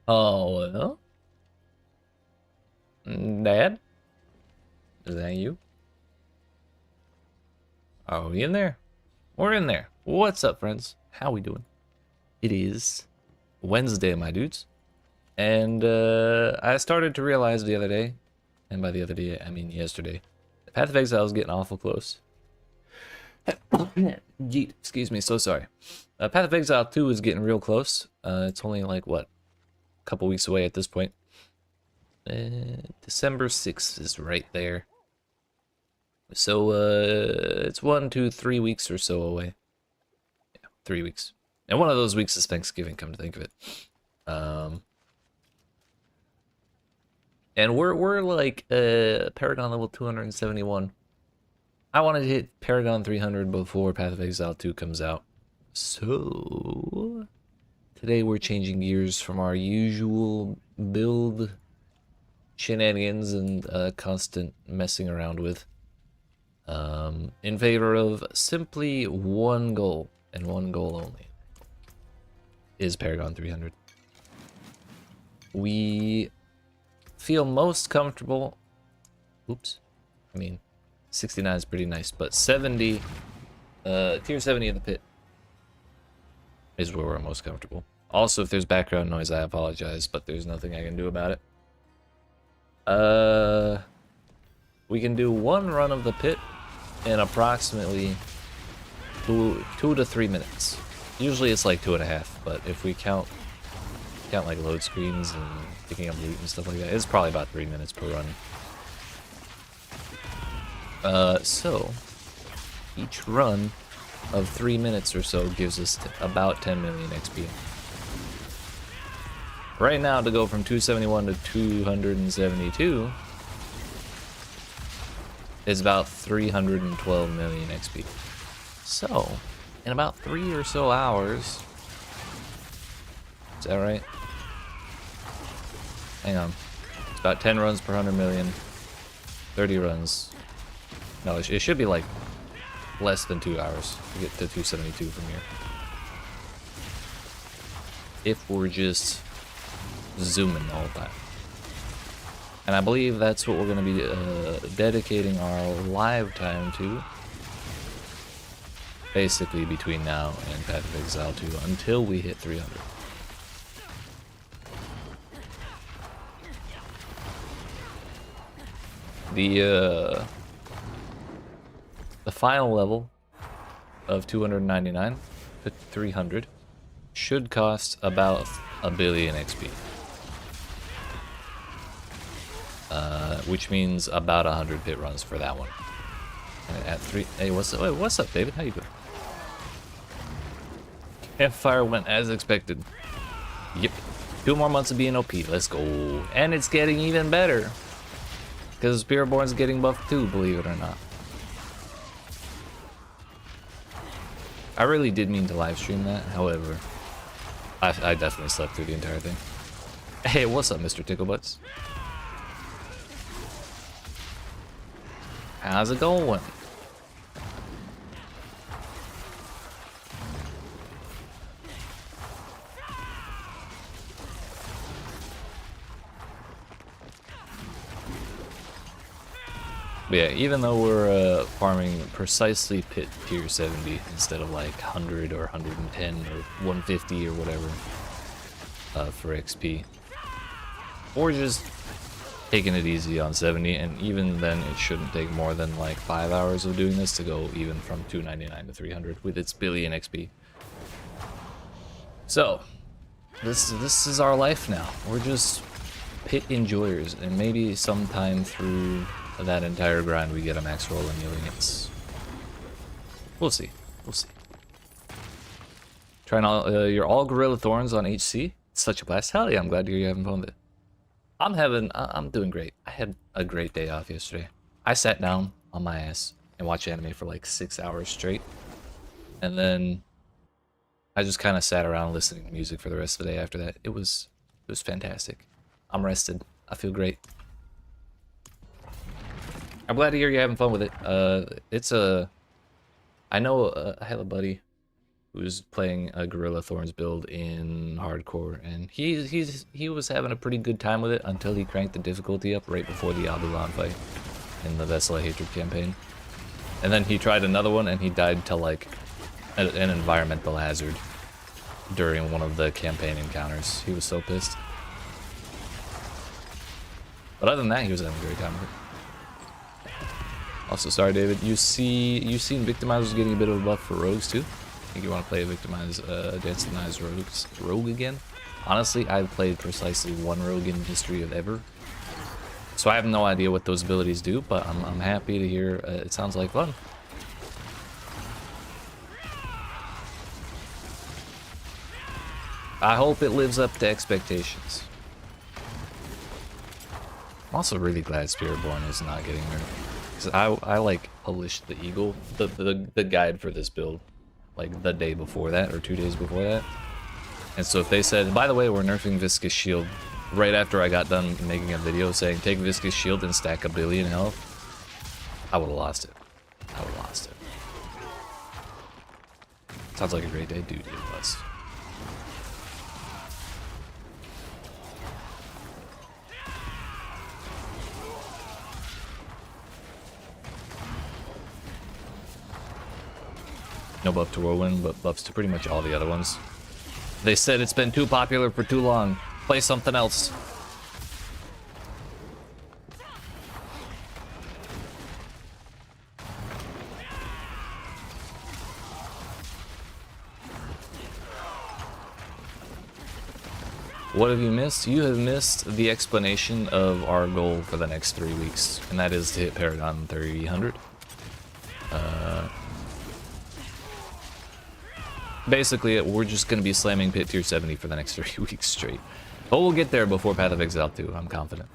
Oh, well. Dad? Is that you? Are we in there? We're in there. What's up, friends? How we doing? It is Wednesday, my dudes. And I started to realize the other day, and by the other day, I mean yesterday, the Path of Exile is getting awful close. Yeet, excuse me, so sorry. Path of Exile 2 is getting real close. It's only like, what, a couple weeks away at this point. December 6th is right there. So, it's 1, 2, 3 weeks or so away. Yeah, 3 weeks. And one of those weeks is Thanksgiving, come to think of it. And we're like, Paragon level 271. I wanted to hit Paragon 300 before Path of Exile 2 comes out. So, today we're changing gears from our usual build shenanigans and constant messing around with. In favor of simply one goal, and one goal only, is Paragon 300. We feel most comfortable, oops, I mean, 69 is pretty nice, but 70, tier 70 in the pit is where we're most comfortable. Also, if there's background noise, I apologize, but there's nothing I can do about it. We can do one run of the pit in approximately 2 to 3 minutes. Usually it's like 2.5, but if we count like load screens and picking up loot and stuff like that, it's probably about 3 minutes per run. So each run of 3 minutes or so gives us about 10 million XP. Right now, to go from 271 to 272 is about 312 million XP. So, in about 3 or so hours, is that right? Hang on. It's about 10 runs per 100 million. 30 runs. No, it should be like less than 2 hours to get to 272 from here. If we're just zooming the whole time. And I believe that's what we're going to be dedicating our live time to. Basically between now and Path of Exile 2 until we hit 300. The final level of 299 to 300 should cost about 1 billion XP. Which means about 100 pit runs for that one. And at 3, hey, what's up, David? How you doing? Campfire went as expected. Yep. 2 more months of being OP. Let's go. And it's getting even better. Because Spiritborn's getting buffed too, believe it or not. I really did mean to live stream that, however, I definitely slept through the entire thing. Hey, what's up, Mr. Ticklebutts? How's it going? But yeah, even though we're farming precisely pit tier 70 instead of like 100 or 110 or 150 or whatever for XP, or just taking it easy on 70, and even then it shouldn't take more than like 5 hours of doing this to go even from 299 to 300 with its billion XP. So this is our life now. We're just pit enjoyers, and maybe sometime through that entire grind we get a max roll in units. We'll see. We'll see. Trying all you're all Gorilla Thorns on HC. It's such a blast. Hell yeah, I'm glad you're having fun with it. I'm doing great. I had a great day off yesterday. I sat down on my ass and watched anime for like 6 hours straight. And then I just kind of sat around listening to music for the rest of the day after that. It was fantastic. I'm rested. I feel great. I'm glad to hear you're having fun with it. I know I have a buddy who's playing a Gorilla Thorns build in hardcore, and he was having a pretty good time with it until he cranked the difficulty up right before the Abulan fight in the Vessel of Hatred campaign. And then he tried another one and he died to like an environmental hazard during one of the campaign encounters. He was so pissed. But other than that, he was having a great time with it. Also, sorry, David. You've seen Victimizers getting a bit of a buff for rogues too. I think you want to play Dancing rogue again. Honestly, I've played precisely one rogue in the history of ever, so I have no idea what those abilities do. But I'm happy to hear it sounds like fun. I hope it lives up to expectations. I'm also really glad Spiritborn is not getting nerfed, because I like published the Eagle, the guide for this build, like the day before that or 2 days before that. And so if they said, by the way, we're nerfing Viscous Shield, right after I got done making a video saying take Viscous Shield and stack 1 billion health, I would have lost it. I would have lost it. Sounds like a great day, dude. It was. No buff to Whirlwind, but buffs to pretty much all the other ones. They said it's been too popular for too long. Play something else. What have you missed? You have missed the explanation of our goal for the next 3 weeks, and that is to hit Paragon 300. Basically, we're just going to be slamming Pit Tier 70 for the next 3 weeks straight. But we'll get there before Path of Exile 2, I'm confident.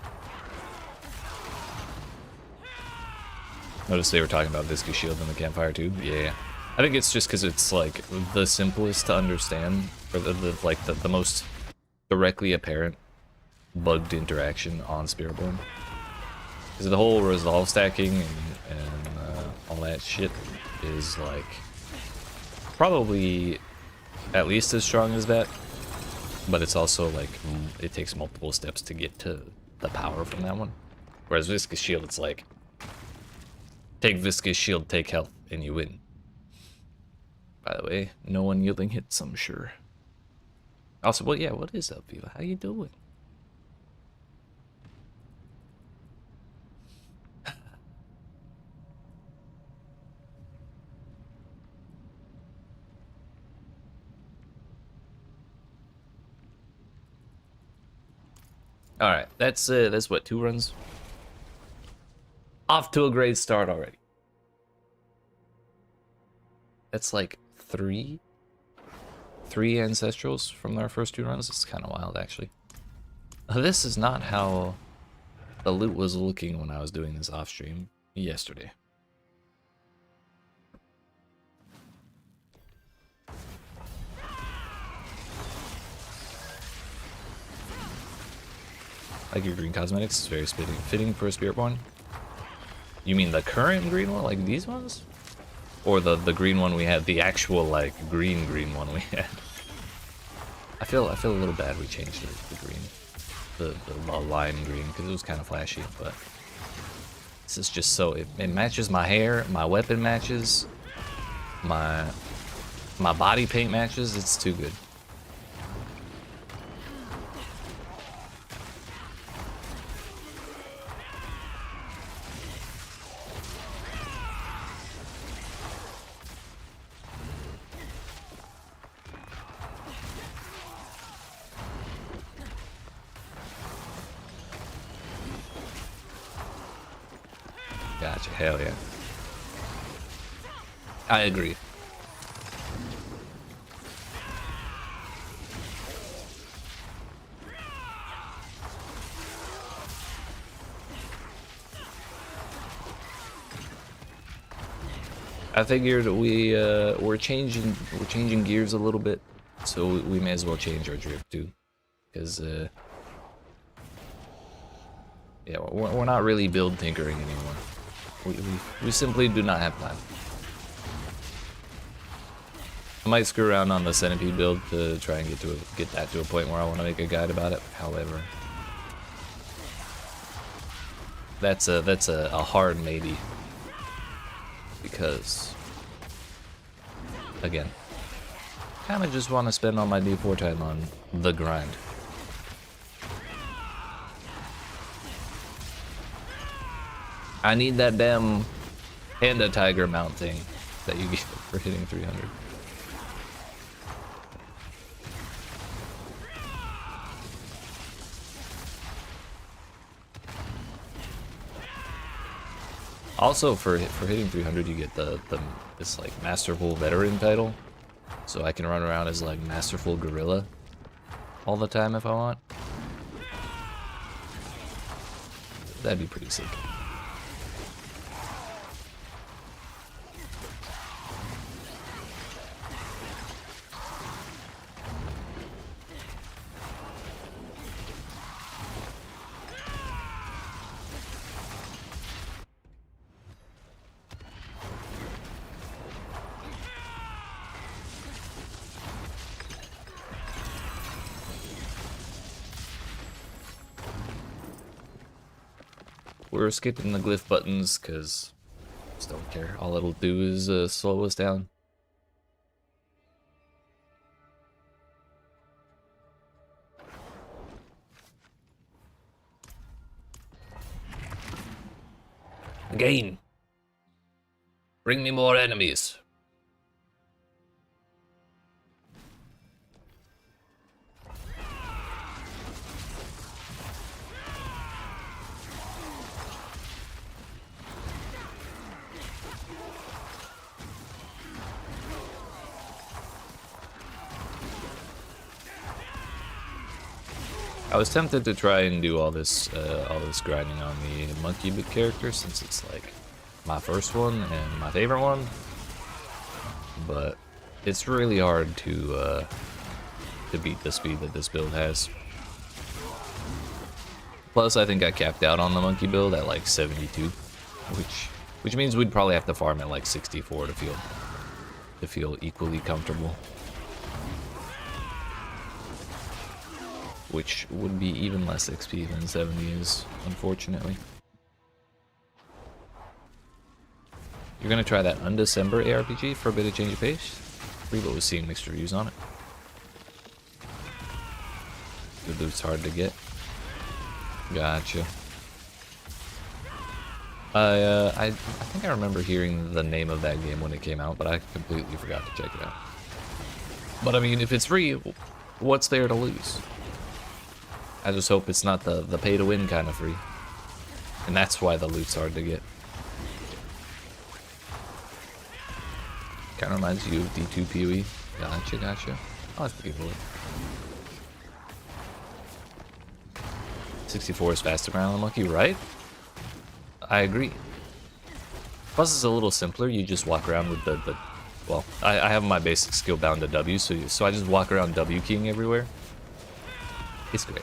Notice they were talking about Viscous Shield in the campfire too. Yeah. I think it's just because it's like the simplest to understand, or the most directly apparent bugged interaction on Spiritborn. Because the whole resolve stacking and all that shit is like probably at least as strong as that, but it's also like it takes multiple steps to get to the power from that one. Whereas Viscous Shield, it's like take Viscous Shield, take health, and you win. By the way, no one yielding hits, I'm sure. Also, well, yeah, what is up, Viva? How you doing? All right, that's what, 2 runs? Off to a great start already. That's like 3 ancestrals from our first 2 runs. It's kind of wild, actually. This is not how the loot was looking when I was doing this off stream yesterday. Like your green cosmetics, it's very fitting for a Spiritborn. You mean the current green one, like these ones? Or the green one we had, the actual like green one we had? I feel a little bad we changed the green, the lime green, because it was kind of flashy. But this is just so it matches my hair, my weapon matches, my body paint matches. It's too good. Gotcha, hell yeah. I agree. I figured we're changing gears a little bit, so we may as well change our drift too, because yeah, we're not really build tinkering anymore. We simply do not have time. I might screw around on the Centipede build to try and get that to a point where I want to make a guide about it. However, that's a hard maybe, because again, kind of just want to spend all my D4 time on the grind. I need that damn panda tiger mount thing that you get for hitting 300. Also, for hitting 300, you get this like Masterful Veteran title, so I can run around as like Masterful Gorilla all the time if I want. That'd be pretty sick. We're skipping the glyph buttons because just don't care. All it'll do is slow us down. Gain. Bring me more enemies. I was tempted to try and do all this grinding on the monkey character since it's like my first one and my favorite one, but it's really hard to beat the speed that this build has. Plus, I think I capped out on the monkey build at like 72, which means we'd probably have to farm at like 64 to feel equally comfortable. Which would be even less XP than 70 is, unfortunately. You're gonna try that Undecember ARPG for a bit of change of pace? Rebo was seeing mixed reviews on it. The loot's hard to get. Gotcha. I think I remember hearing the name of that game when it came out, but I completely forgot to check it out. But I mean, if it's free, what's there to lose? I just hope it's not the pay-to-win kind of free. And that's why the loot's hard to get. Kinda reminds you of D2 PoE. Gotcha, gotcha. I'll have to give it a look. 64 is faster around the monkey, right? I agree. Plus it's a little simpler, you just walk around with the well, I have my basic skill bound to W, so I just walk around W keying everywhere. It's great.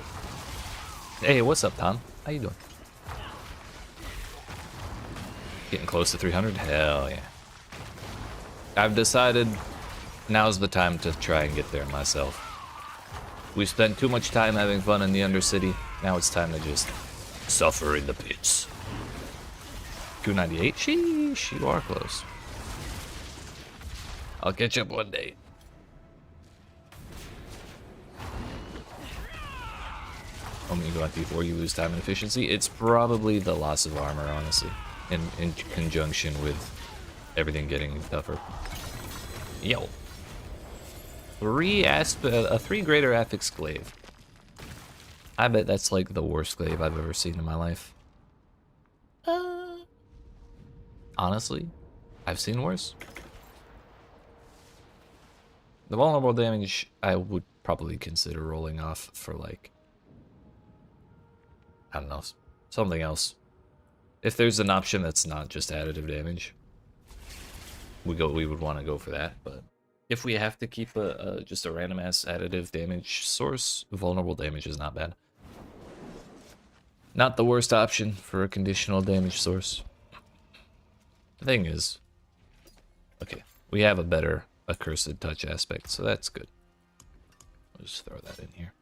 Hey, what's up, Tom? How you doing? Getting close to 300? Hell yeah. I've decided now's the time to try and get there myself. We've spent too much time having fun in the Undercity. Now it's time to just suffer in the pits. 298? Sheesh, you are close. I'll catch up one day. When you go at D4, you lose time and efficiency. It's probably the loss of armor, honestly, in conjunction with everything getting tougher. Yo. A 3 greater affix glaive. I bet that's like the worst glaive I've ever seen in my life. Honestly, I've seen worse. The vulnerable damage I would probably consider rolling off for like, I don't know, something else. If there's an option that's not just additive damage, we would want to go for that. But if we have to keep just a random ass additive damage source, vulnerable damage is not bad. Not the worst option for a conditional damage source. The thing is, okay, we have a better a cursed touch aspect, so that's good. I'll just throw that in here.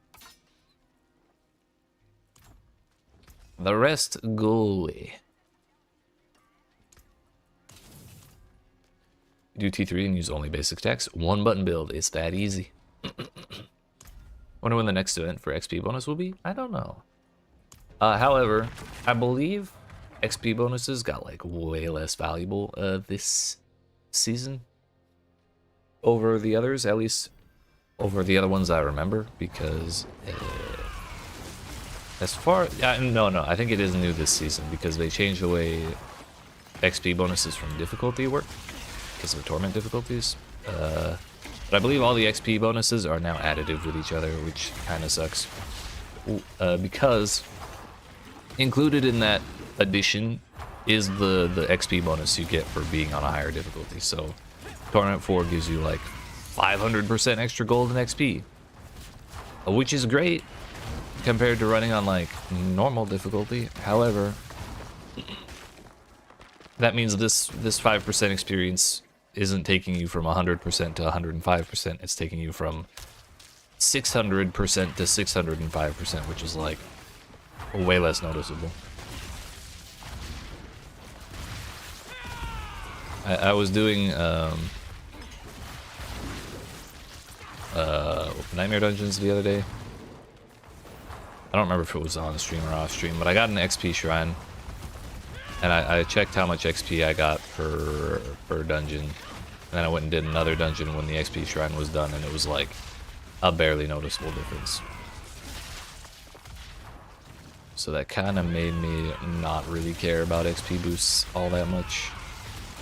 The rest go away. Do T3 and use only basic attacks. One button build. It's that easy. Wonder when the next event for XP bonus will be? I don't know. However, I believe XP bonuses got like way less valuable this season over the others, at least over the other ones I remember, because as far no, I think it is new this season because they changed the way XP bonuses from difficulty work because of the torment difficulties. But I believe all the XP bonuses are now additive with each other, which kind of sucks. Because included in that addition is the XP bonus you get for being on a higher difficulty. So Torment 4 gives you like 500% extra gold and XP, which is great compared to running on like normal difficulty. However, that means this 5% experience isn't taking you from 100% to 105%. It's taking you from 600% to 605%, which is like way less noticeable. I was doing Nightmare Dungeons the other day. I don't remember if it was on stream or off stream, but I got an XP shrine, and I checked how much XP I got per dungeon, and then I went and did another dungeon when the XP shrine was done, and it was like a barely noticeable difference. So that kind of made me not really care about XP boosts all that much.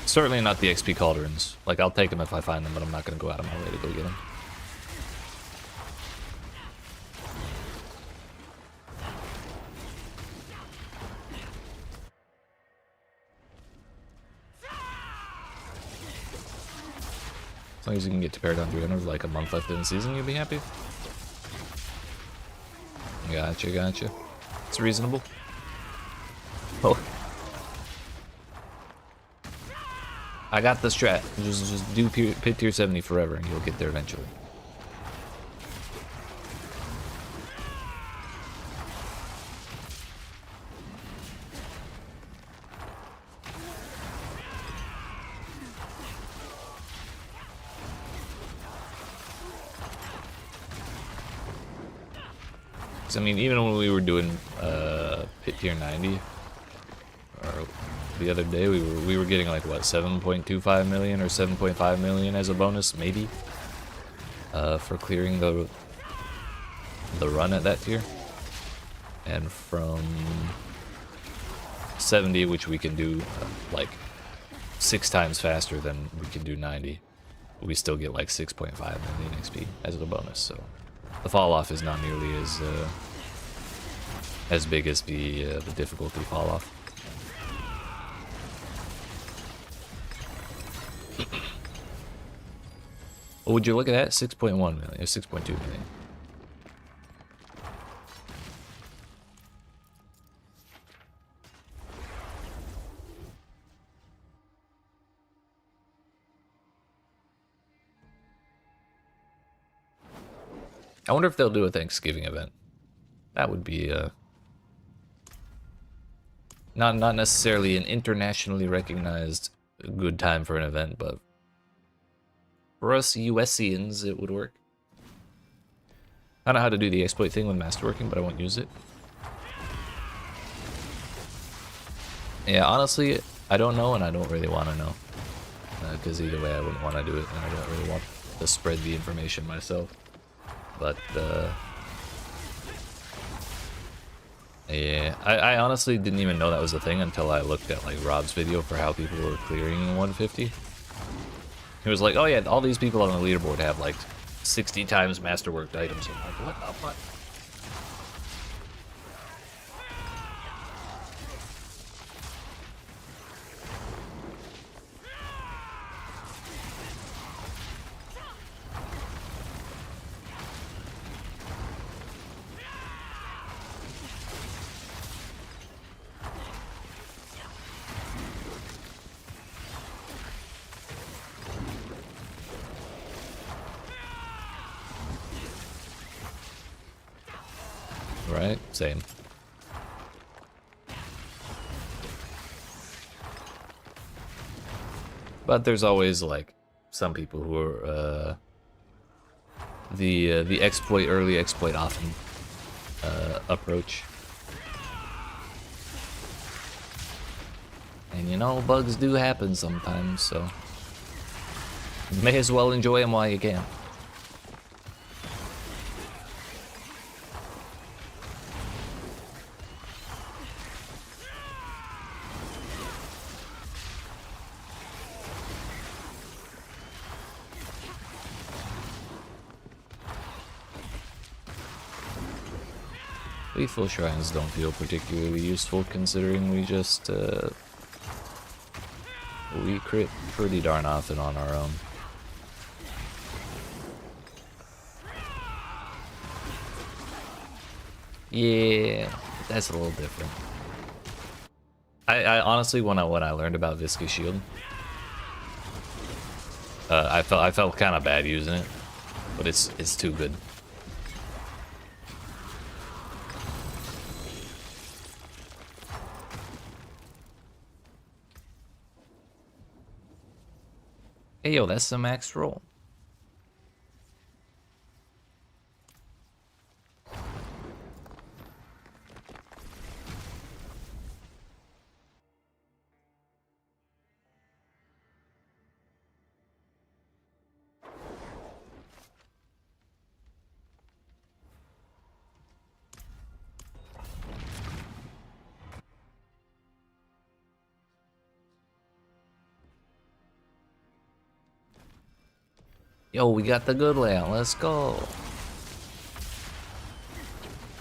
Certainly not the XP cauldrons. Like, I'll take them if I find them, but I'm not going to go out of my way to go get them. As long as you can get to Paragon 300 with like a month left in the season, you'll be happy. Gotcha. It's reasonable. Oh. I got the strat. Just do pit tier 70 forever and you'll get there eventually. I mean, even when we were doing pit tier 90, or the other day, we were getting like what, 7.25 million or 7.5 million as a bonus, maybe, for clearing the run at that tier. And from 70, which we can do like 6 times faster than we can do 90, we still get like 6.5 million XP as a bonus. So the fall off is not nearly as big as the difficulty fall off. Well, would you look at that? 6.1 million or 6.2 million. I wonder if they'll do a Thanksgiving event. That would be not necessarily an internationally recognized good time for an event, but for us USians, it would work. I don't know how to do the exploit thing with masterworking, but I won't use it. Yeah, honestly, I don't know, and I don't really want to know. Because either way, I wouldn't want to do it, and I don't really want to spread the information myself. But, yeah, I honestly didn't even know that was a thing until I looked at, like, Rob's video for how people were clearing 150. He was like, oh yeah, all these people on the leaderboard have, like, 60 times masterworked items. I'm like, what the fuck? right? Same. But there's always like some people who are the exploit early, exploit often approach. And you know, bugs do happen sometimes, so you may as well enjoy them while you can. Lethal shrines don't feel particularly useful considering we just we crit pretty darn often on our own. Yeah, that's a little different. I honestly, when I learned about Viscous Shield, I felt kind of bad using it, but it's too good. Hey yo, that's the max roll. Yo, we got the good layout, let's go.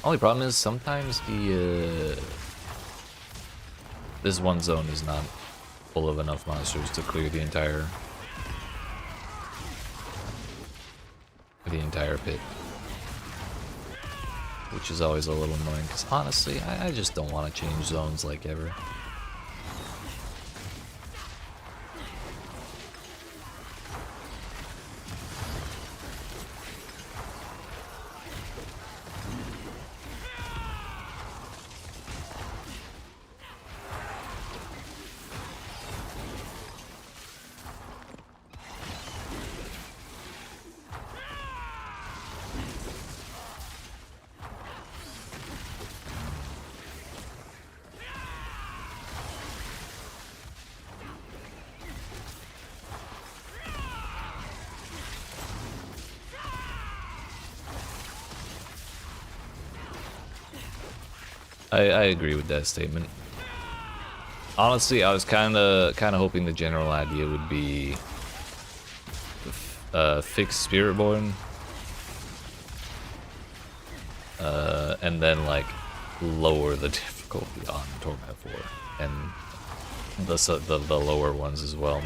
Only problem is sometimes the this one zone is not full of enough monsters to clear the entire pit, which is always a little annoying because honestly I just don't want to change zones like ever. I agree with that statement. Honestly, I was kind of hoping the general idea would be fix Spiritborn, and then like lower the difficulty on Torment 4 and the lower ones as well,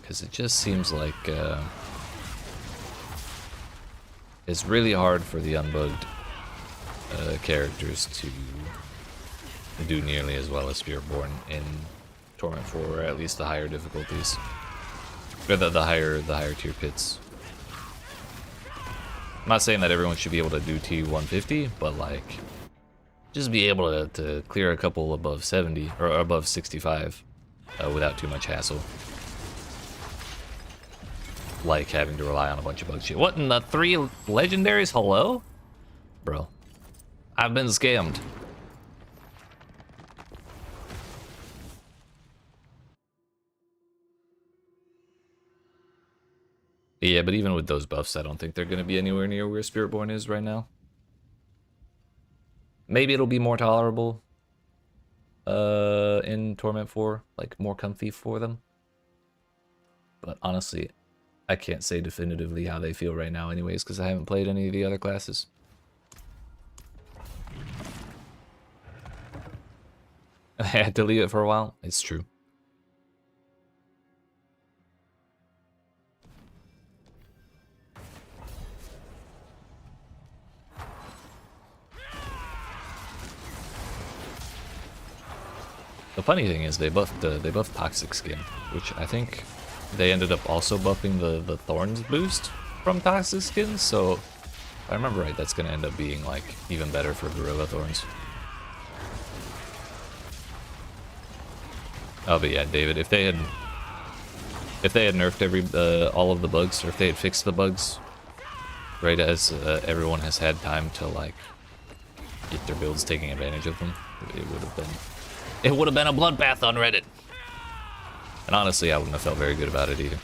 because it just seems like it's really hard for the unbugged characters to do nearly as well as Spiritborn in Torment 4, or at least the higher difficulties, or the higher tier pits. I'm not saying that everyone should be able to do T150, but like just be able to clear a couple above 70 or above 65 without too much hassle. Like having to rely on a bunch of bug shit. What in the 3 legendaries? Hello? Bro. I've been scammed. Yeah, but even with those buffs, I don't think they're going to be anywhere near where Spiritborn is right now. Maybe it'll be more tolerable in Torment 4, like more comfy for them. But honestly, I can't say definitively how they feel right now anyways, because I haven't played any of the other classes. I had to leave it for a while. It's true. The funny thing is they buffed Toxic Skin, which I think they ended up also buffing the Thorns boost from Toxic Skin, so If I remember right, that's gonna end up being like even better for Gorilla Thorns. Oh, but yeah, David, if they had nerfed all of the bugs, or if they had fixed the bugs, right as everyone has had time to like get their builds taking advantage of them, it would have been a bloodbath on Reddit. And honestly, I wouldn't have felt very good about it either.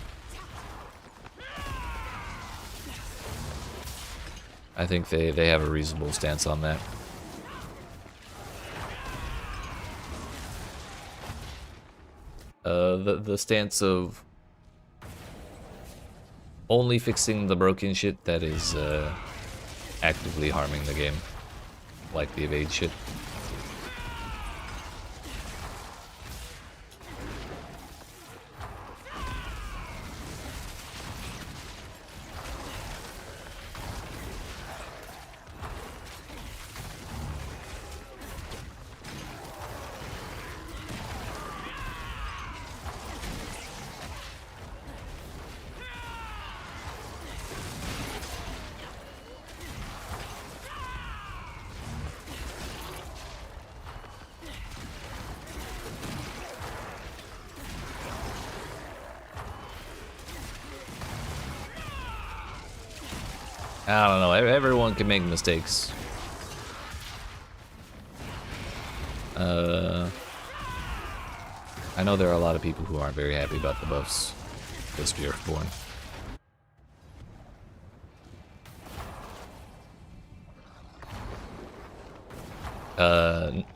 I think they have a reasonable stance on that. The stance of only fixing the broken shit that is actively harming the game, like the evade shit. I don't know, everyone can make mistakes. I know there are a lot of people who aren't very happy about the buffs for Spiritborn.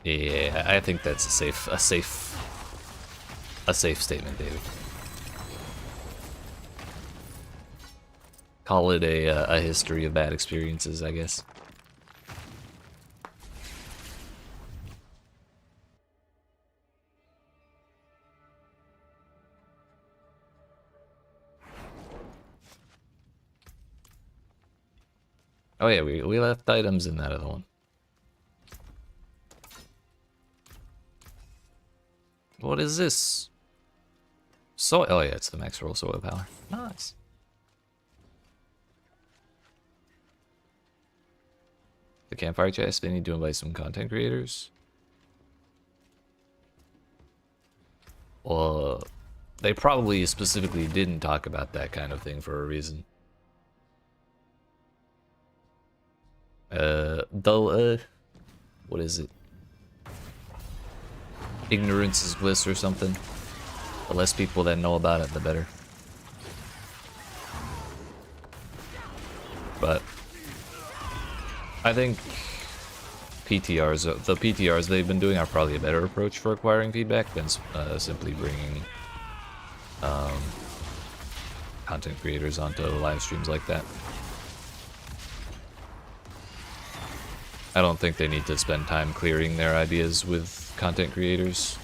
Yeah, I think that's a safe statement, David. Call it a history of bad experiences, I guess. Oh yeah, we left items in that other one. What is this? Soil. Oh yeah, it's the max roll soil power. Nice. The campfire chest, they need to invite some content creators. Well, they probably specifically didn't talk about that kind of thing for a reason. What is it? Ignorance is bliss or something. The less people that know about it, the better. But I think the PTRs they've been doing are probably a better approach for acquiring feedback than simply bringing content creators onto live streams like that. I don't think they need to spend time clearing their ideas with content creators.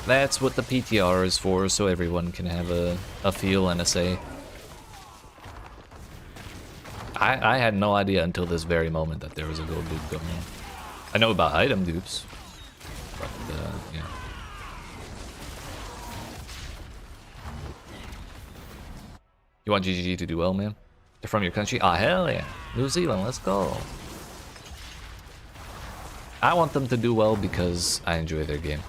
That's what the PTR is for, so everyone can have a feel and a say. I had no idea until this very moment that there was a gold dupe going on. I know about item dupes, but yeah. You want GGG to do well, man? They're from your country? Ah, hell yeah. New Zealand, let's go. I want them to do well because I enjoy their game.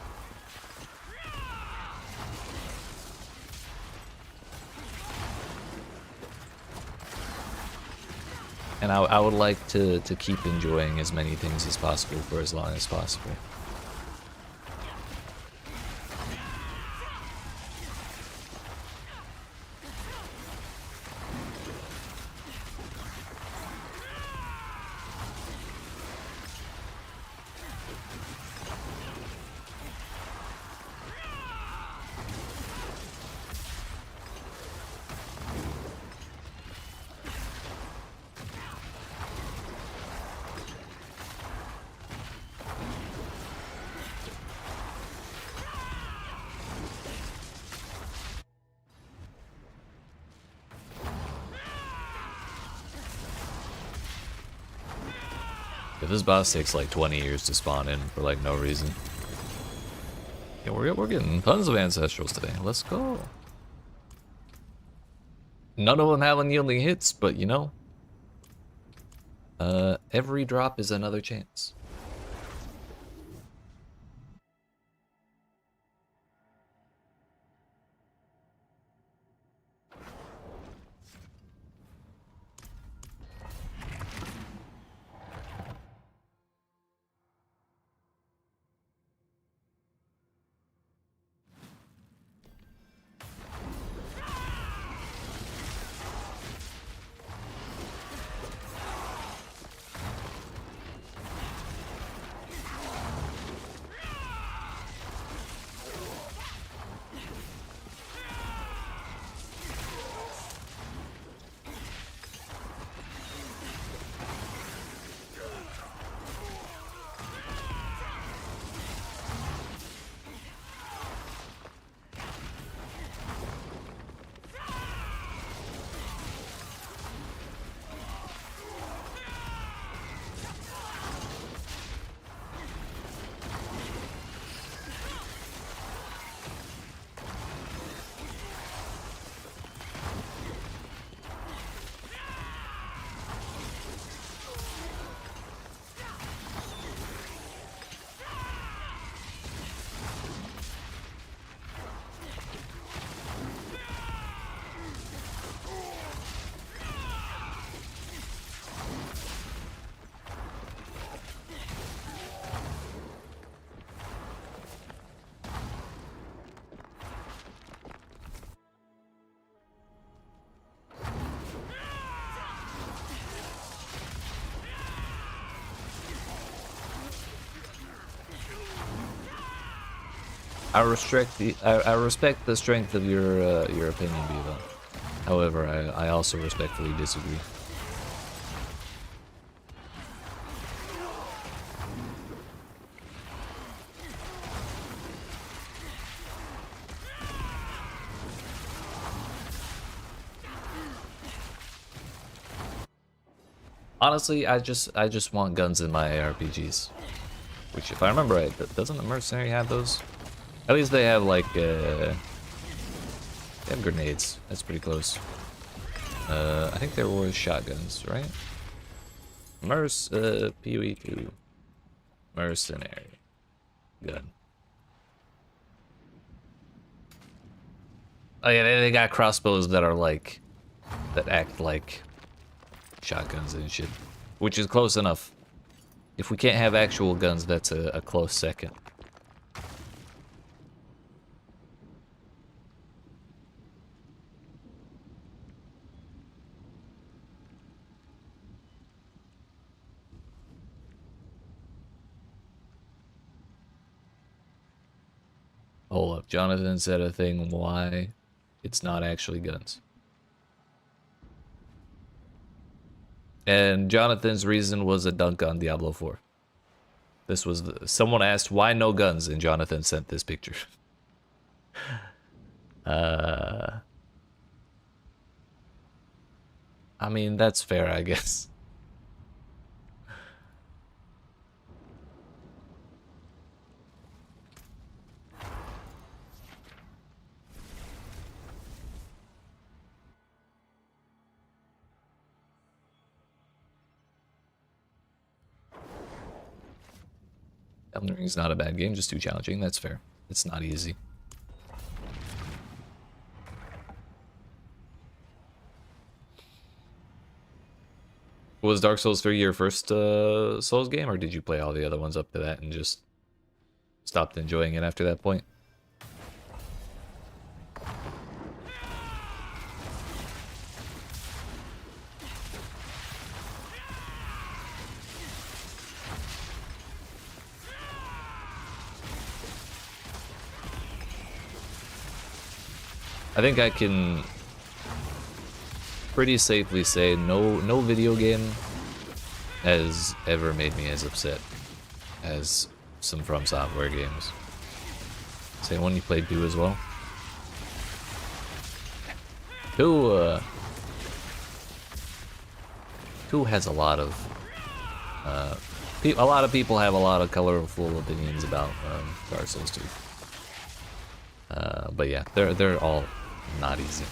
And I would like to keep enjoying as many things as possible for as long as possible. If this boss takes like 20 years to spawn in for like no reason. Yeah, we're getting tons of ancestrals today. Let's go. None of them have unyielding hits, but you know, Every drop is another chance. I respect the strength of your opinion, Viva. However, I also respectfully disagree. Honestly, I just want guns in my ARPGs. Which, if I remember right, doesn't the mercenary have those? At least they have like they have grenades. That's pretty close. I think there were shotguns, right? PoE2 mercenary gun. Oh yeah, they got crossbows that are like that act like shotguns and shit, which is close enough. If we can't have actual guns, that's a close second. Hold up, Jonathan said a thing why it's not actually guns. And Jonathan's reason was a dunk on Diablo 4. This was someone asked why no guns, and Jonathan sent this picture. I mean, that's fair, I guess. Elden Ring's not a bad game, just too challenging. That's fair. It's not easy. Was Dark Souls 3 your first Souls game, or did you play all the other ones up to that and just stopped enjoying it after that point? I think I can pretty safely say no video game has ever made me as upset as some From Software games. Say one you played 2 as well. 2 has a lot of people have a lot of colorful opinions about Dark Souls 2. But yeah, they're all not easy.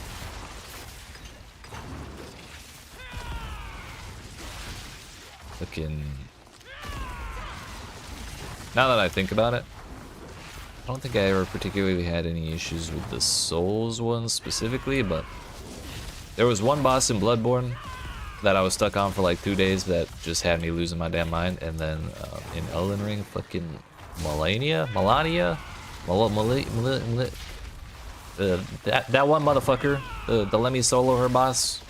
Fucking... Now that I think about it, I don't think I ever particularly had any issues with the Souls ones specifically, but there was one boss in Bloodborne that I was stuck on for like 2 days that just had me losing my damn mind, and then in Elden Ring, fucking Melania? That one motherfucker, the let me solo her boss,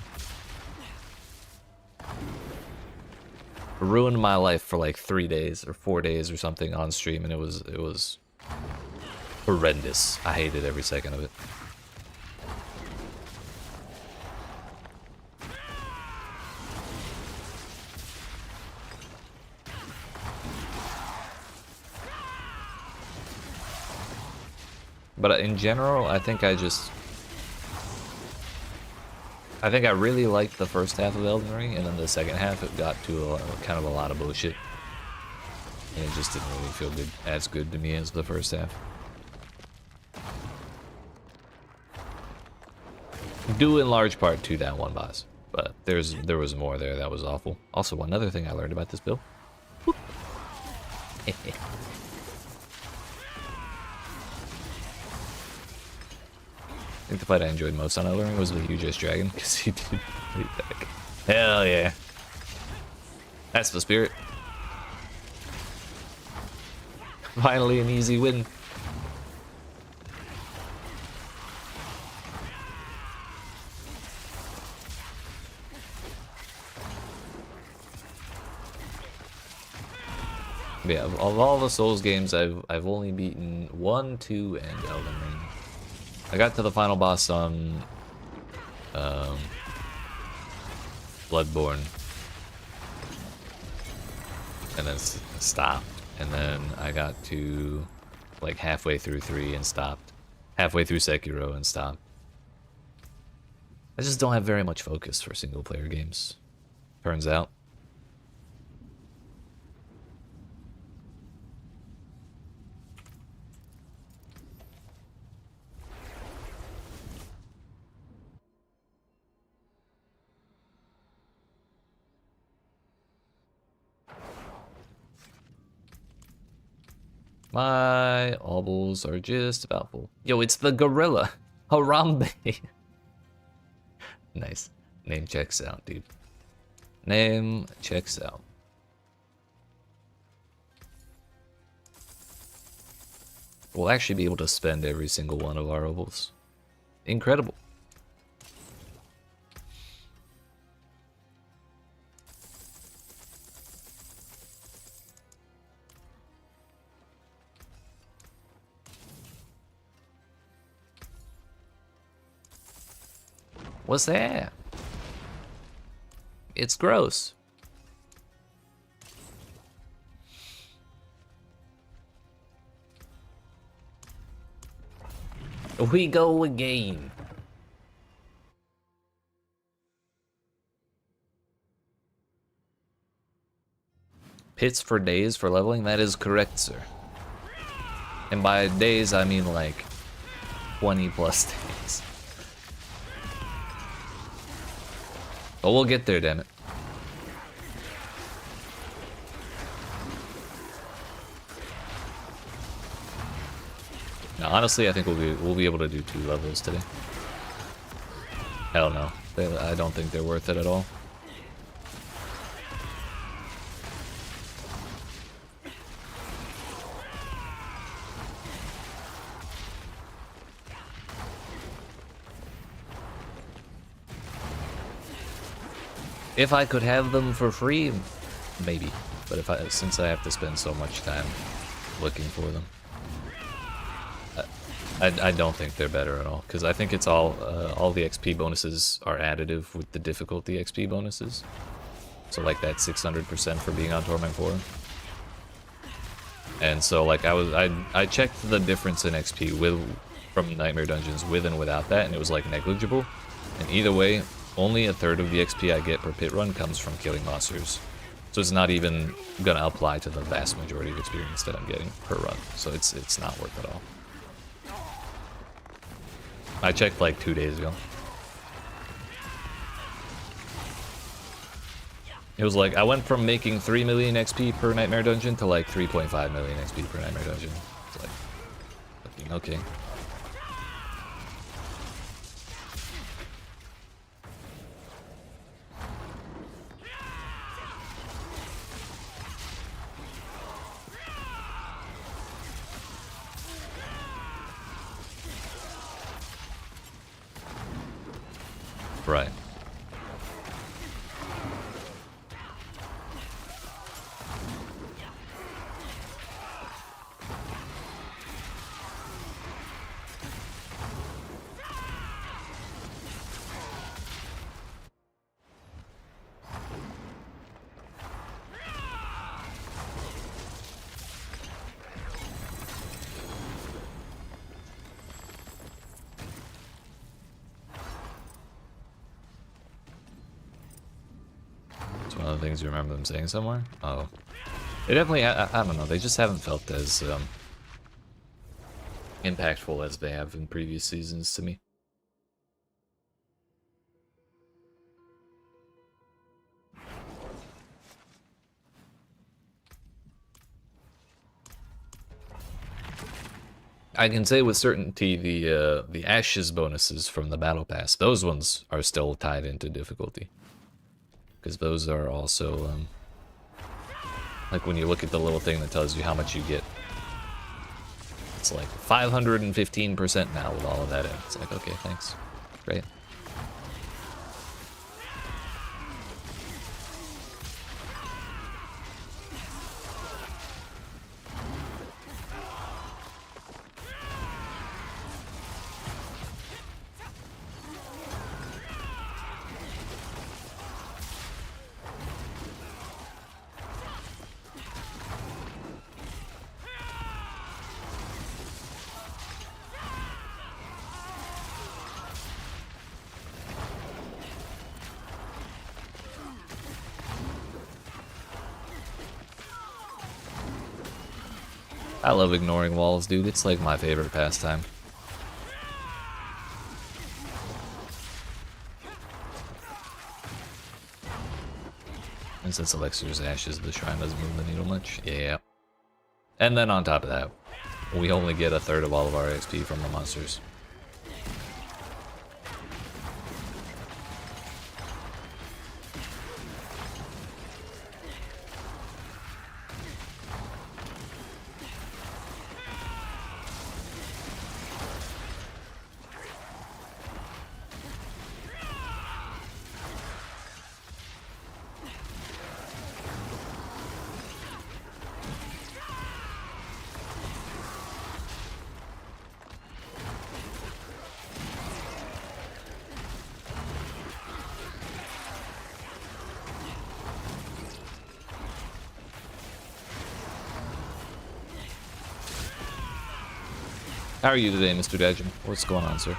ruined my life for like 3 days or 4 days or something on stream, and it was horrendous. I hated every second of it. But in general, I think I really liked the first half of Elden Ring, and then the second half it got to kind of a lot of bullshit. And it just didn't really feel as good to me as the first half. Due in large part to that one boss, but there was more there that was awful. Also, another thing I learned about this build. I think the fight I enjoyed most on Elden Ring was the huge dragon, because he did pretty back. Hell yeah. That's the spirit. Finally an easy win. Yeah, of all the Souls games, I've only beaten 1, 2, and Elden Ring. I got to the final boss on Bloodborne, and then stopped. And then I got to like halfway through 3 and stopped. Halfway through Sekiro and stopped. I just don't have very much focus for single player games, turns out. My obols are just about full. Yo, it's the gorilla. Harambe. Nice. Name checks out, dude. Name checks out. We'll actually be able to spend every single one of our obols. Incredible. What's that? It's gross. We go again. Pits for days for leveling? That is correct, sir. And by days, I mean like 20 plus days. But we'll get there, damn it. Now, honestly, I think we'll be able to do 2 levels today. Hell no. I don't think they're worth it at all. If I could have them for free, maybe. But since I have to spend so much time looking for them, I don't think they're better at all. Because I think it's all the XP bonuses are additive with the difficulty XP bonuses. So like that 600% for being on Torment 4. And so like I checked the difference in XP from Nightmare Dungeons with and without that, and it was like negligible. And either way, only a third of the XP I get per pit run comes from killing monsters. So it's not even gonna apply to the vast majority of experience that I'm getting per run. So it's not worth it all. I checked like 2 days ago. It was like, I went from making 3 million XP per Nightmare Dungeon to like 3.5 million XP per Nightmare Dungeon. It's like, fucking okay. Right. It's one of the things you remember them saying somewhere? Oh. They definitely, I don't know, they just haven't felt as impactful as they have in previous seasons to me. I can say with certainty the Ashes bonuses from the Battle Pass, those ones are still tied into difficulty. Because those are also, like when you look at the little thing that tells you how much you get. It's like 515% now with all of that in. It's like, okay, thanks. Great. I love ignoring walls, dude. It's like my favorite pastime. And since Elixir's Ashes, the shrine doesn't move the needle much. Yeah. And then on top of that, we only get 1/3 of all of our XP from the monsters. How are you today, Mr. Dajin? What's going on, sir?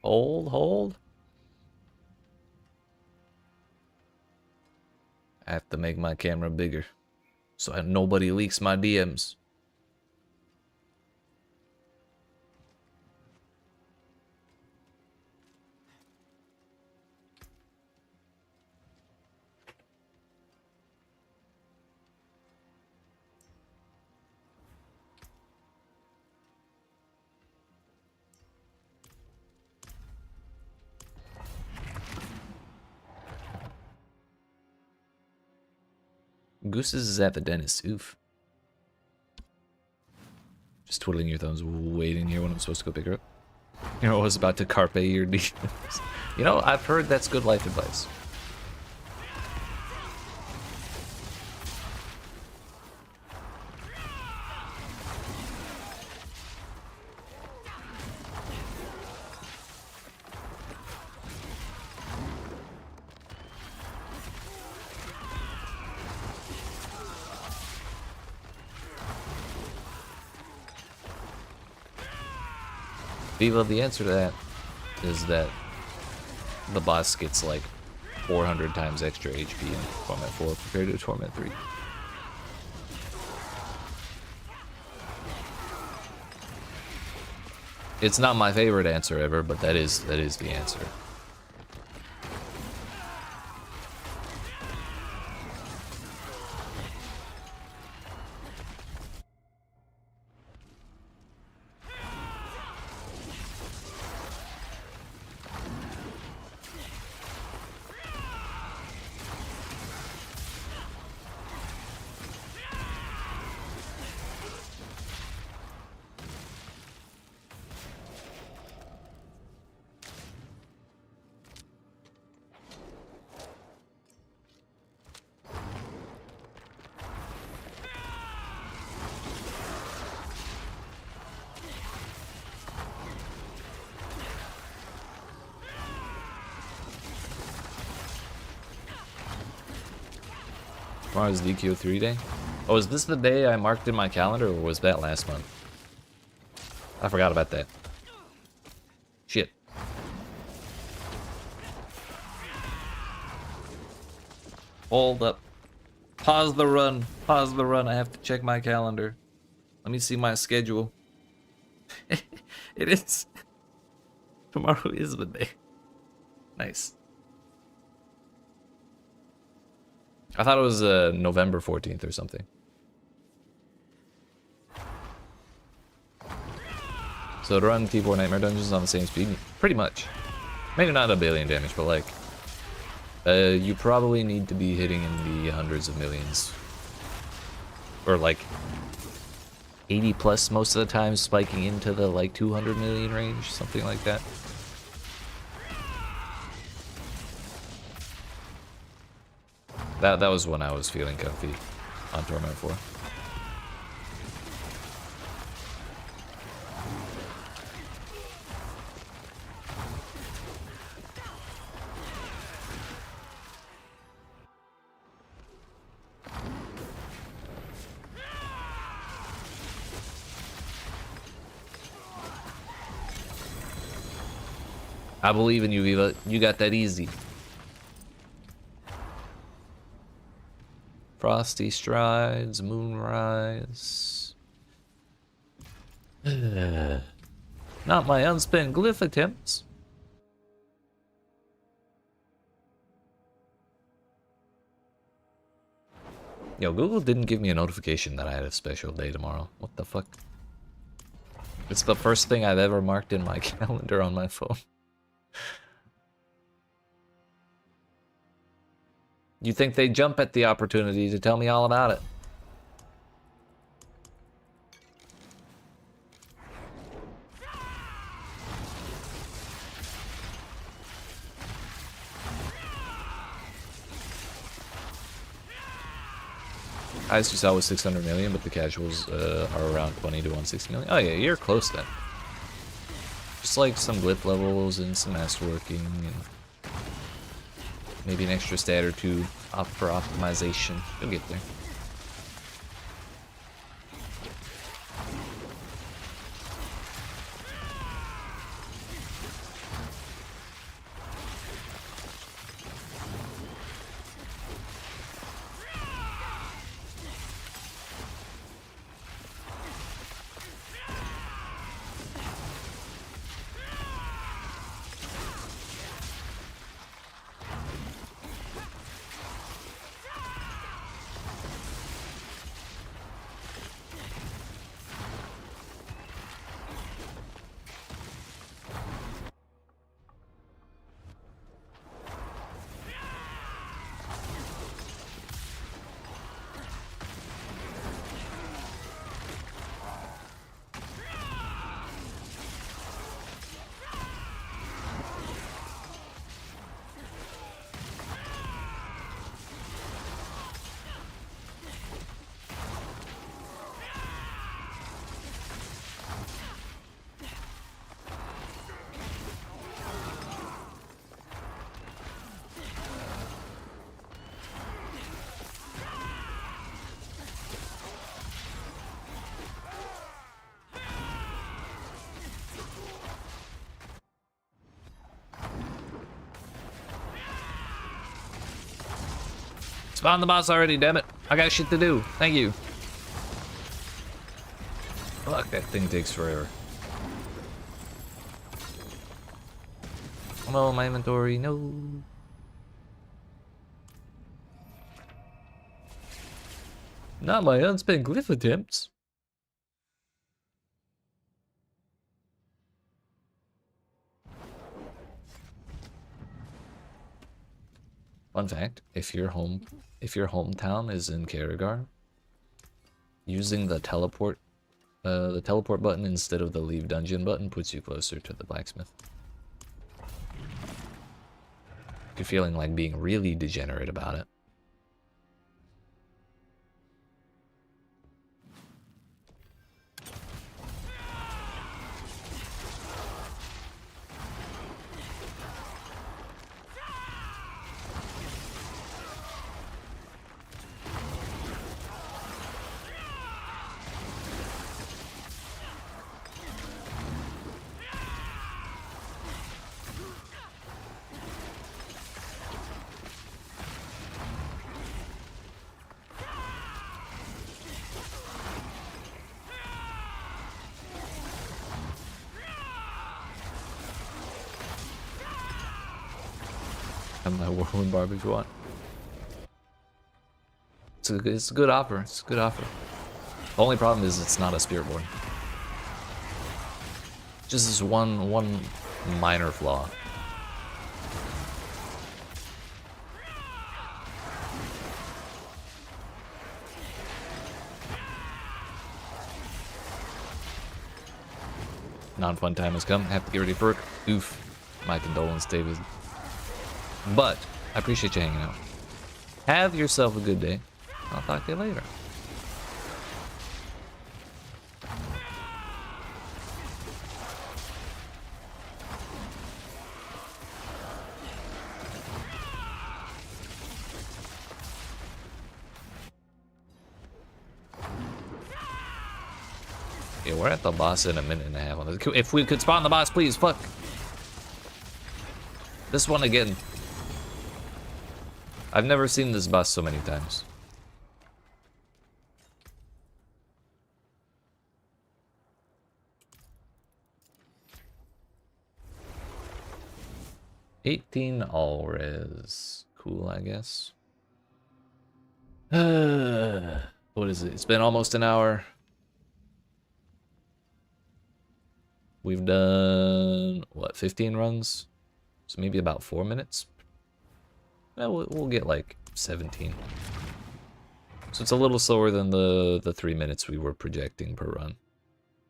Hold. I have to make my camera bigger so nobody leaks my DMs. Gooses is at the dentist. Oof. Just twiddling your thumbs, waiting here when I'm supposed to go pick her up. You know, I was about to carpe your demons. You know, I've heard that's good life advice. Viva, the answer to that is that the boss gets like 400 times extra HP in Torment 4 compared to Torment 3. It's not my favorite answer ever, but that is the answer. Tomorrow's DQ3 day? Oh, is this the day I marked in my calendar, or was that last month? I forgot about that. Shit. Hold up. Pause the run. Pause the run. I have to check my calendar. Let me see my schedule. It is. Tomorrow is the day. Nice. I thought it was November 14th or something. So to run T4 Nightmare Dungeons on the same speed, pretty much. Maybe not a billion damage, but like, you probably need to be hitting in the hundreds of millions. Or like 80 plus most of the time, spiking into the like 200 million range, something like that. That was when I was feeling comfy on Torment 4. I believe in you, Viva. You got that easy. Frosty Strides, Moonrise. Not my unspent glyph attempts. Yo, Google didn't give me a notification that I had a special day tomorrow. What the fuck? It's the first thing I've ever marked in my calendar on my phone. You think they'd jump at the opportunity to tell me all about it? Highest you saw was 600 million, but the casuals are around 20 to 160 million. Oh yeah, you're close then. Just like some glyph levels and some masterworking and maybe an extra stat or two for optimization. You'll get there. Spawn the boss already, damn it. I got shit to do. Thank you. Fuck, that thing takes forever. Oh, my inventory, no. Not my unspent glyph attempts. Fun fact, if your hometown is in Paragon, using the teleport button instead of the leave dungeon button puts you closer to the blacksmith. If you're feeling like being really degenerate about it. Have my whirlwind barb if you want. It's a good offer. It's a good offer. The only problem is it's not a Spiritborn. Just this one minor flaw. Non-fun time has come. Have to get ready for it. Oof. My condolence, David. But I appreciate you hanging out. Have yourself a good day. I'll talk to you later. Yeah, we're at the boss in a minute and a half on this. If we could spawn the boss, please. Fuck. This one again. I've never seen this boss so many times. $18 all res. Cool, I guess. What is it? It's been almost an hour. We've done, what, 15 runs? So maybe about 4 minutes. Well, we'll get like 17. So it's a little slower than the 3 minutes we were projecting per run.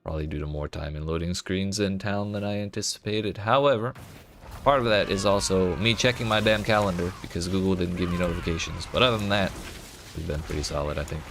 Probably due to more time in loading screens in town than I anticipated. However, part of that is also me checking my damn calendar because Google didn't give me notifications. But other than that, we've been pretty solid, I think.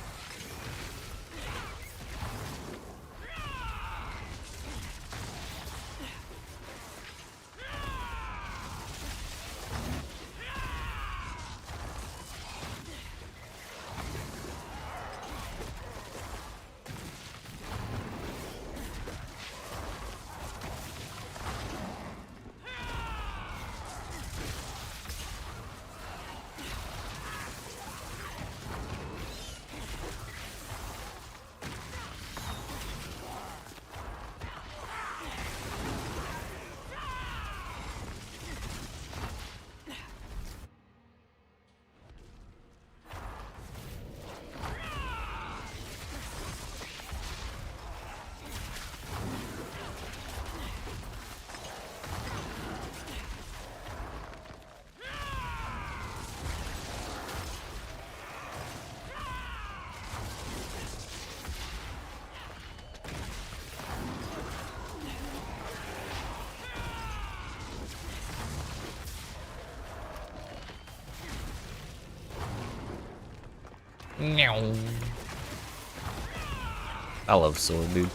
I love sword, dude.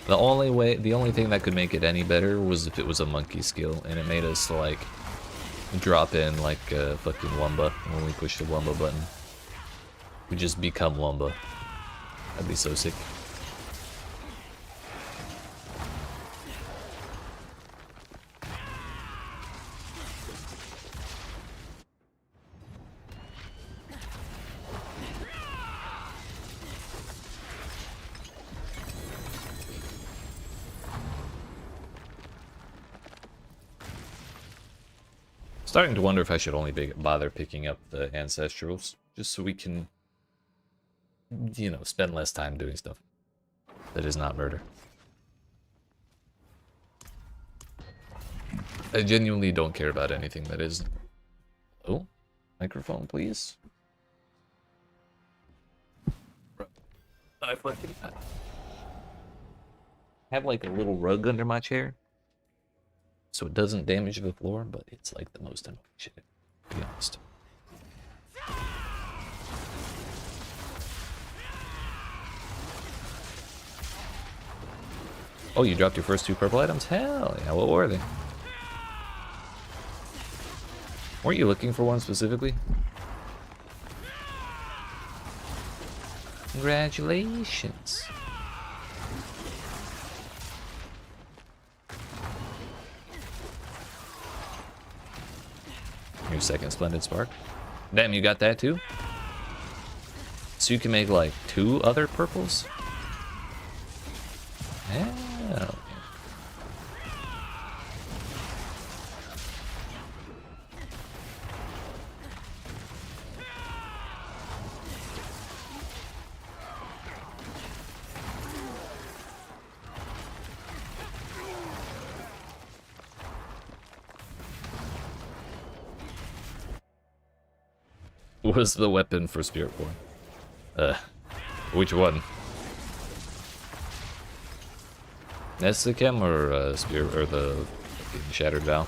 The only thing that could make it any better was if it was a monkey skill, and it made us like drop in like a fucking Wumba when we push the Wumba button. We just become Wumba. That'd be so sick. Starting to wonder if I should only bother picking up the Ancestrals, just so we can, you know, spend less time doing stuff that is not murder. I genuinely don't care about anything that is... Oh, microphone, please. I fucking have like a little rug under my chair, so it doesn't damage the floor, but it's like the most annoying shit, to be honest. Oh, you dropped your first 2 purple items? Hell yeah, what were they? Weren't you looking for one specifically? Congratulations. Your second Splendid Spark. Damn, you got that too? So you can make like 2 other purples? Hell yeah. Was the weapon for Spiritborn? Which one? Nesichem or Spirit or the Shattered Vow?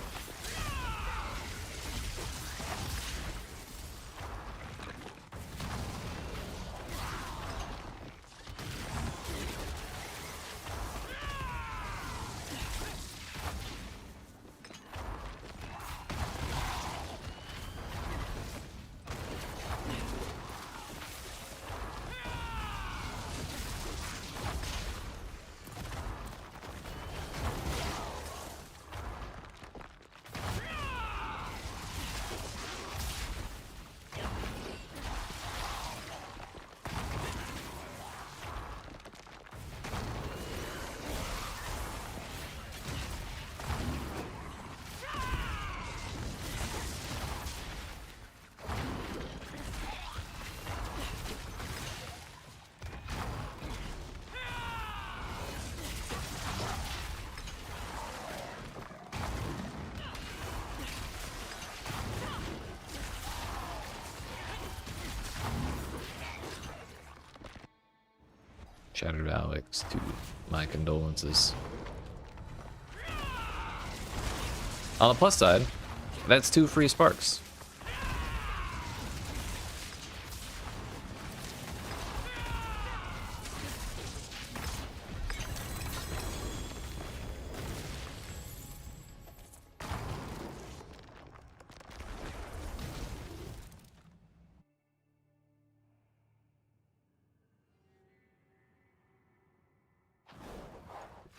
Shattered Alex, to my condolences. On the plus side, that's 2 free sparks.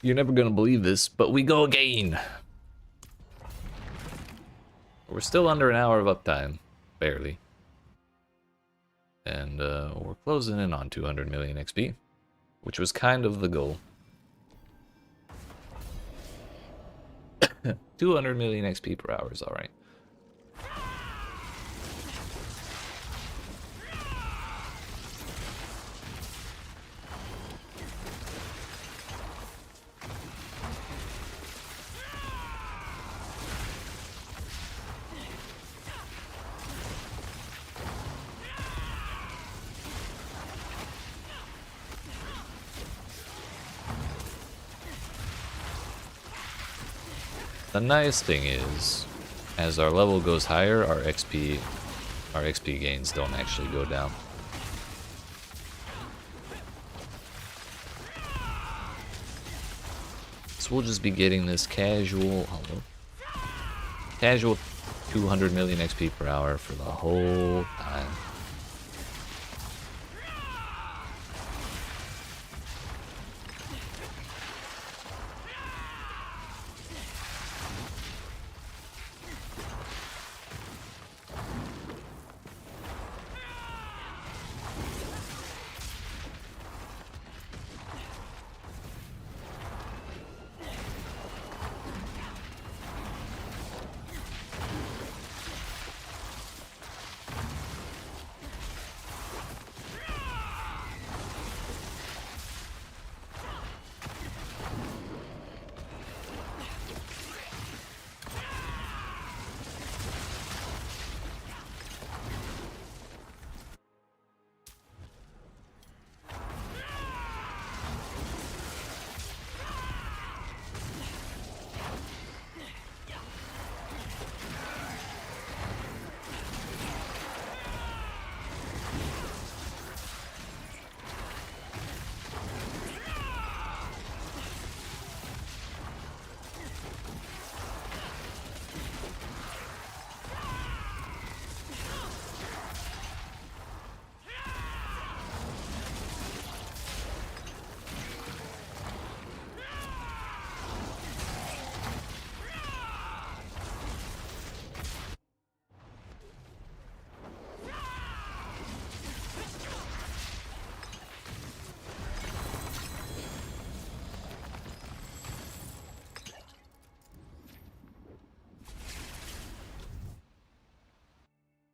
You're never gonna believe this, but we go again. We're still under an hour of uptime, barely. And we're closing in on 200 million XP, which was kind of the goal. 200 million XP per hour is alright. The nice thing is, as our level goes higher, our XP gains don't actually go down. So we'll just be getting this casual 200 million XP per hour for the whole time.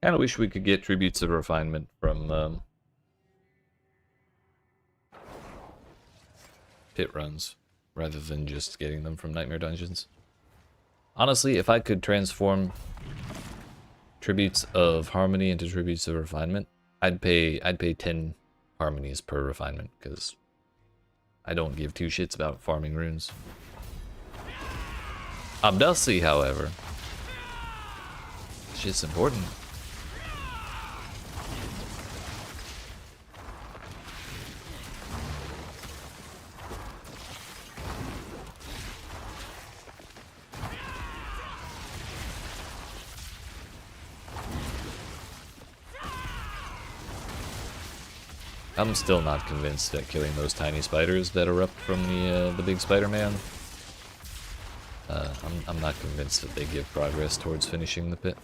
Kind of wish we could get tributes of refinement from pit runs, rather than just getting them from nightmare dungeons. Honestly, if I could transform tributes of harmony into tributes of refinement, I'd pay 10 harmonies per refinement, because I don't give two shits about farming runes. Obdusty, however, shit's important. I'm still not convinced that killing those tiny spiders that erupt from the big Spider-Man. I'm not convinced that they give progress towards finishing the pit.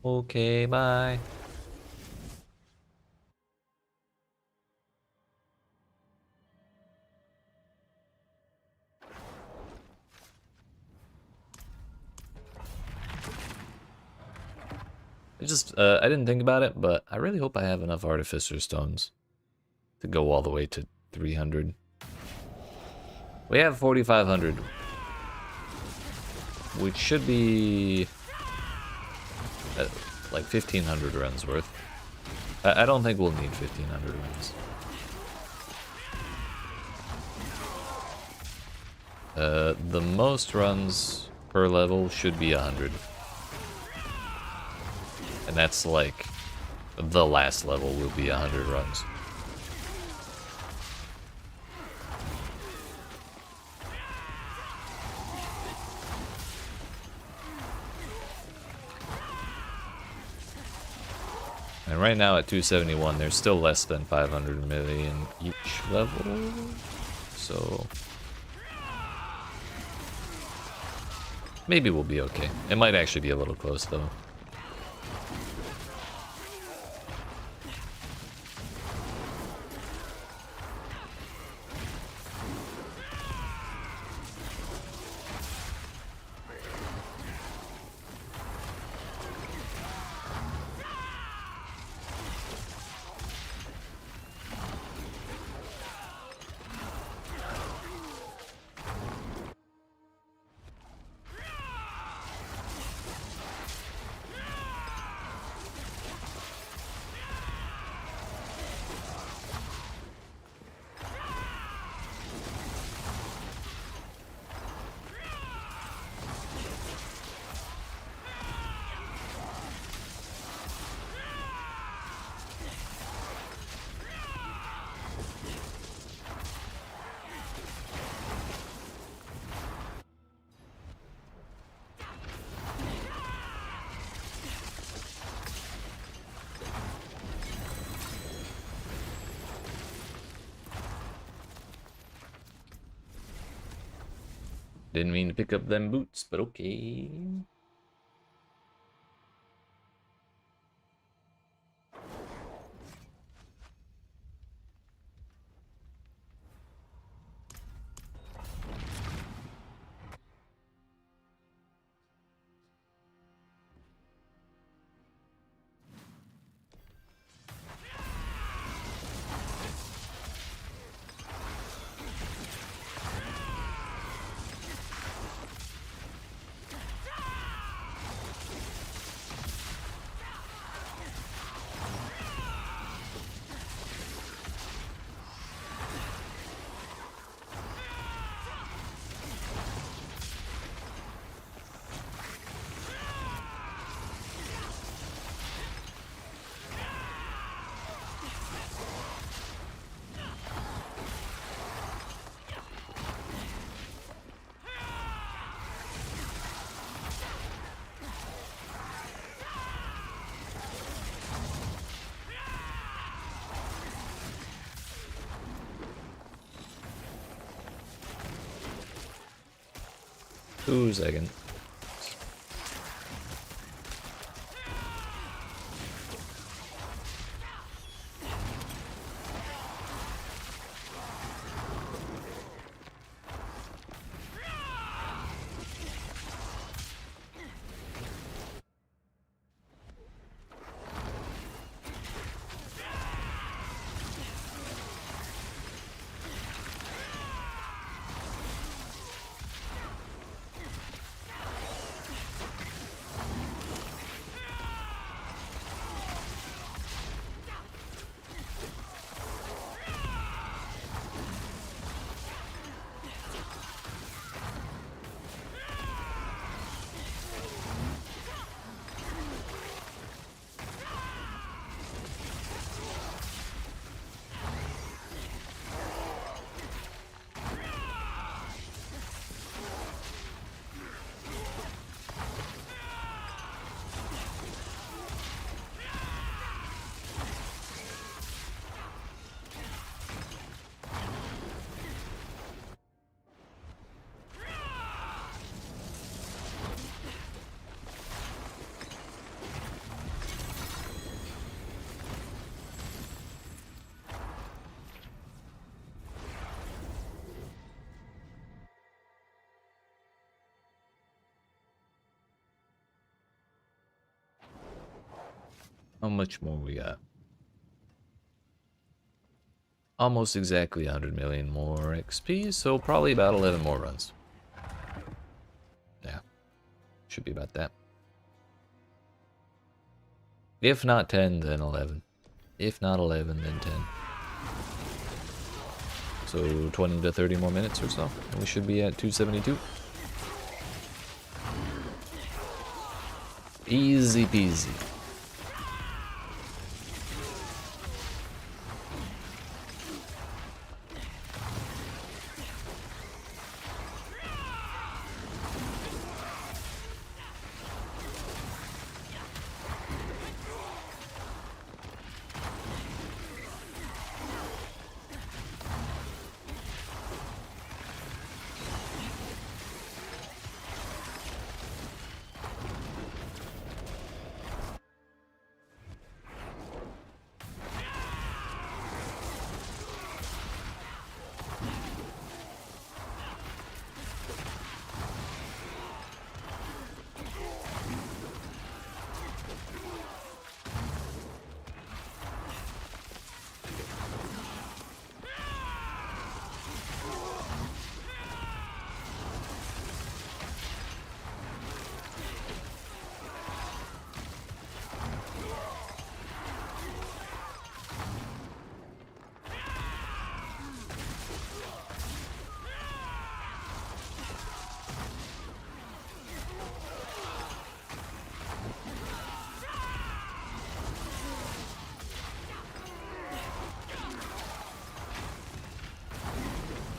Okay, bye. I didn't think about it, but I really hope I have enough Artificer Stones to go all the way to 300. We have 4,500, which should be like 1,500 runs worth. I don't think we'll need 1,500 runs. The most runs per level should be 100. And that's like, the last level will be 100 runs. And right now at 271, there's still less than 500 million each level. So maybe we'll be okay. It might actually be a little close though. Didn't mean to pick up them boots, but okay. 2 seconds. How much more we got? Almost exactly 100 million more XP, so probably about 11 more runs. Yeah, should be about that. If not 10, then 11. If not 11, then 10. So 20 to 30 more minutes or so, and we should be at 272. Easy peasy.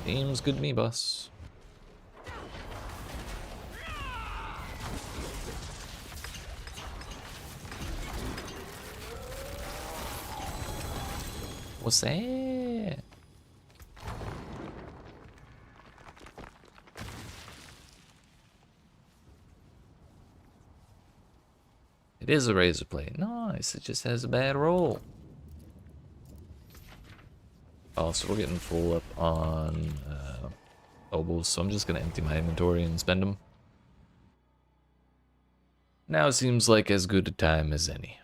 Seems good to me, boss. What's that? It is a razor blade. Nice. It just has a bad roll. Oh, so we're getting full up on oboes, so I'm just gonna empty my inventory and spend them. Now it seems like as good a time as any.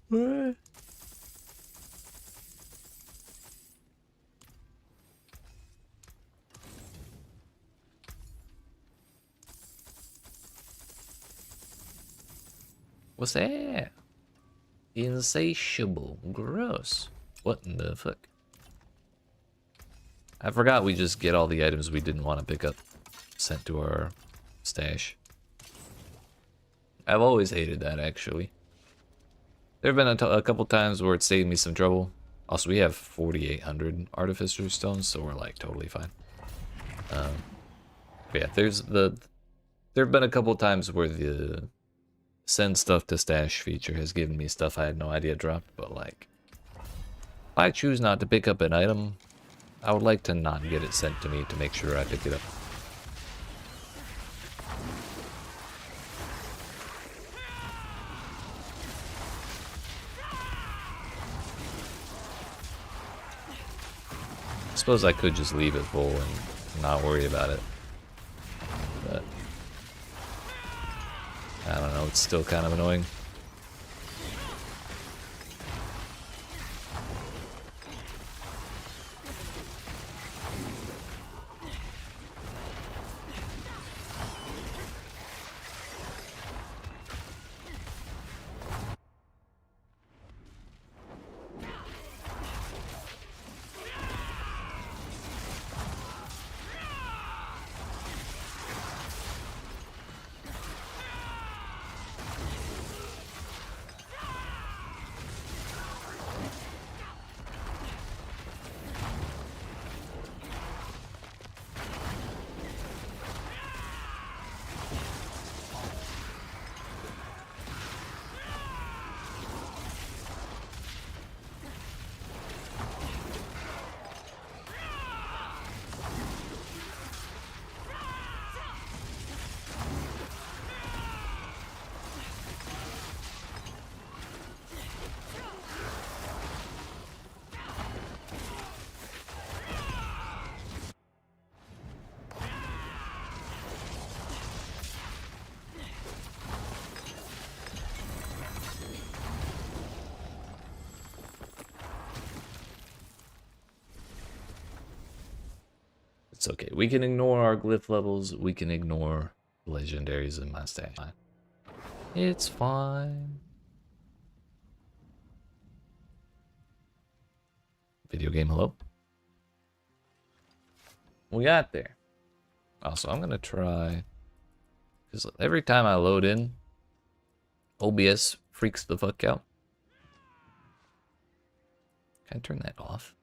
What? What's that? Insatiable. Gross. What in the fuck? I forgot we just get all the items we didn't want to pick up sent to our stash. I've always hated that, actually. There have been a couple times where it saved me some trouble. Also, we have 4,800 Artificer Stones, so we're like totally fine. But yeah, there have been a couple times where send stuff to stash feature has given me stuff I had no idea dropped, but like, if I choose not to pick up an item, I would like to not get it sent to me to make sure I pick it up. I suppose I could just leave it full and not worry about it, but I don't know, it's still kind of annoying. It's okay. We can ignore our glyph levels. We can ignore legendaries in my stash. It's fine. Video game, hello? We got there. Also, I'm gonna try, because every time I load in, OBS freaks the fuck out. Can I turn that off?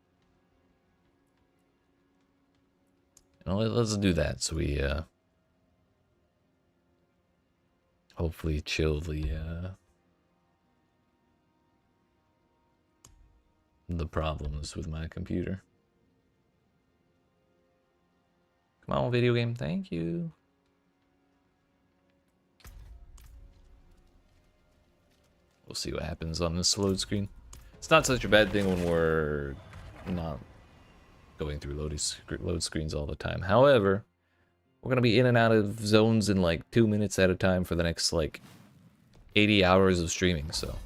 You know, let's do that so we hopefully chill the problems with my computer. Come on, video game, thank you. We'll see what happens on this load screen. It's not such a bad thing when we're not going through load screens all the time. However, we're gonna be in and out of zones in like 2 minutes at a time for the next like 80 hours of streaming, so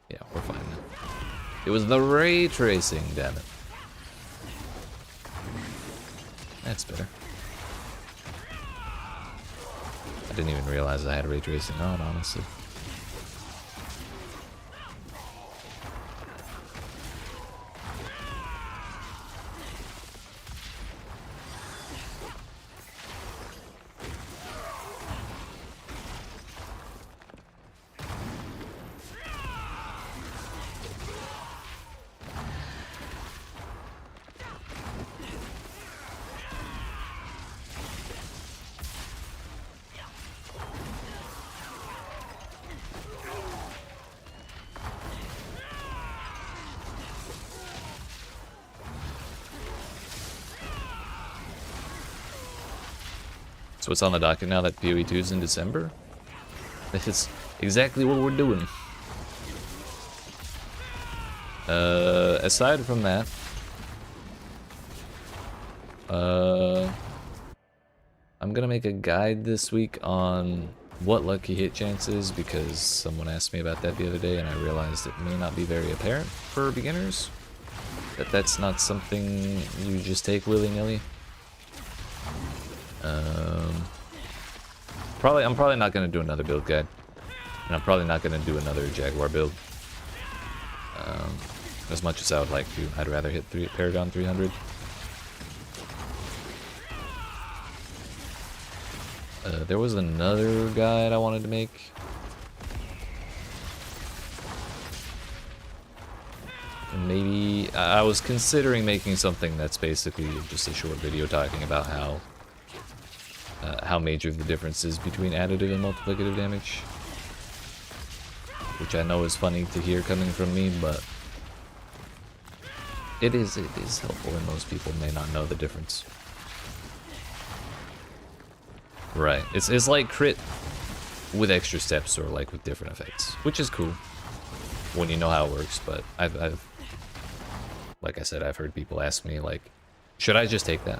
yeah, we're fine now. It was the ray tracing, damn it. That's better. I didn't even realize I had ray tracing on, honestly. So what's on the docket now that PoE 2 is in December? That's exactly what we're doing. Aside from that, I'm gonna make a guide this week on what lucky hit chance is, because someone asked me about that the other day and I realized it may not be very apparent for beginners. That's not something you just take willy-nilly. I'm probably not gonna do another build guide, and I'm probably not gonna do another Jaguar build. As much as I would like to, I'd rather hit Paragon 300. There was another guide I wanted to make. And maybe I was considering making something that's basically just a short video talking about how major the difference is between additive and multiplicative damage. which I know is funny to hear coming from me, but it is helpful, and most people may not know the difference. Right. It's like crit with extra steps or like with different effects, which is cool when you know how it works. But I've like I said, I've heard people ask me like, should I just take that?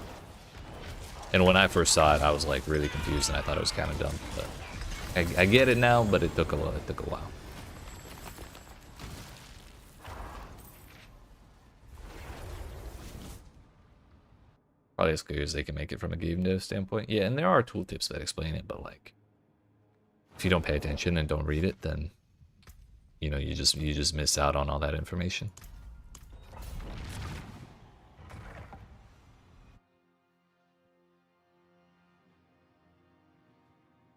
And when I first saw it, I was like really confused, and I thought it was kind of dumb. But I get it now, but it took a while. Probably as clear as they can make it from a game dev standpoint. Yeah, and there are tooltips that explain it, but like, if you don't pay attention and don't read it, then you know you just miss out on all that information.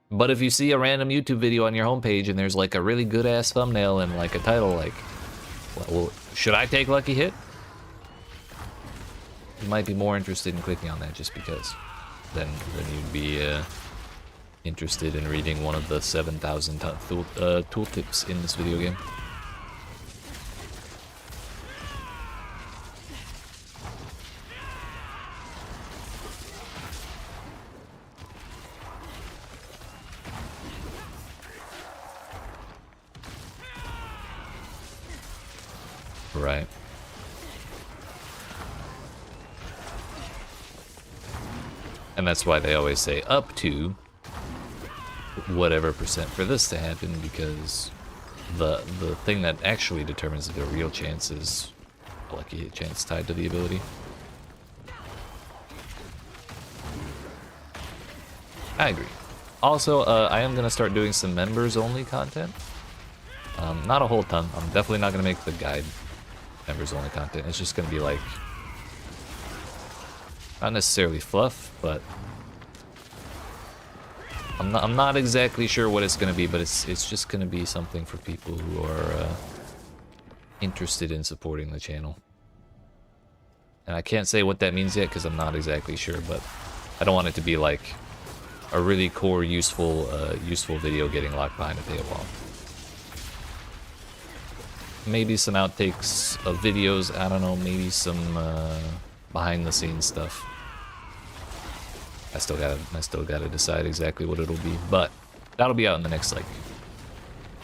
But if you see a random YouTube video on your homepage and there's like a really good ass thumbnail and like a title like, well, should I take Lucky Hit? You might be more interested in clicking on that just because. Then you'd be interested in reading one of the 7,000 tooltips in this video game. Right. And that's why they always say up to whatever percent for this to happen, because the thing that actually determines the real chance is a lucky hit chance tied to the ability. I agree. Also, I am going to start doing some members-only content. Not a whole ton. I'm definitely not going to make the guide members-only content. It's just going to be like, not necessarily fluff, but I'm not exactly sure what it's going to be, but it's just going to be something for people who are interested in supporting the channel. And I can't say what that means yet because I'm not exactly sure, but I don't want it to be like a really core useful video getting locked behind a paywall. Maybe some outtakes of videos, I don't know, maybe some behind the scenes stuff. I still gotta decide exactly what it'll be, but that'll be out in the next, like,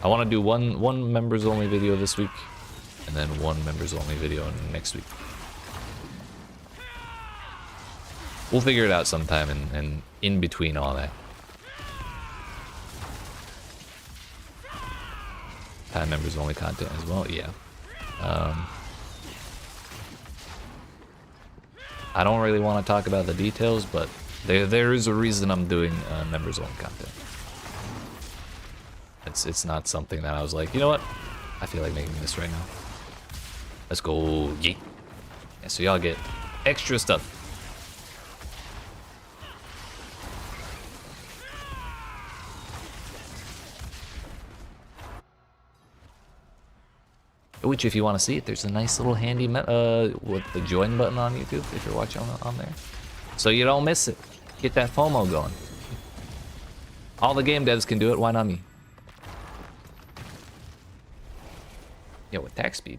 I want to do one members only video this week, and then one members only video next week. We'll figure it out sometime, and in between all that. Time members only content as well, yeah. I don't really want to talk about the details, but there is a reason I'm doing members only content. It's not something that I was like, you know what? I feel like making this right now. Let's go, yeet. Yeah, so y'all get extra stuff. Which, if you want to see it, there's a nice little handy with the join button on YouTube if you're watching on there, so you don't miss it. Get that FOMO going. All the game devs can do it. Why not me? Yo, attack speed.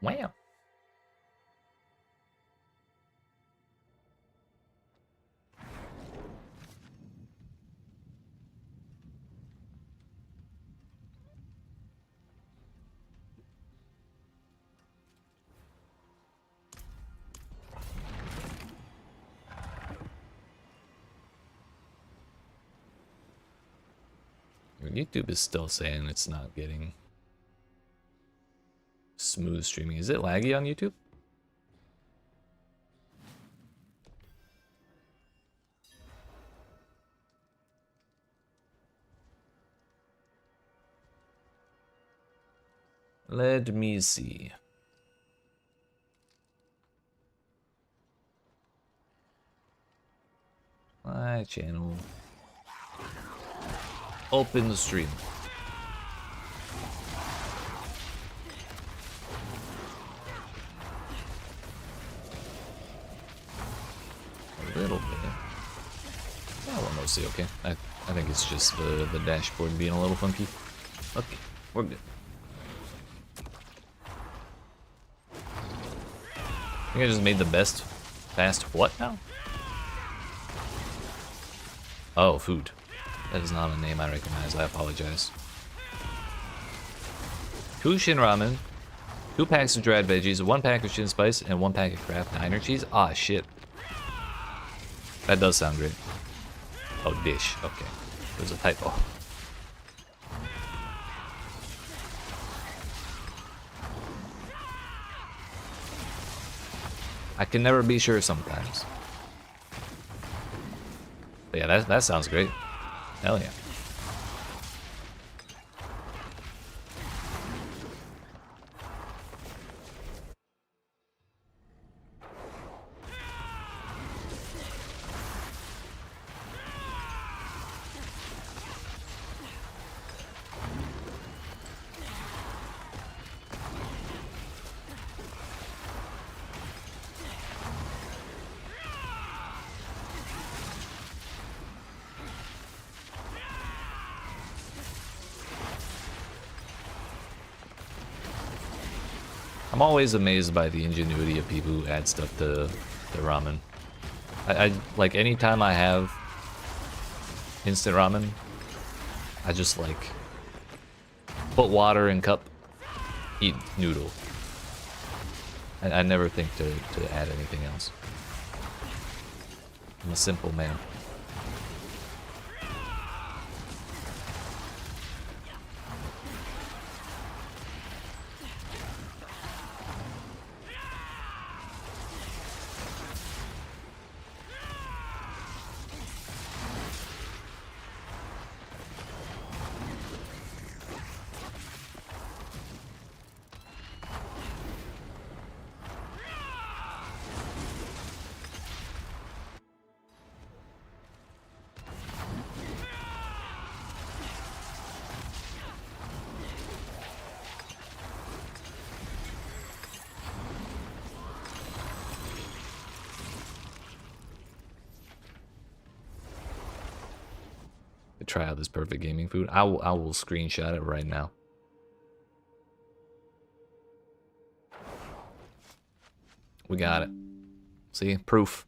Wow. YouTube is still saying it's not getting smooth streaming. Is it laggy on YouTube? Let me see. My channel. Open the stream. A little bit. Yeah, we're mostly okay. I think it's just the dashboard being a little funky. Okay. We're good. I think I just made the best fast what now? Oh, food. That is not a name I recognize. I apologize. 2 Shin Ramen, 2 packs of dried veggies, 1 pack of Shin Spice, and 1 pack of Kraft Diner cheese. Ah, shit. That does sound great. Oh, dish. Okay. There's a typo. I can never be sure sometimes. But yeah, that sounds great. Hell yeah. I'm always amazed by the ingenuity of people who add stuff to ramen. I like anytime I have instant ramen, I just like put water in cup, eat noodle. I never think to add anything else. I'm a simple man. Try out this perfect gaming food. I will screenshot it right now. We got it. See? Proof.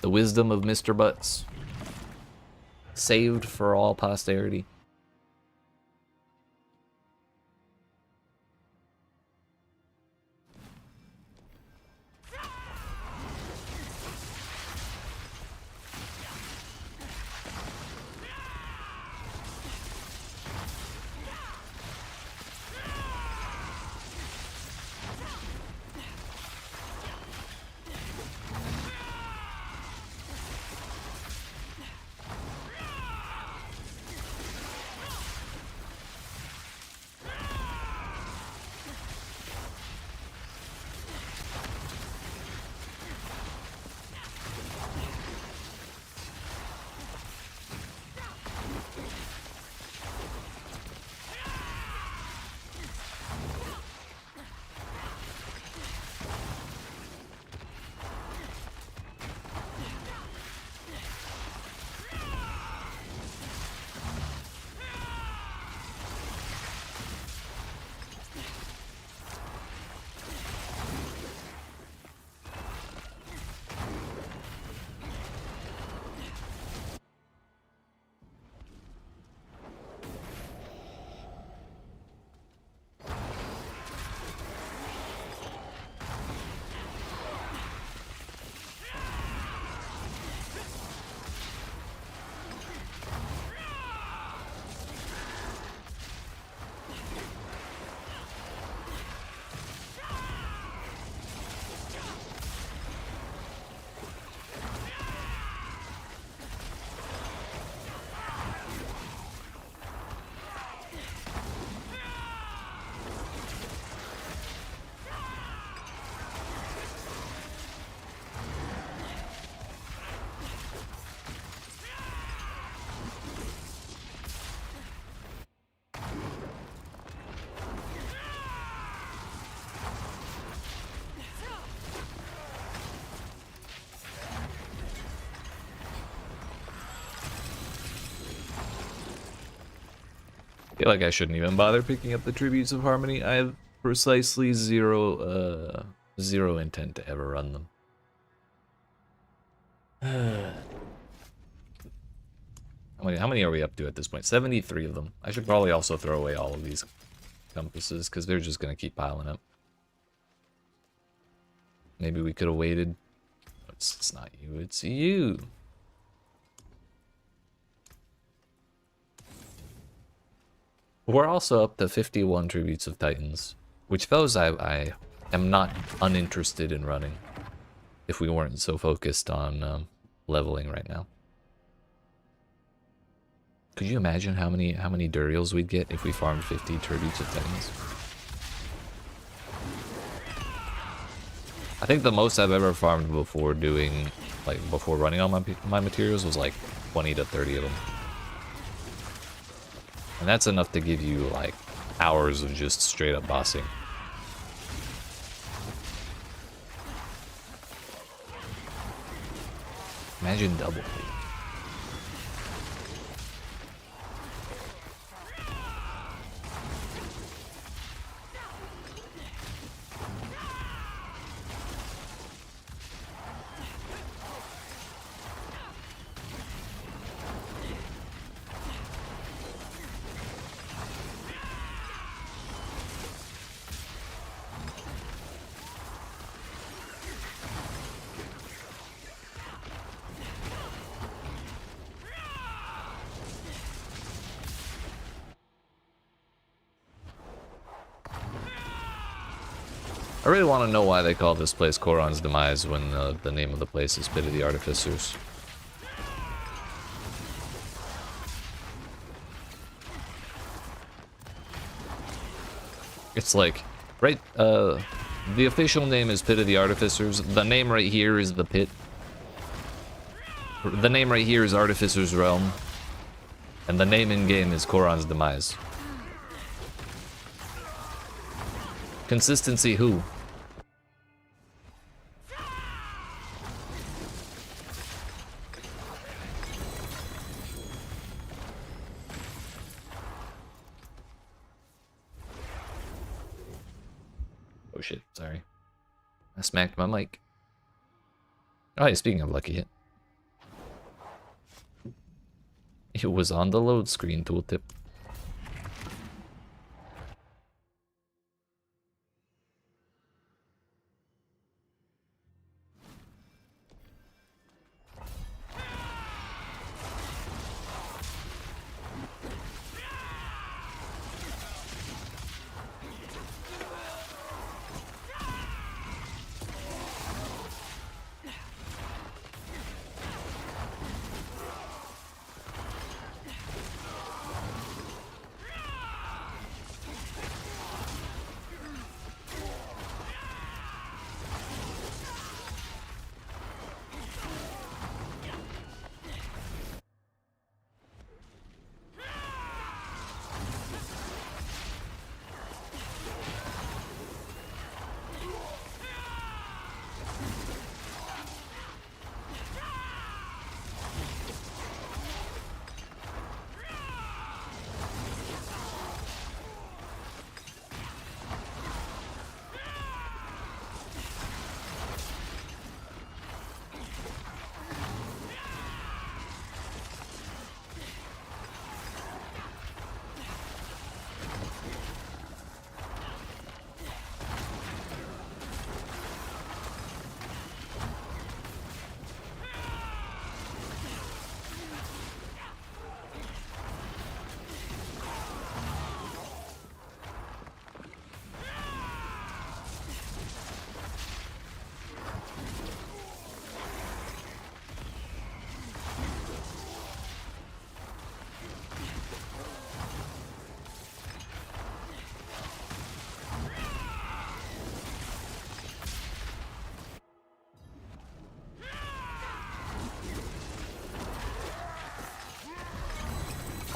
The wisdom of Mr. Butts. Saved for all posterity. feel like I shouldn't even bother picking up the Tributes of Harmony. I have precisely zero intent to ever run them. How many are we up to at this point? 73 of them. I should probably also throw away all of these compasses, because they're just going to keep piling up. Maybe we could have waited. It's not you, it's you. We're also up to 51 Tributes of Titans, which those I am not uninterested in running if we weren't so focused on leveling right now. Could you imagine how many Duriels we'd get if we farmed 50 Tributes of Titans? I think the most I've ever farmed before doing, like, before running all my materials was like 20 to 30 of them. And that's enough to give you, like, hours of just straight up bossing. Imagine double. I really want to know why they call this place Koron's Demise when the name of the place is Pit of the Artificers. It's like, right, the official name is Pit of the Artificers. The name right here is the Pit. The name right here is Artificer's Realm. And the name in-game is Koron's Demise. Consistency who? Oh shit, sorry. I smacked my mic. Oh yeah, speaking of lucky hit. It was on the load screen tooltip.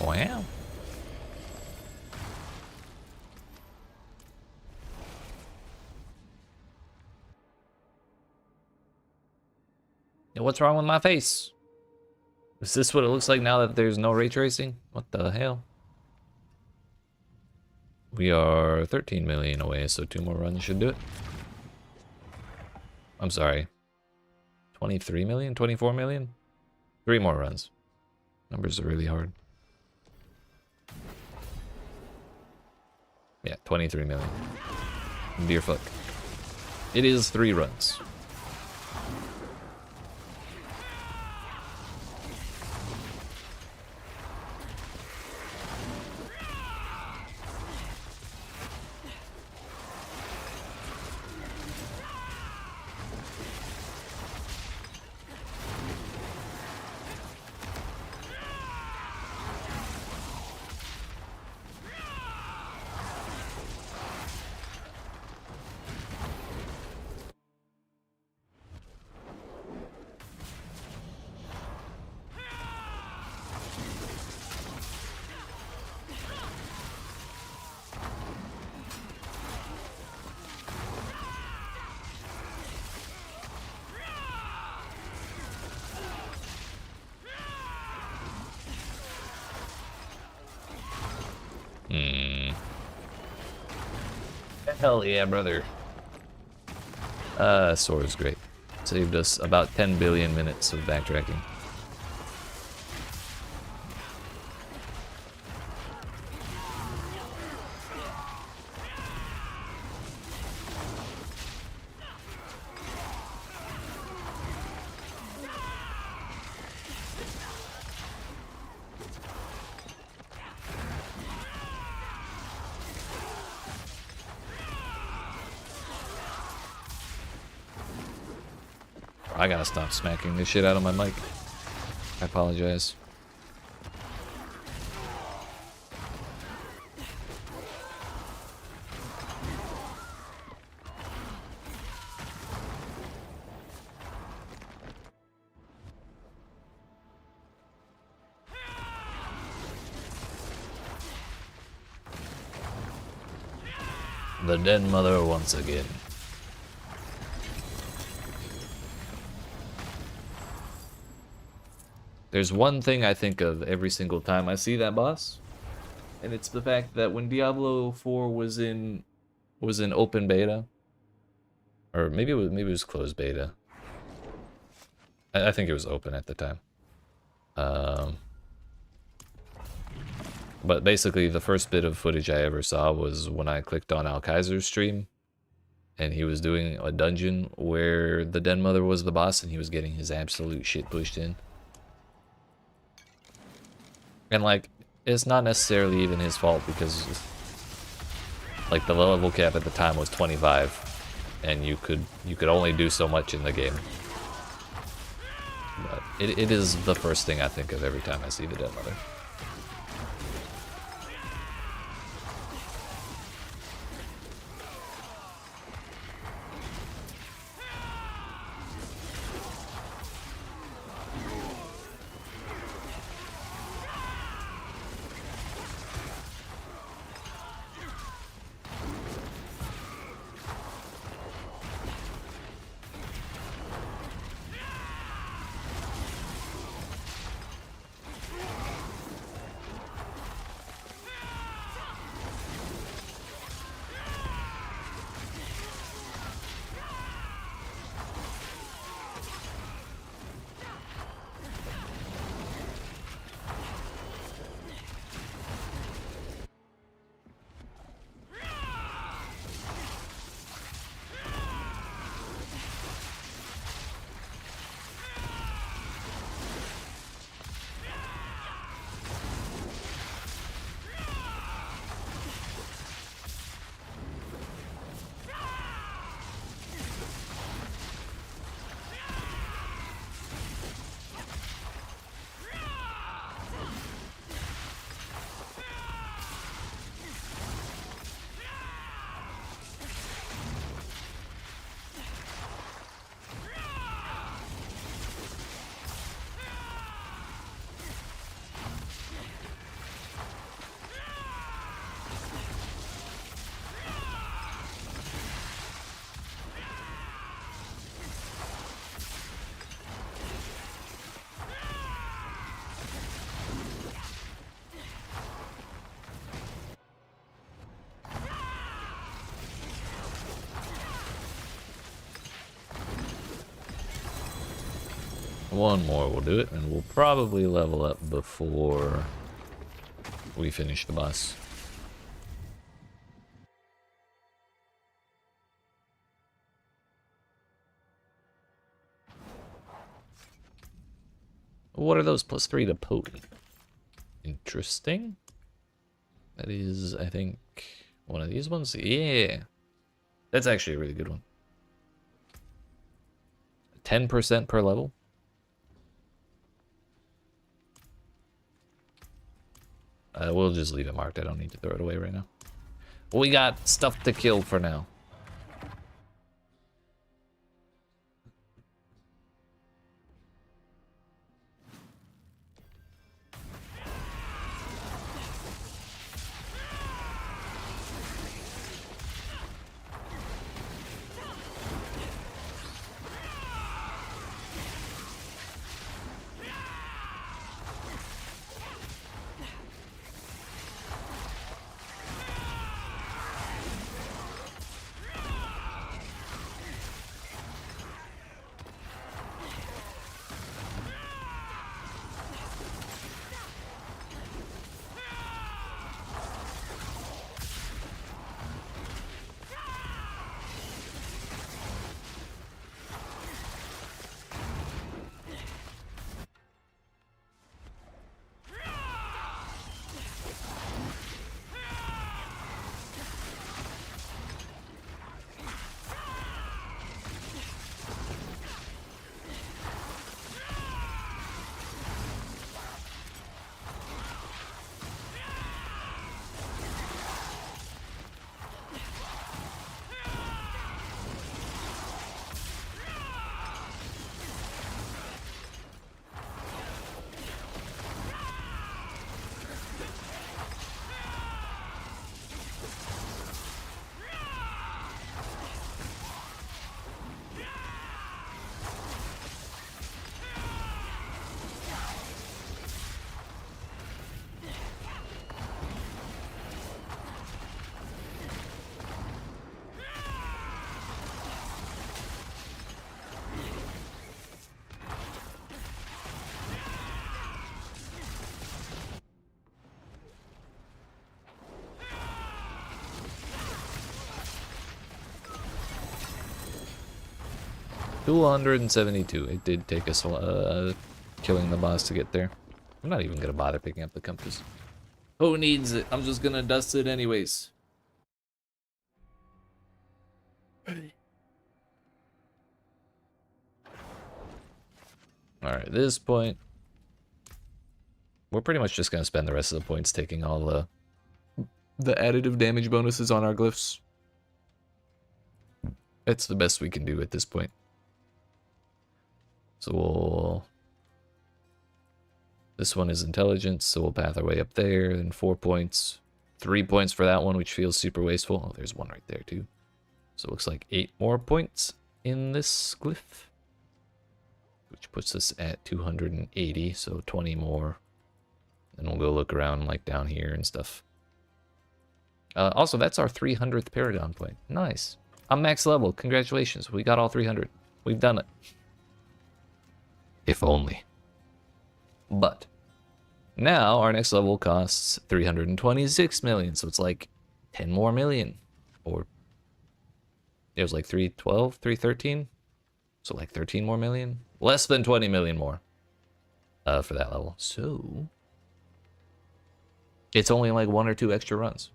Wow. Yeah, what's wrong with my face? Is this what it looks like now that there's no ray tracing? What the hell? We are 13 million away, so 2 more runs should do it. I'm sorry. 23 million? 24 million? 3 more runs. Numbers are really hard. Yeah, 23 million. Dear fuck. It is 3 runs. Hell yeah, brother. Sword's great. Saved us about 10 billion minutes of backtracking. I gotta stop smacking this shit out of my mic. I apologize. The Den Mother once again. There's one thing I think of every single time I see that boss, and it's the fact that when Diablo 4 was in open beta, or maybe it was closed beta. I think it was open at the time. But basically, the first bit of footage I ever saw was when I clicked on Al Kaiser's stream, and he was doing a dungeon where the Den Mother was the boss, and he was getting his absolute shit pushed in. And like, it's not necessarily even his fault because like the level cap at the time was 25 and you could only do so much in the game. But it is the first thing I think of every time I see the Den Mother. One more will do it, and we'll probably level up before we finish the boss. What are those? +3 to potent. Interesting. That is, I think, one of these ones. Yeah. That's actually a really good one. 10% per level. We'll just leave it marked. I don't need to throw it away right now. We got stuff to kill for now. $272. It did take us killing the boss to get there. I'm not even gonna bother picking up the compass. Who needs it? I'm just gonna dust it anyways. Alright, at this point, we're pretty much just gonna spend the rest of the points taking all the additive damage bonuses on our glyphs. It's the best we can do at this point. So we'll... This one is intelligence, so we'll path our way up there, and 4 points. 3 points for that one, which feels super wasteful. Oh, there's one right there, too. So it looks like 8 more points in this glyph, which puts us at 280, so 20 more. And we'll go look around, like, down here and stuff. Also, that's our 300th Paragon point. Nice. I'm max level. Congratulations. We got all 300. We've done it. If only. But now our next level costs 326 million, so it's like 10 more million. Or it was like 312, 313. So like 13 more million. Less than 20 million more for that level. So it's only like 1 or 2 extra runs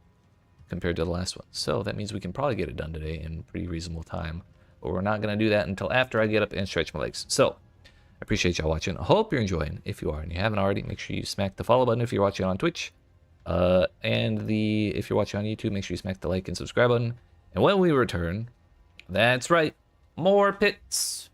compared to the last one. So that means we can probably get it done today in pretty reasonable time. But we're not going to do that until after I get up and stretch my legs. So I appreciate y'all watching. I hope you're enjoying. If you are and you haven't already, make sure you smack the follow button if you're watching on Twitch. If you're watching on YouTube, make sure you smack the like and subscribe button. And when we return, that's right, more pits.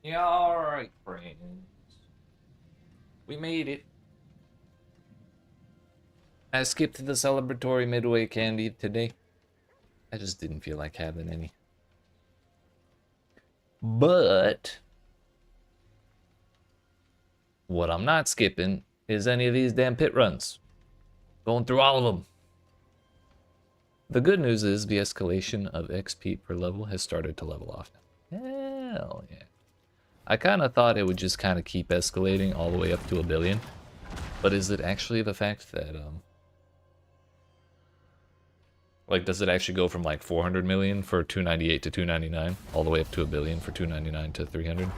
Yeah, alright, friends. We made it. I skipped the celebratory midway candy today. I just didn't feel like having any. But what I'm not skipping is any of these damn pit runs. Going through all of them. The good news is the escalation of XP per level has started to level off now. Hell yeah. I kind of thought it would just kind of keep escalating all the way up to 1 billion. But is it actually the fact that, like, does it actually go from like 400 million for 298 to 299, all the way up to 1 billion for 299 to 300?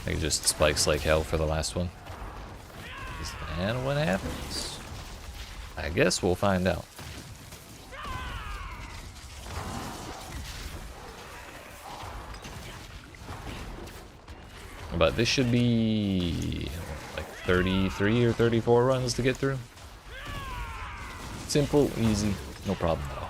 Like, it just spikes like hell for the last one. Is that what happens? I guess we'll find out. But this should be like 33 or 34 runs to get through. Simple, easy, no problem at all.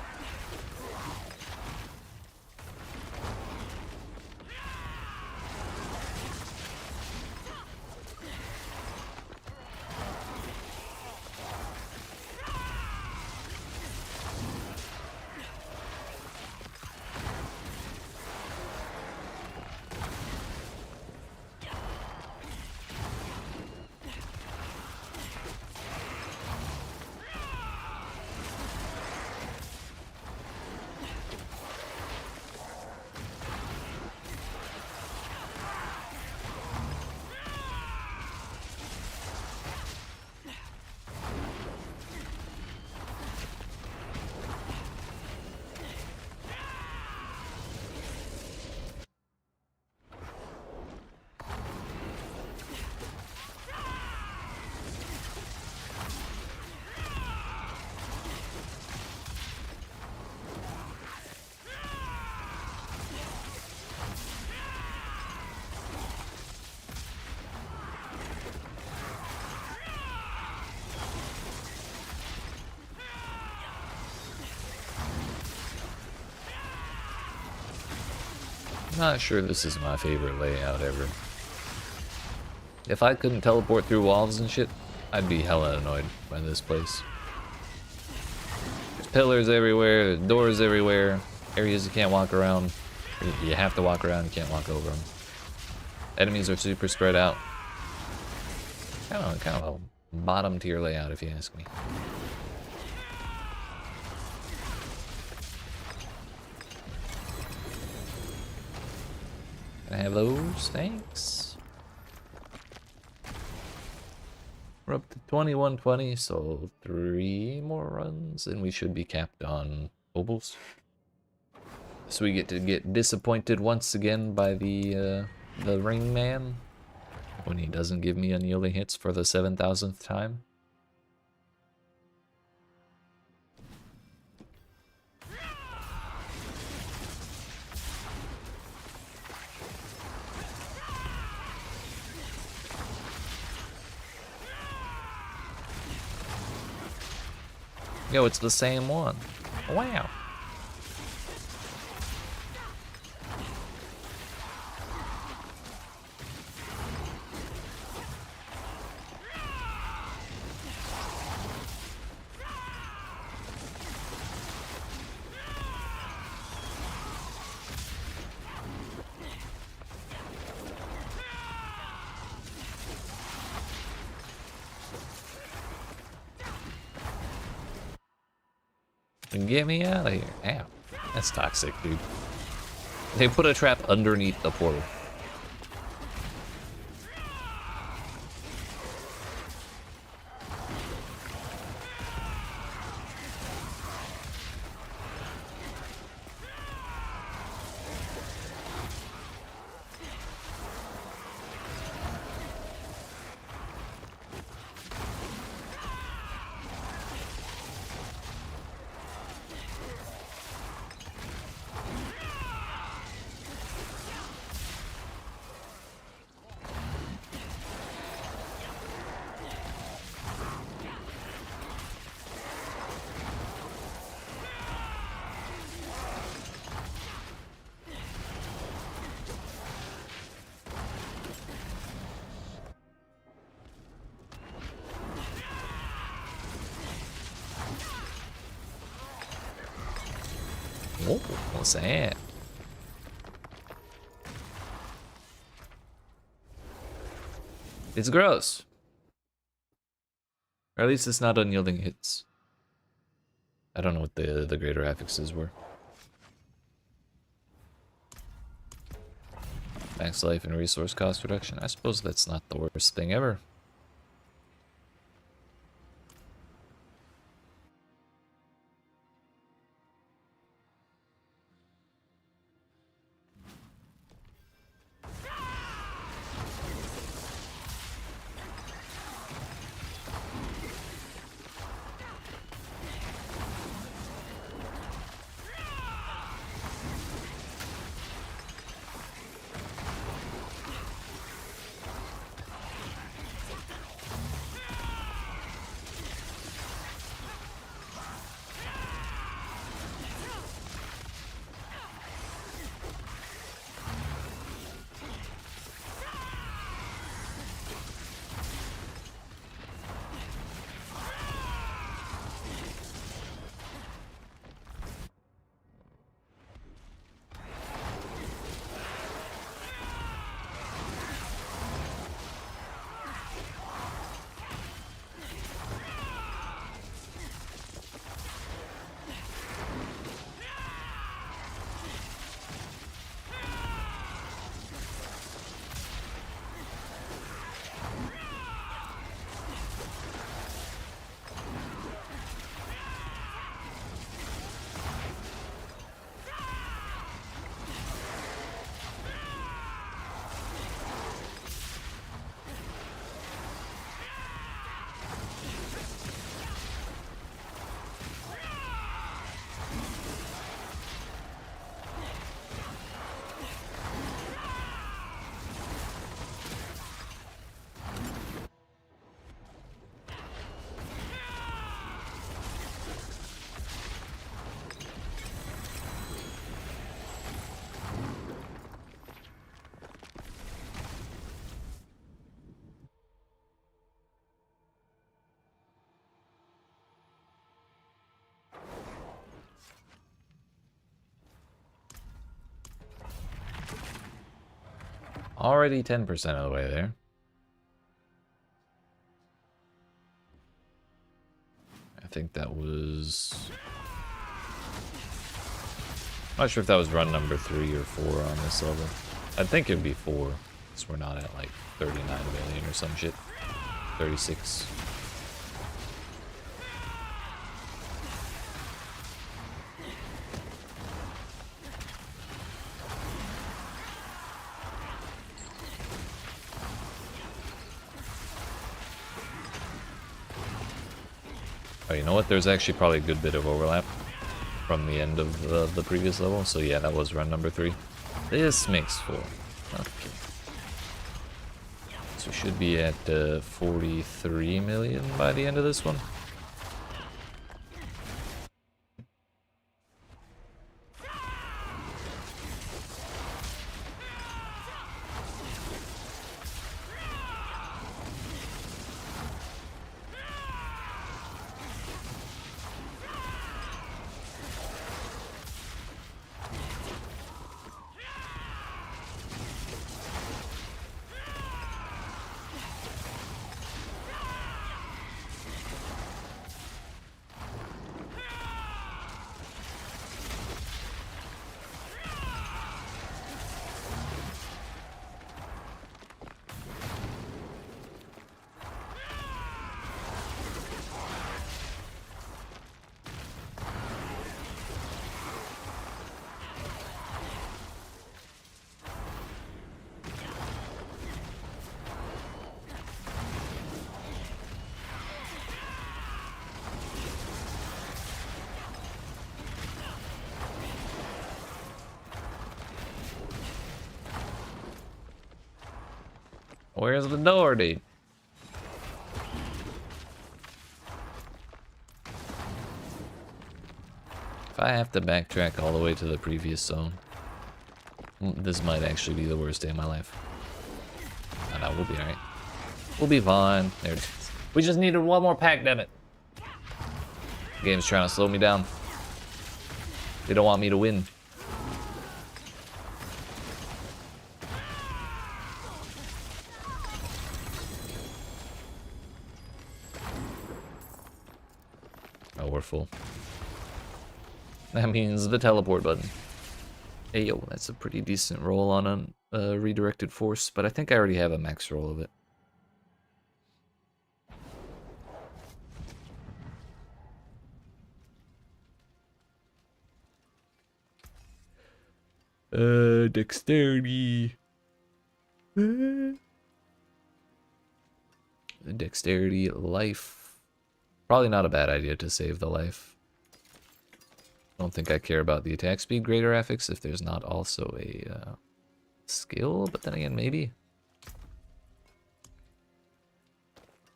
Not sure this is my favorite layout ever. If I couldn't teleport through walls and shit, I'd be hella annoyed by this place. There's pillars everywhere, there's doors everywhere, areas you can't walk around. You have to walk around, you can't walk over them. Enemies are super spread out. Kind of a bottom tier layout if you ask me. Can I have those? Thanks. We're up to 2120, so 3 more runs, and we should be capped on obols. So we get to get disappointed once again by the ring man when he doesn't give me unyielding hits for the 7,000th time. Yo, it's the same one. Wow. Get me out of here. Ow. That's toxic, dude. They put a trap underneath the portal. Oh, what's that? It's gross. Or at least it's not unyielding hits. I don't know what the greater affixes were. Max life and resource cost reduction. I suppose that's not the worst thing ever. Already 10% of the way there. I think that was... I'm not sure if that was run number 3 or 4 on this level. I think it'd be 4, because we're not at like 39 million or some shit. 36. Oh, you know what? There's actually probably a good bit of overlap from the end of the previous level. So yeah, that was run number 3. This makes 4. Okay. So we should be at 43 million by the end of this one. Where's the door, dude? If I have to backtrack all the way to the previous zone, this might actually be the worst day of my life. Oh, no, we'll be alright. We'll be fine. There it is. We just needed one more pack, damn it. The game's trying to slow me down. They don't want me to win. Oh, we're full. That means the teleport button. Hey, yo, that's a pretty decent roll on a redirected force, but I think I already have a max roll of it. Dexterity. Dexterity, life. Probably not a bad idea to save the life. Don't think I care about the attack speed greater affix if there's not also a skill, but then again, maybe.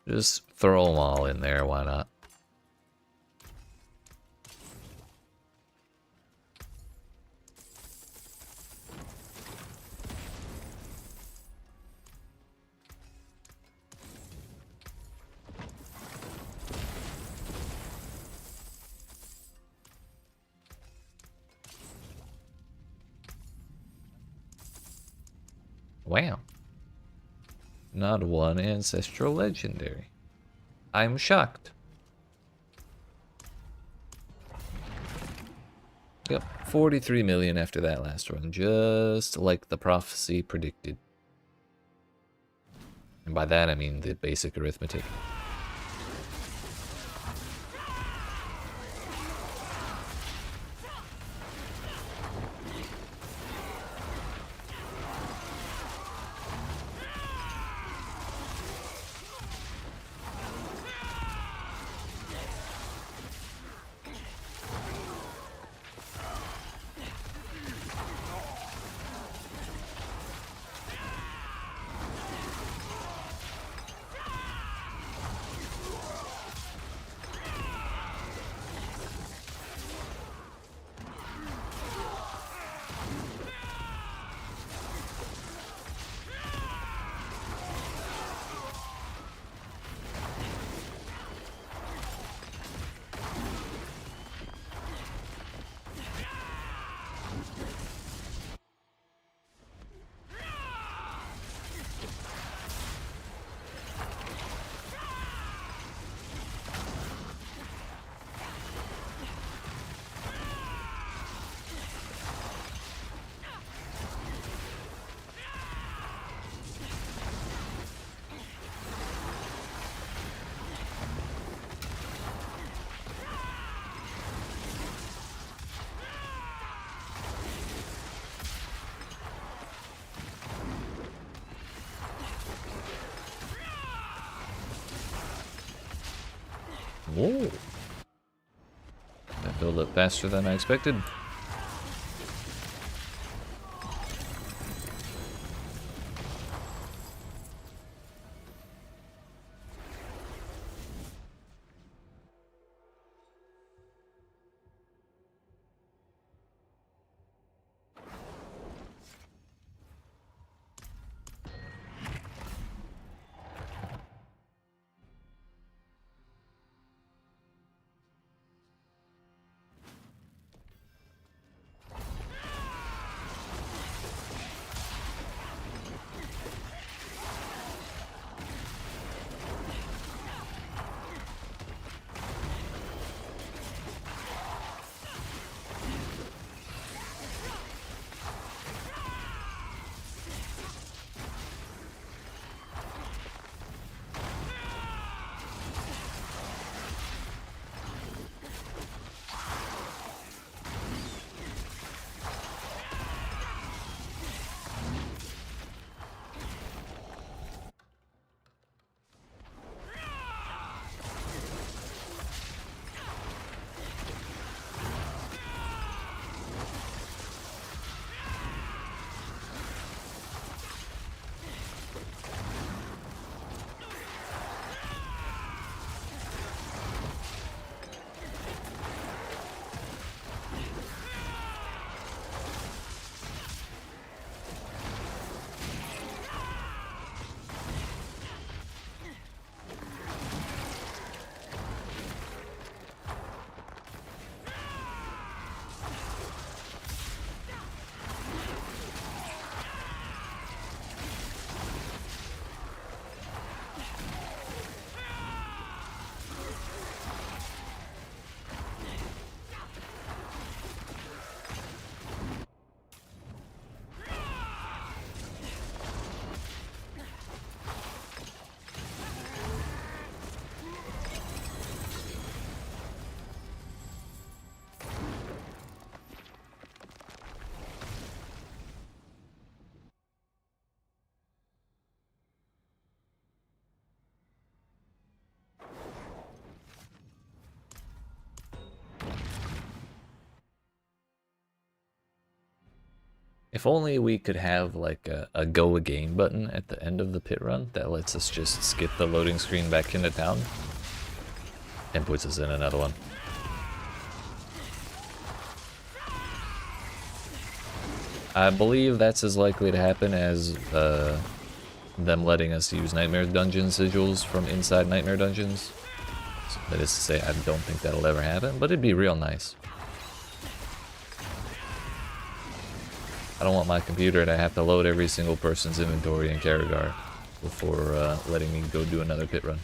Just throw them all in there, why not? Wow. Not one ancestral legendary. I'm shocked. Yep, 43 million after that last run, just like the prophecy predicted. And by that I mean the basic arithmetic. Whoa. That filled up faster than I expected. If only we could have like a go again button at the end of the pit run that lets us just skip the loading screen back into town and puts us in another one. I believe that's as likely to happen as them letting us use Nightmare Dungeon sigils from inside Nightmare Dungeons. So that is to say, I don't think that'll ever happen, but it'd be real nice. I don't want my computer to have to load every single person's inventory in Karagar before letting me go do another pit run.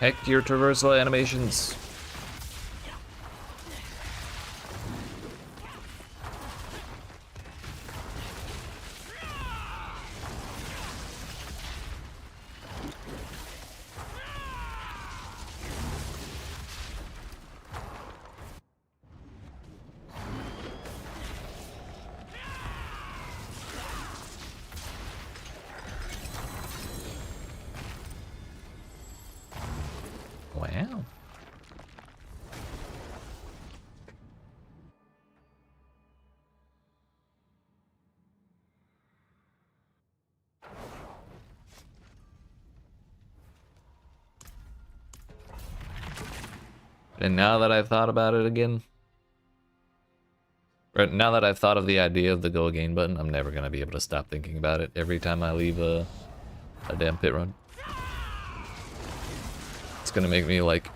Heck your traversal animations. Wow. And now that I've thought about it again, or now that I've thought of the idea of the go again button, I'm never gonna be able to stop thinking about it every time I leave a damn pit run. It's gonna make me like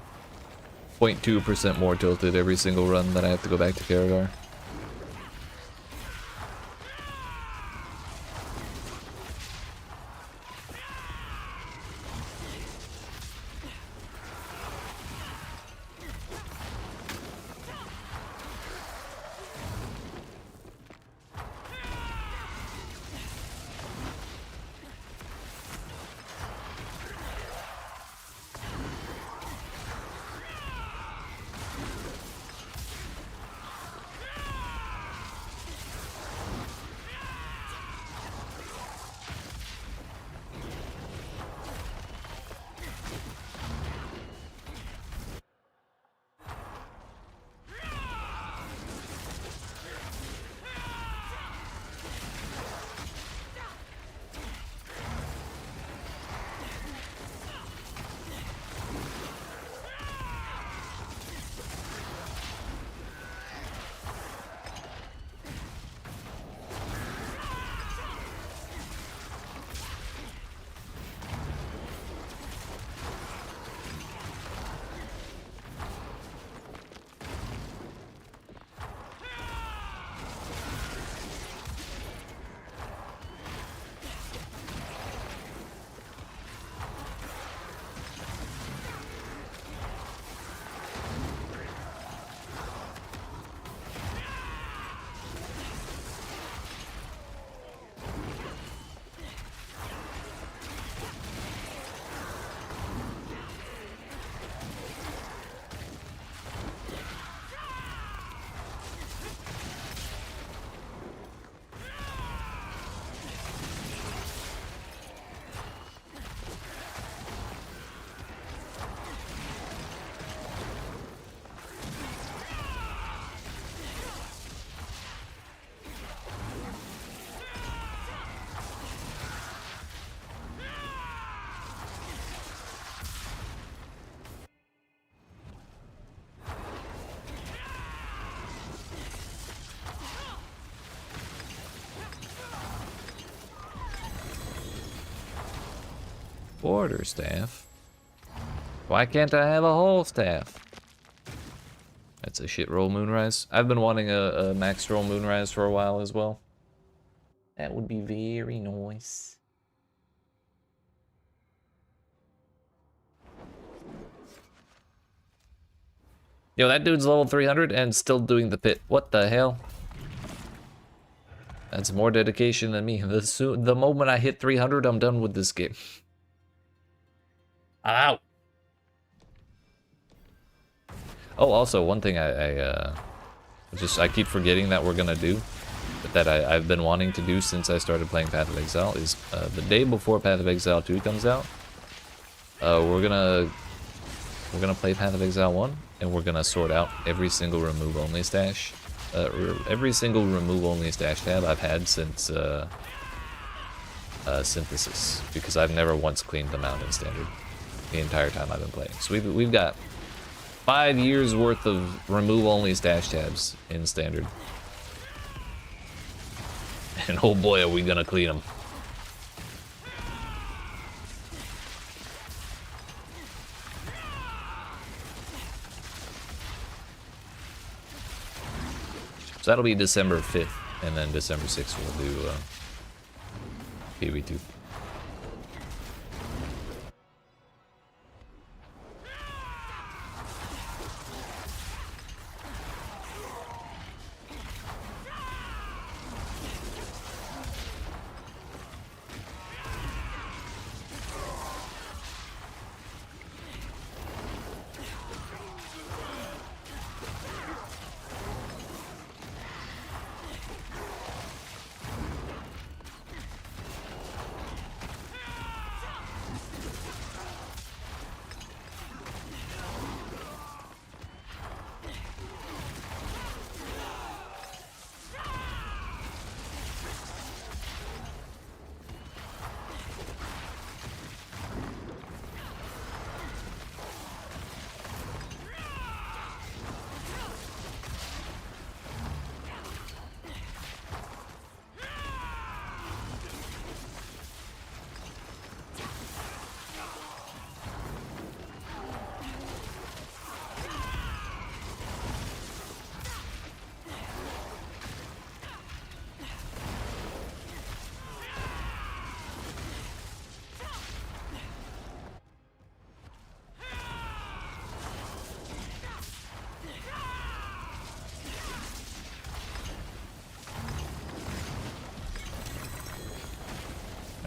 0.2% more tilted every single run that I have to go back to Karagar. Quarter staff? Why can't I have a whole staff? That's a shit roll Moonrise. I've been wanting a max roll Moonrise for a while as well. That would be very nice. Yo, that dude's level 300 and still doing the pit. What the hell? That's more dedication than me. The moment I hit 300, I'm done with this game. I'm out. Oh, also, one thing I keep forgetting that we're gonna do, but that I've been wanting to do since I started playing Path of Exile is the day before Path of Exile 2 comes out, we're gonna play Path of Exile 1, and we're gonna sort out every single remove only stash, every single remove only stash tab I've had since Synthesis, because I've never once cleaned them out in Standard the entire time I've been playing. So we've got 5 years worth of remove only stash tabs in Standard. And oh boy, are we gonna clean them. So that'll be December 5th, and then December 6th we'll do PB2.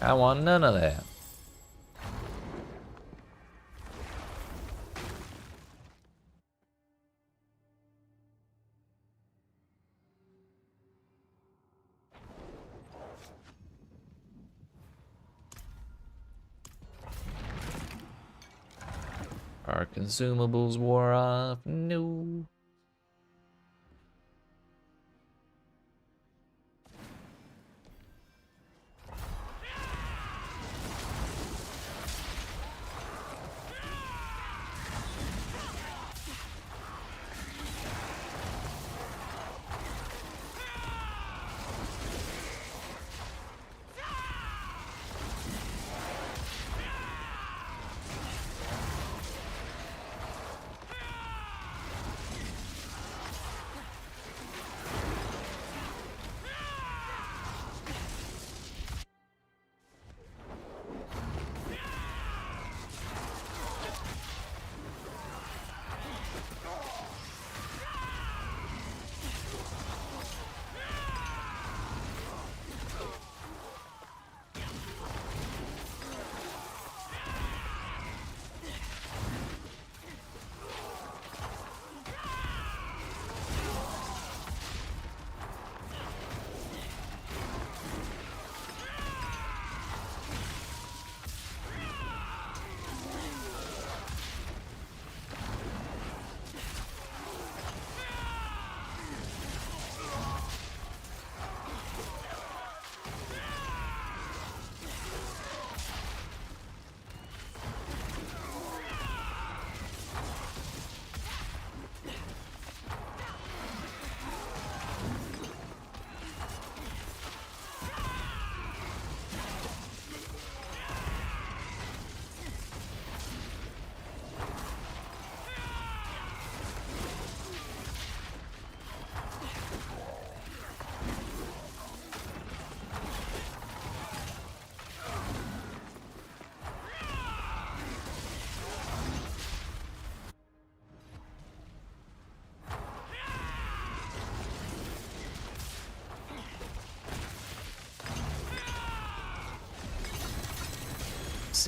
I want none of that. Our consumables wore off. No.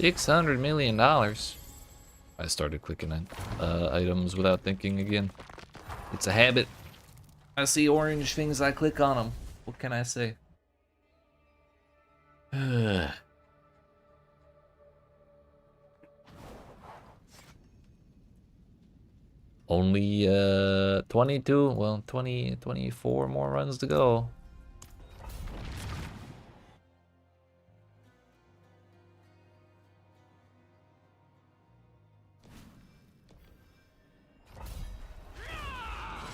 $600 million. I started clicking on items without thinking again. It's a habit. I see orange things, I click on them. What can I say? Only 22, well, 24 more runs to go.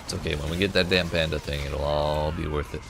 It's okay, when we get that damn panda thing, it'll all be worth it.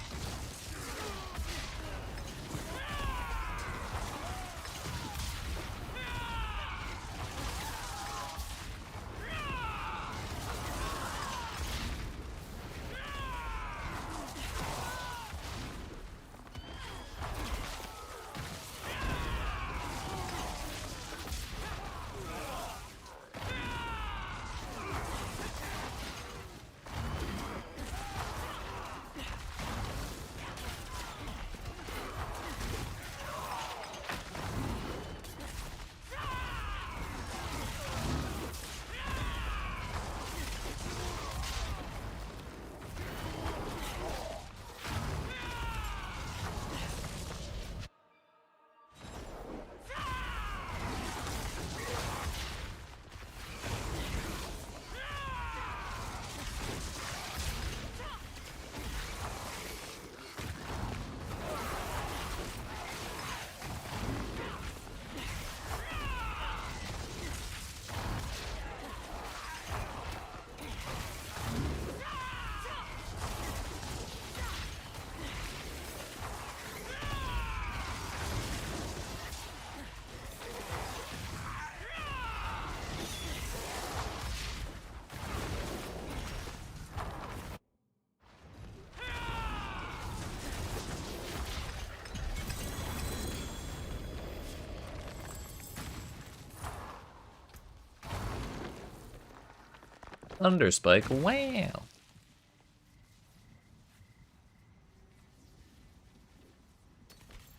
Thunderspike, wow.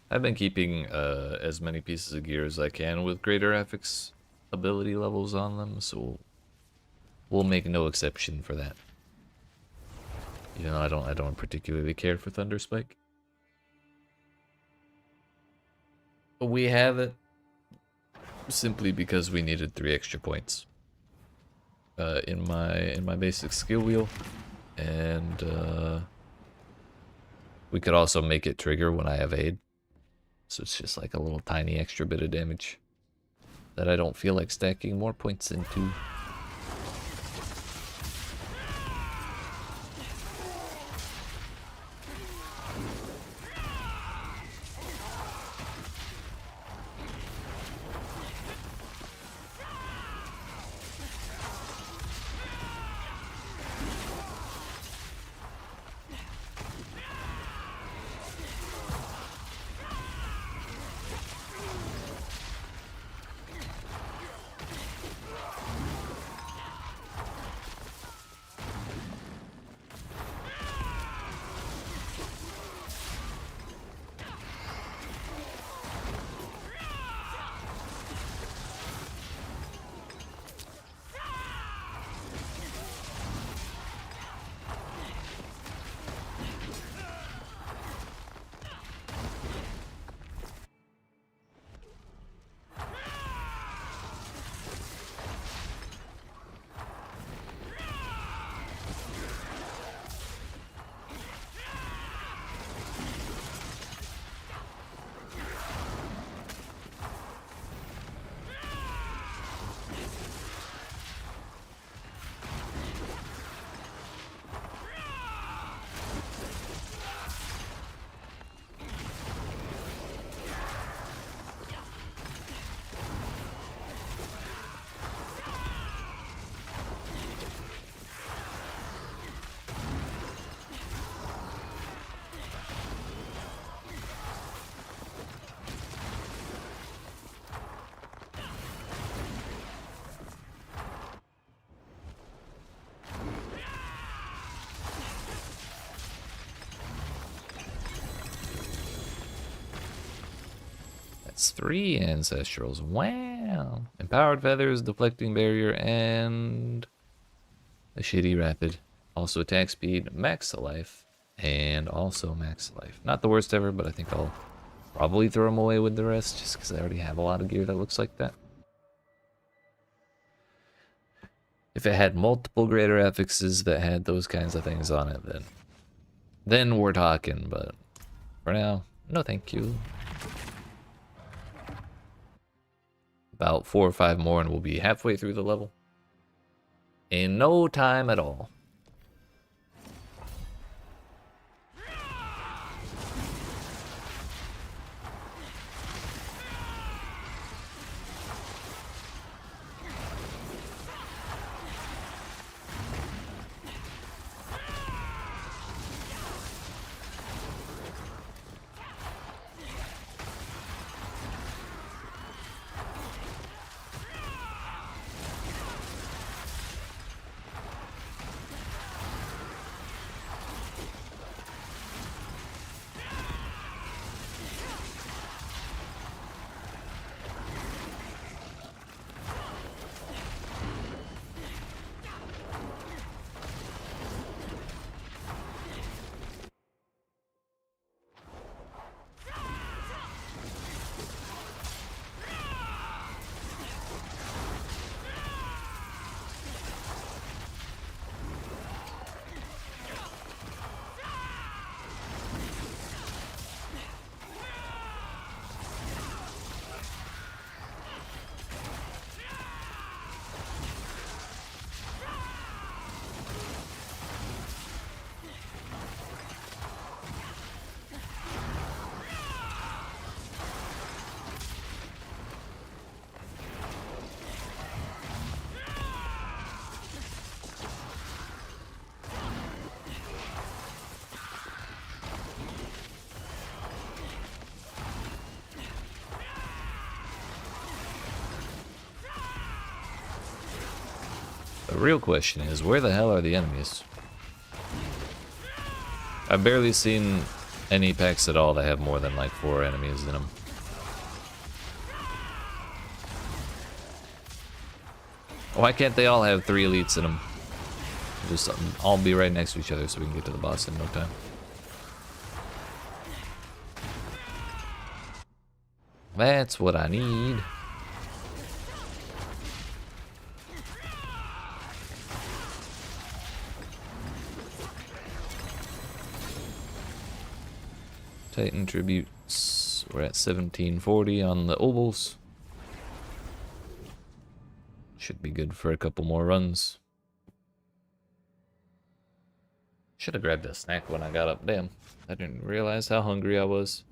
I've been keeping as many pieces of gear as I can with greater affix ability levels on them, so we'll make no exception for that. Even though I don't particularly care for Thunderspike. But we have it simply because we needed 3 extra points in my basic skill wheel, and we could also make it trigger when I have aid. So it's just like a little tiny extra bit of damage that I don't feel like stacking more points into. 3 ancestrals. Wow. Empowered feathers, deflecting barrier, and a shitty rapid. Also attack speed, max life, and also max life. Not the worst ever, but I think I'll probably throw them away with the rest just because I already have a lot of gear that looks like that. If it had multiple greater affixes that had those kinds of things on it, then we're talking, but for now, no thank you. About 4 or 5 more and we'll be halfway through the level. In no time at all. The real question is, where the hell are the enemies? I've barely seen any packs at all that have more than like 4 enemies in them. Why can't they all have 3 elites in them? Just all be right next to each other so we can get to the boss in no time. That's what I need. Titan tributes. We're at 1740 on the ovals. Should be good for a couple more runs. Should have grabbed a snack when I got up. Damn, I didn't realize how hungry I was.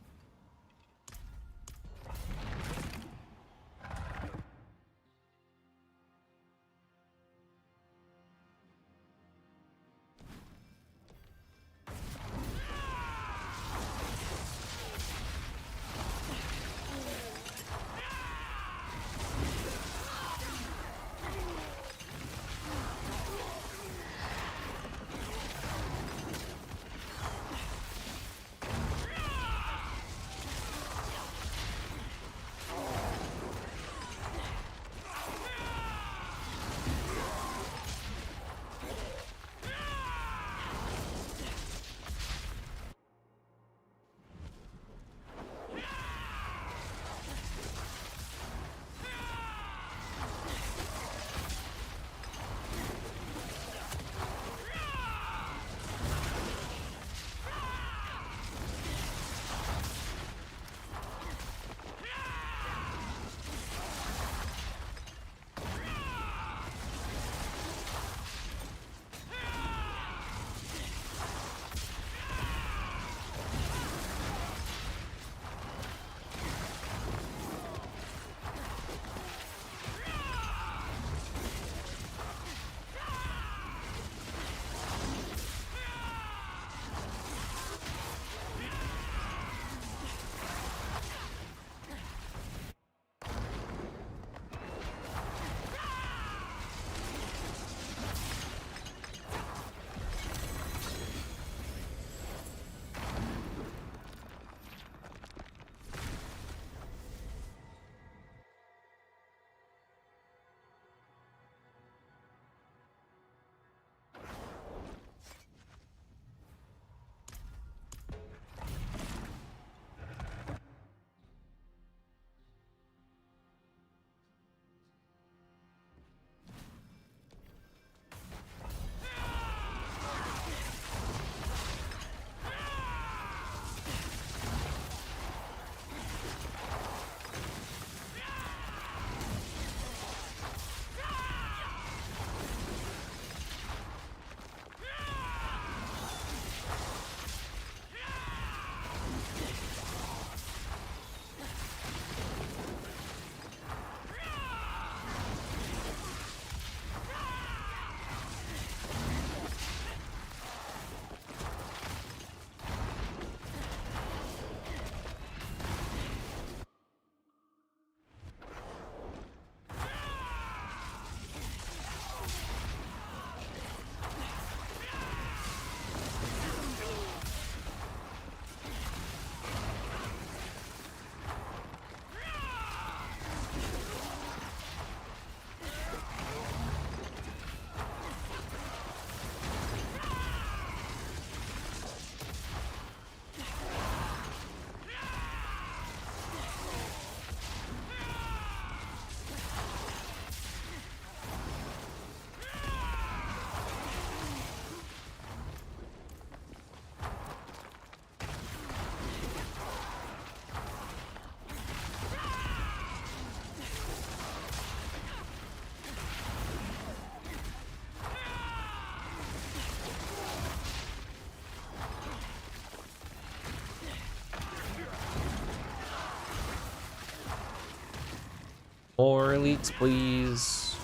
More elites, please.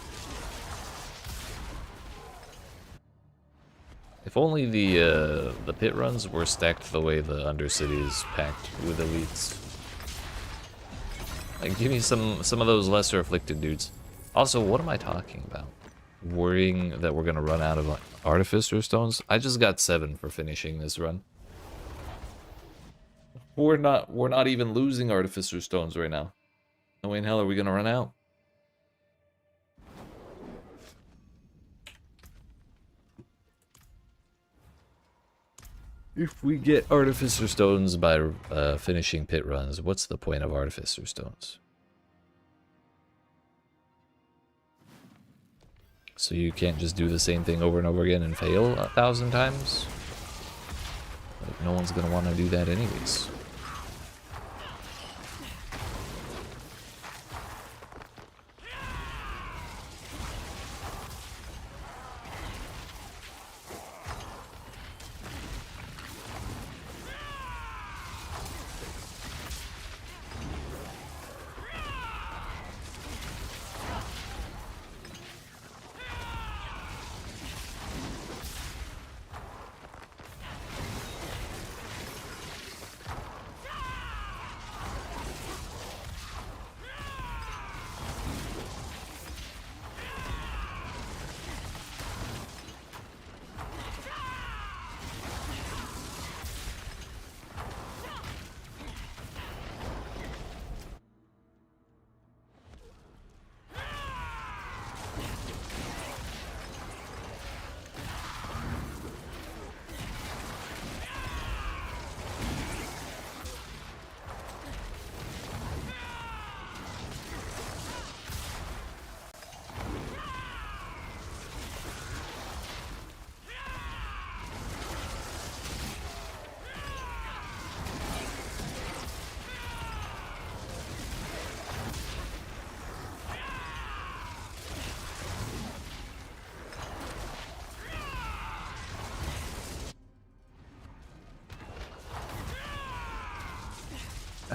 If only the pit runs were stacked the way the Undercity is packed with elites. Like, give me some of those lesser afflicted dudes. Also, what am I talking about? Worrying that we're gonna run out of Artificer Stones? I just got 7 for finishing this run. We're not even losing Artificer Stones right now. No way in hell are we gonna run out. If we get Artificer Stones by finishing pit runs, what's the point of Artificer Stones? So you can't just do the same thing over and over again and fail 1,000 times? Like, no one's gonna want to do that anyways.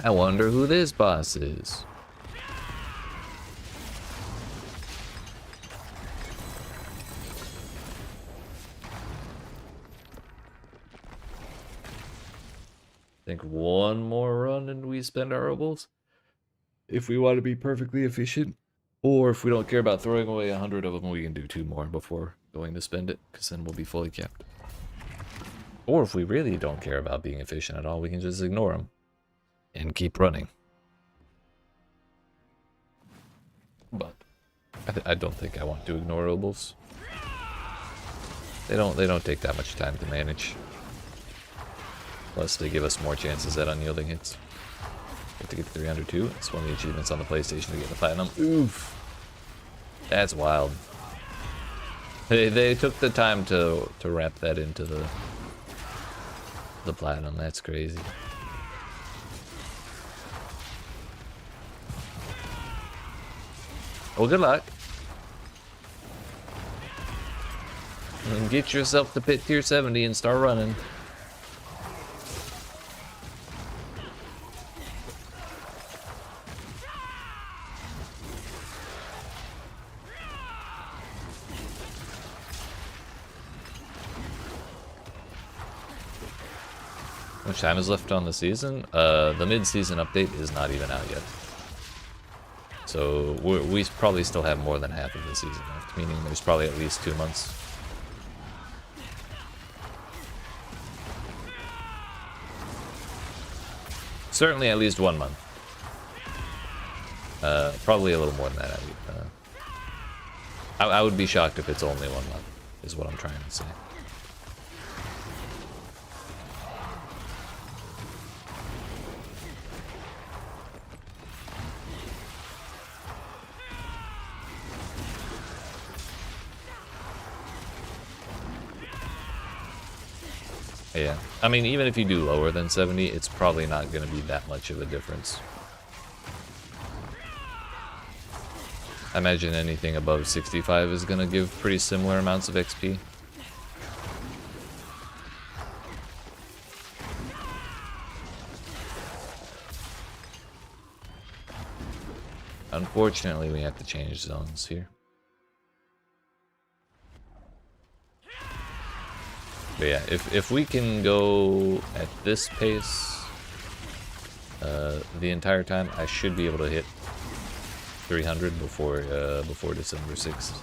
I wonder who this boss is. I think one more run and we spend our rubles. If we want to be perfectly efficient. Or if we don't care about throwing away 100 of them, we can do 2 more before going to spend it, because then we'll be fully capped. Or if we really don't care about being efficient at all, we can just ignore them. And keep running. But I don't think I want to ignore rubles. They don't take that much time to manage. Plus they give us more chances at unyielding hits. We have to get to 302. It's one of the achievements on the PlayStation to get the platinum. Oof. That's wild. They took the time to wrap that into the platinum. That's crazy. Well, good luck. And get yourself to pit tier 70 and start running. How much time is left on the season? The mid-season update is not even out yet. So we probably still have more than half of the season left, meaning there's probably at least 2 months. Certainly at least 1 month. Probably a little more than that. I would be shocked if it's only 1 month, is what I'm trying to say. Yeah, I mean, even if you do lower than 70, it's probably not going to be that much of a difference. I imagine anything above 65 is going to give pretty similar amounts of XP. Unfortunately, we have to change zones here. But yeah, if we can go at this pace the entire time, I should be able to hit 300 before December 6th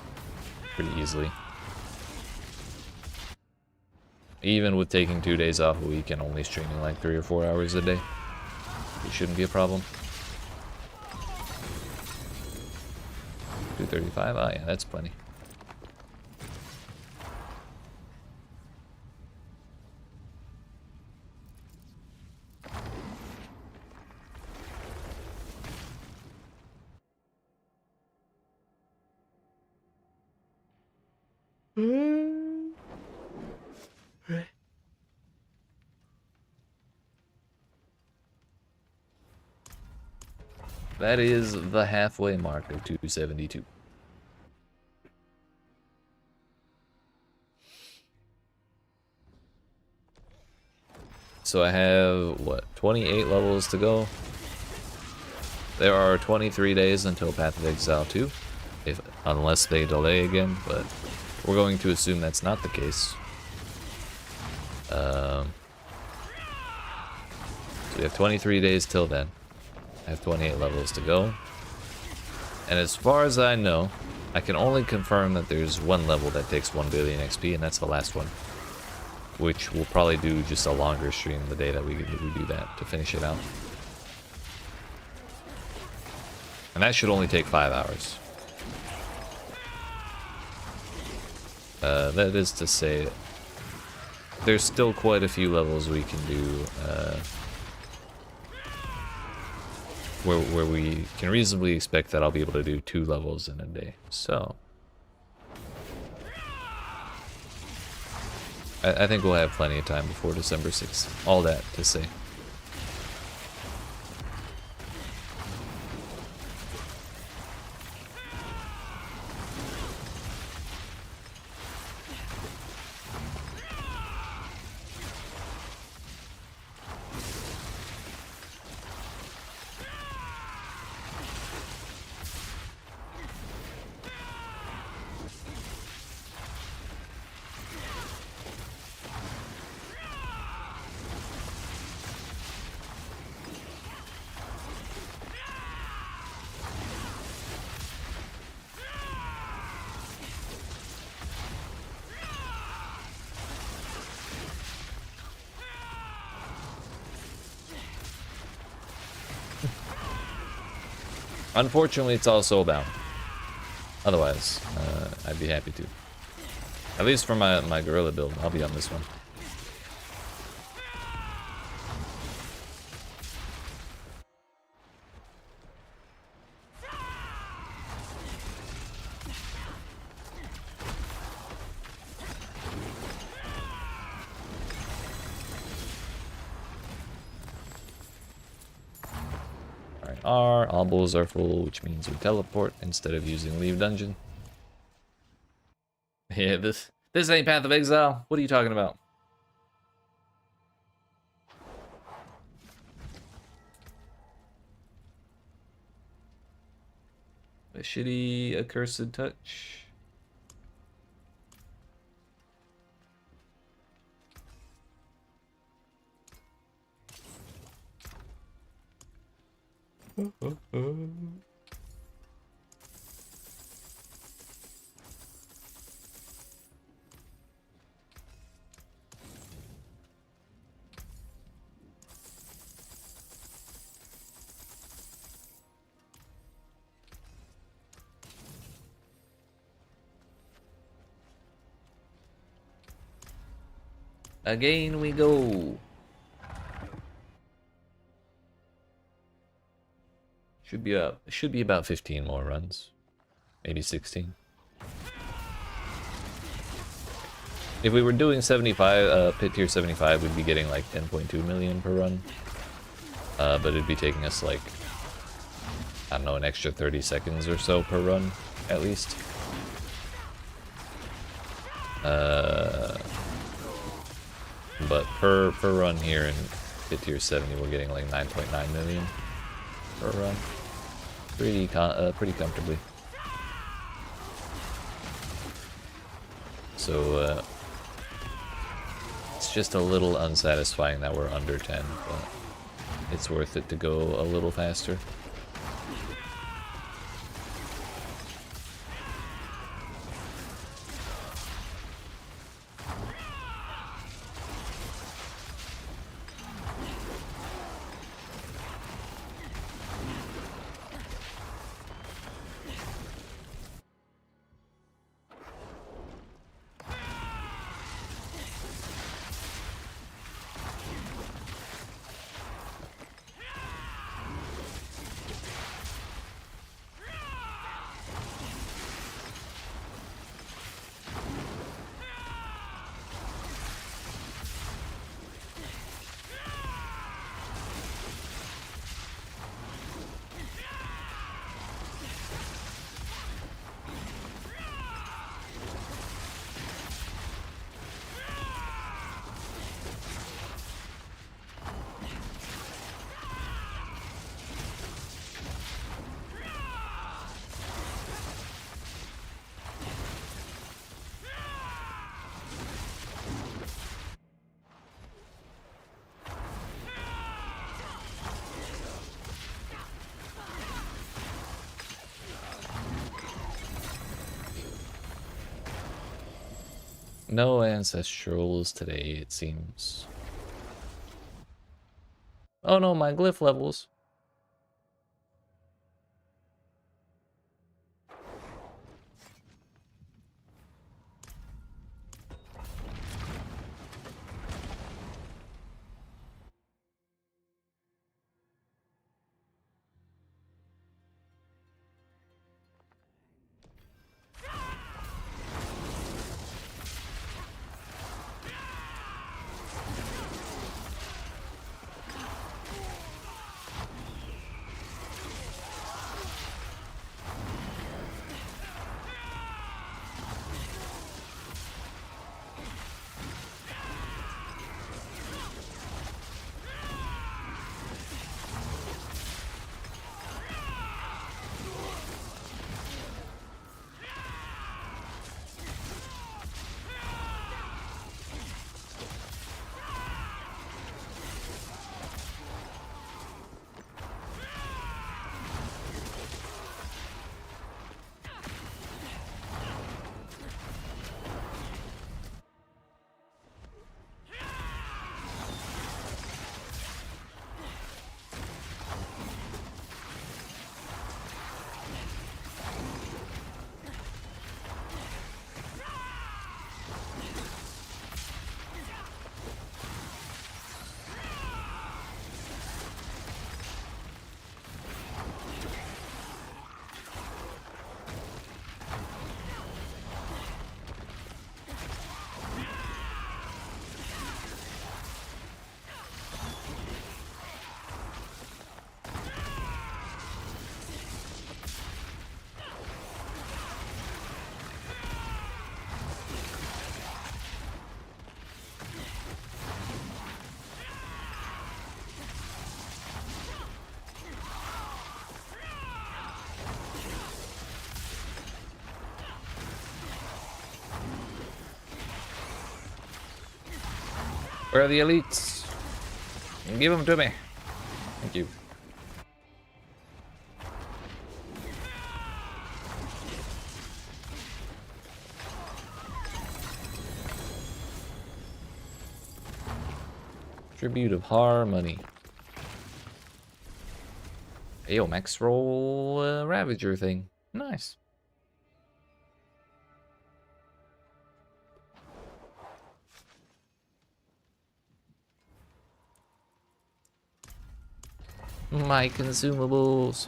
pretty easily. Even with taking 2 days off a week and only streaming like 3 or 4 hours a day, it shouldn't be a problem. 235, oh yeah, that's plenty. That is the halfway mark of 272. So I have, what, 28 levels to go? There are 23 days until Path of Exile 2, unless they delay again, but we're going to assume that's not the case. So we have 23 days till then. I have 28 levels to go. And as far as I know, I can only confirm that there's one level that takes 1 billion XP, and that's the last one. Which we'll probably do just a longer stream the day that we do that to finish it out. And that should only take 5 hours. That is to say, there's still quite a few levels we can do where we can reasonably expect that I'll be able to do 2 levels in a day. So I think we'll have plenty of time before December 6th. All that to say. Unfortunately, it's also about. Otherwise, I'd be happy to. At least for my gorilla build, I'll be on this one. Our obels are full, which means we teleport instead of using leave dungeon. Yeah, this ain't Path of Exile. What are you talking about? A shitty accursed touch. Again we go. Should be about 15 more runs. Maybe 16. If we were doing 75, pit tier 75, we'd be getting like 10.2 million per run. But it'd be taking us like, I don't know, an extra 30 seconds or so per run, at least. But per run here in pit tier 70, we're getting like 9.9 million per run. pretty comfortably. So it's just a little unsatisfying that we're under 10, but it's worth it to go a little faster. No ancestrals today, it seems. Oh no, my glyph levels. Where are the elites? Give them to me. Thank you. Tribute of Harmony. Yo, max roll Ravager thing. Nice. My consumables.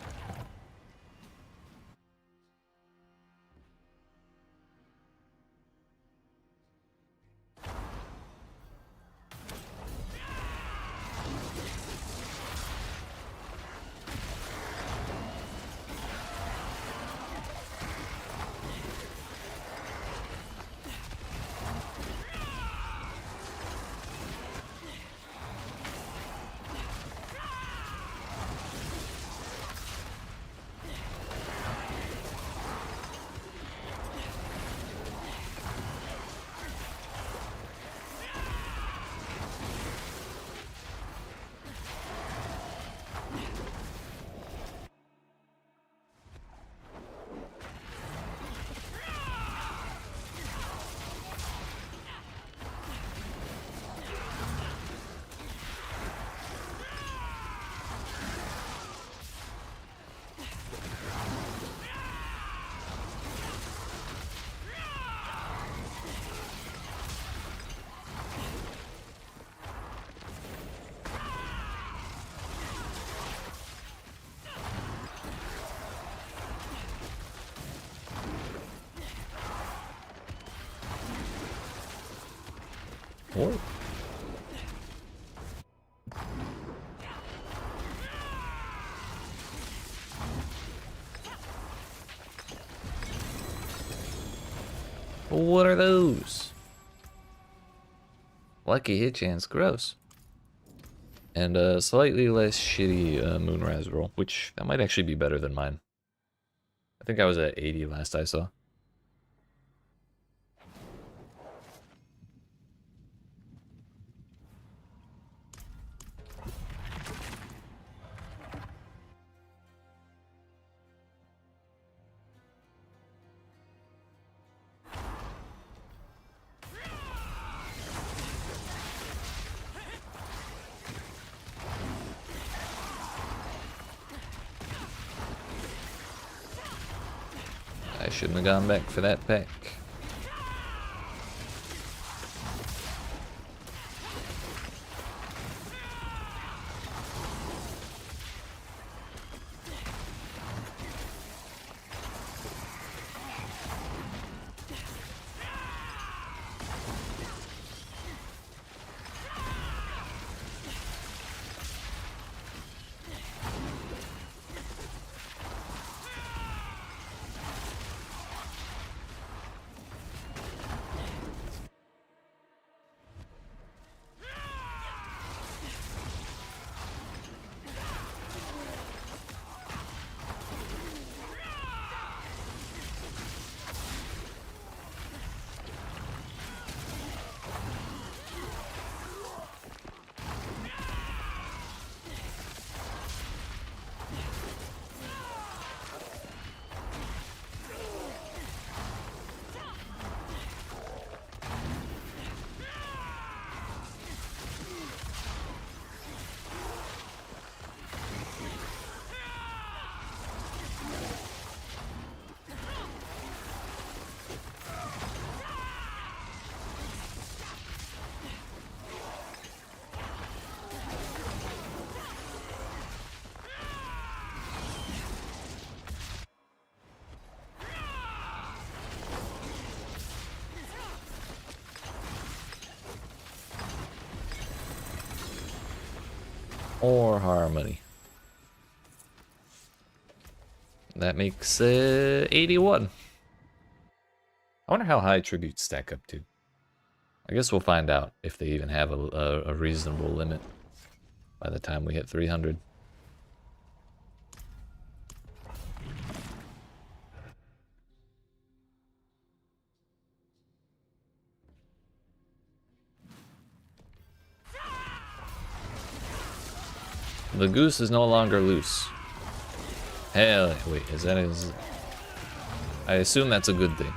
Whoa. What are those? Lucky hit chance, gross. And a slightly less shitty Moonrise roll, which that might actually be better than mine. I think I was at 80 last I saw. I shouldn't have gone back for that pack. Or Harmony. That makes 81. I wonder how high tributes stack up to. I guess we'll find out if they even have a reasonable limit by the time we hit 300. The goose is no longer loose. Hell, wait, is that his? I assume that's a good thing.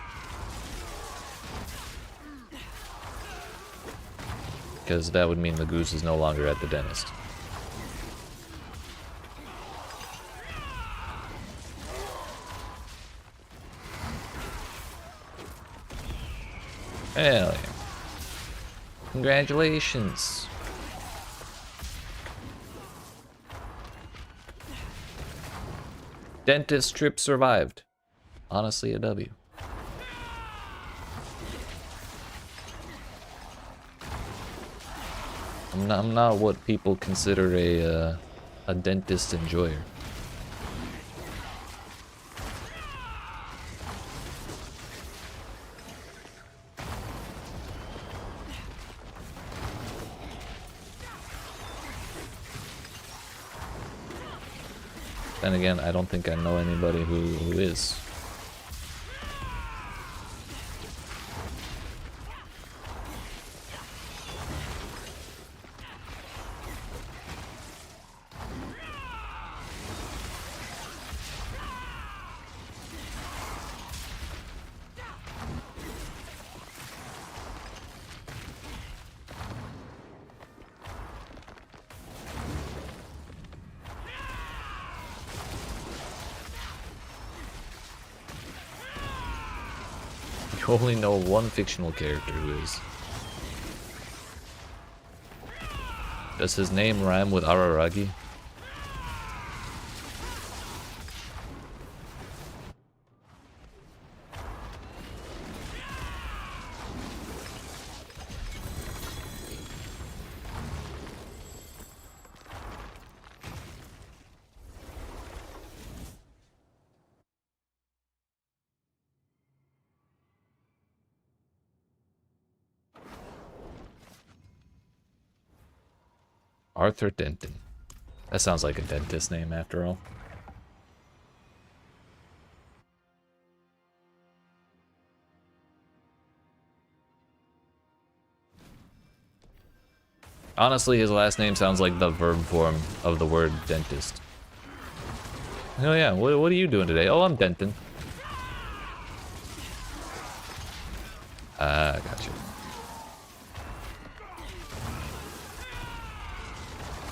Because that would mean the goose is no longer at the dentist. Hell yeah. Congratulations. Dentist trip survived. Honestly, a W. I'm not what people consider a dentist enjoyer. Then again, I don't think I know anybody who is. You only know one fictional character who is. Does his name rhyme with Araragi? Arthur Denton. That sounds like a dentist name after all. Honestly, his last name sounds like the verb form of the word dentist. Oh yeah, what are you doing today? Oh, I'm denting. Gotcha.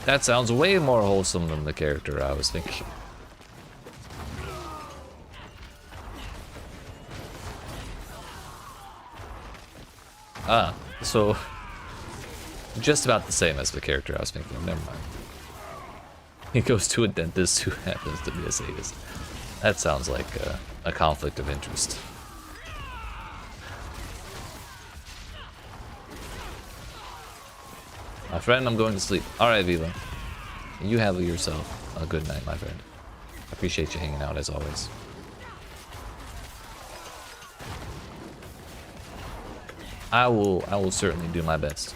That sounds way more wholesome than the character I was thinking. So just about the same as the character I was thinking of. Never mind. He goes to a dentist who happens to be a sadist. That sounds like a conflict of interest. My friend, I'm going to sleep. Alright, Viva. You have yourself a good night, my friend. I appreciate you hanging out as always. I will certainly do my best.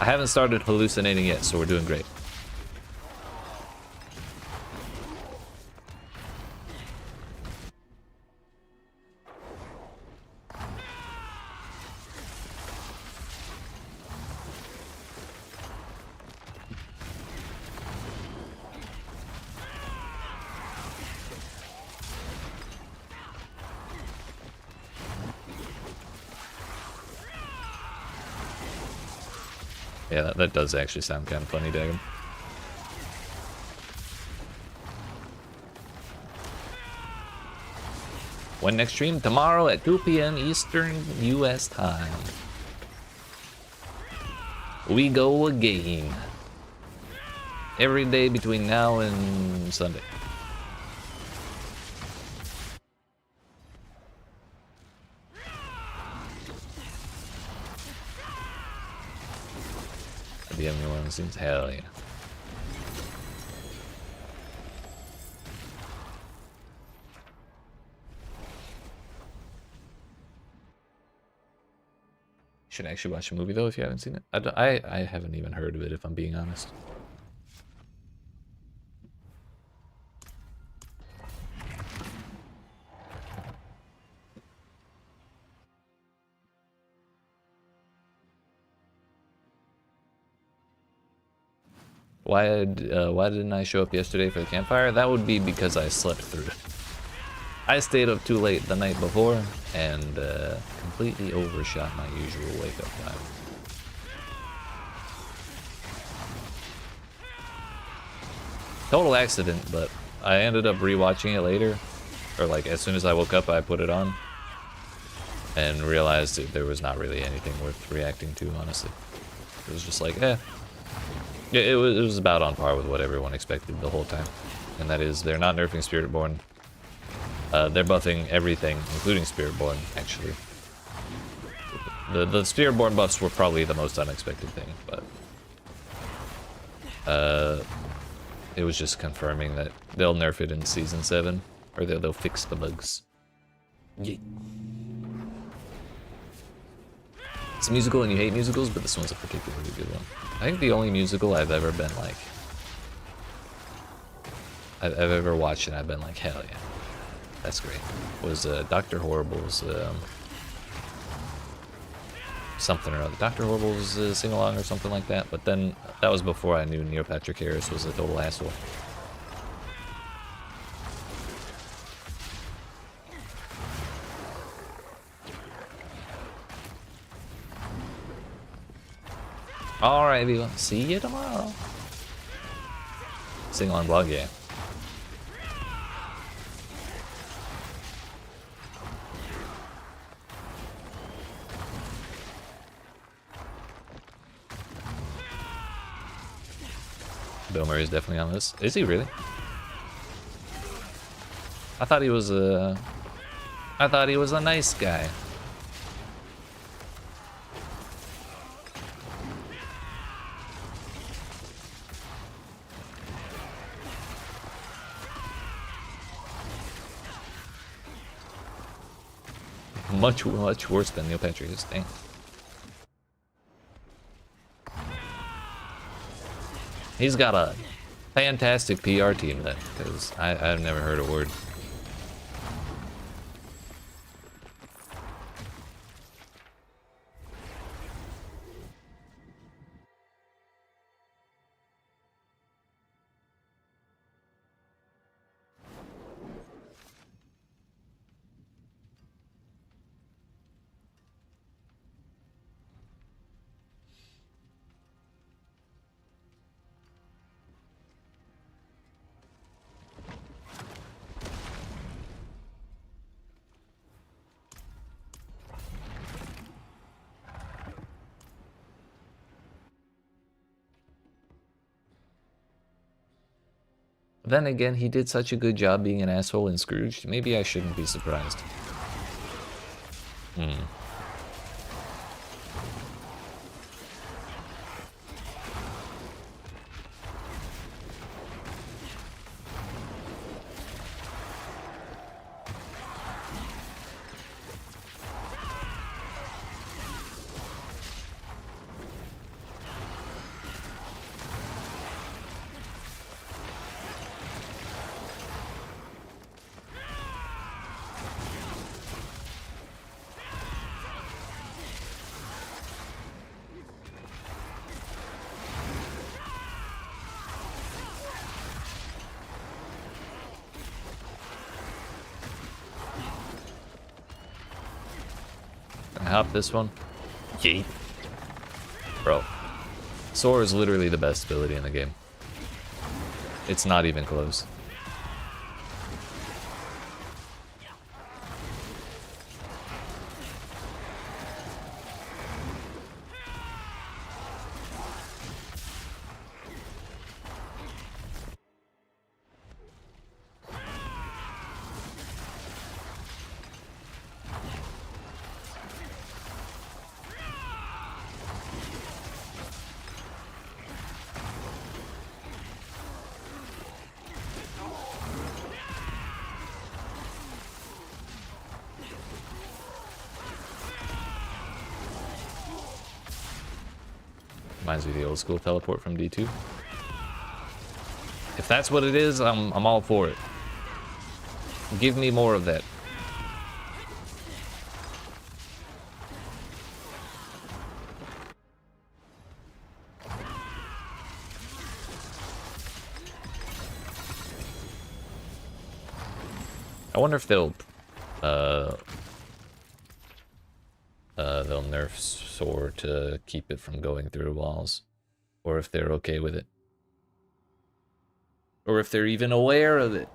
I haven't started hallucinating yet, so we're doing great. Yeah, that does actually sound kind of funny, Dagon. When next stream? Tomorrow at 2 p.m. Eastern US time. We go again. Every day between now and Sunday. The only one seems hell yeah. Should actually watch a movie though if you haven't seen it. I haven't even heard of it if I'm being honest. Why didn't I show up yesterday for the campfire? That would be because I slept through it. I stayed up too late the night before and completely overshot my usual wake-up time. Total accident, but I ended up rewatching it later, or like as soon as I woke up I put it on and realized that there was not really anything worth reacting to, honestly. It was just like, eh. Yeah, it was about on par with what everyone expected the whole time. And that is, they're not nerfing Spiritborn. They're buffing everything, including Spiritborn, actually. The Spiritborn buffs were probably the most unexpected thing, but... it was just confirming that they'll nerf it in Season 7, or they'll fix the bugs. Yeet. It's a musical and you hate musicals, but this one's a particularly good one. I think the only musical I've ever been like... I've ever watched and I've been like, hell yeah. That's great. Was Dr. Horrible's... something or other. Dr. Horrible's sing-along or something like that, but then that was before I knew Neil Patrick Harris was a total asshole. Alright, everyone. See you tomorrow. Sing-along blog, yeah. Bill Murray is definitely on this. Is he really? I thought he was a nice guy. Much worse than Neil Patrick is. Dang. He's got a fantastic PR team then, because I've never heard a word. Then again, he did such a good job being an asshole in Scrooge, maybe I shouldn't be surprised. Can I hop this one? Yeet. Bro. Soar is literally the best ability in the game. It's not even close. Reminds me of the old school teleport from D2. If that's what it is, I'm all for it. Give me more of that. I wonder if they'll nerf Soar to keep it from going through walls, or if they're okay with it, or if they're even aware of it.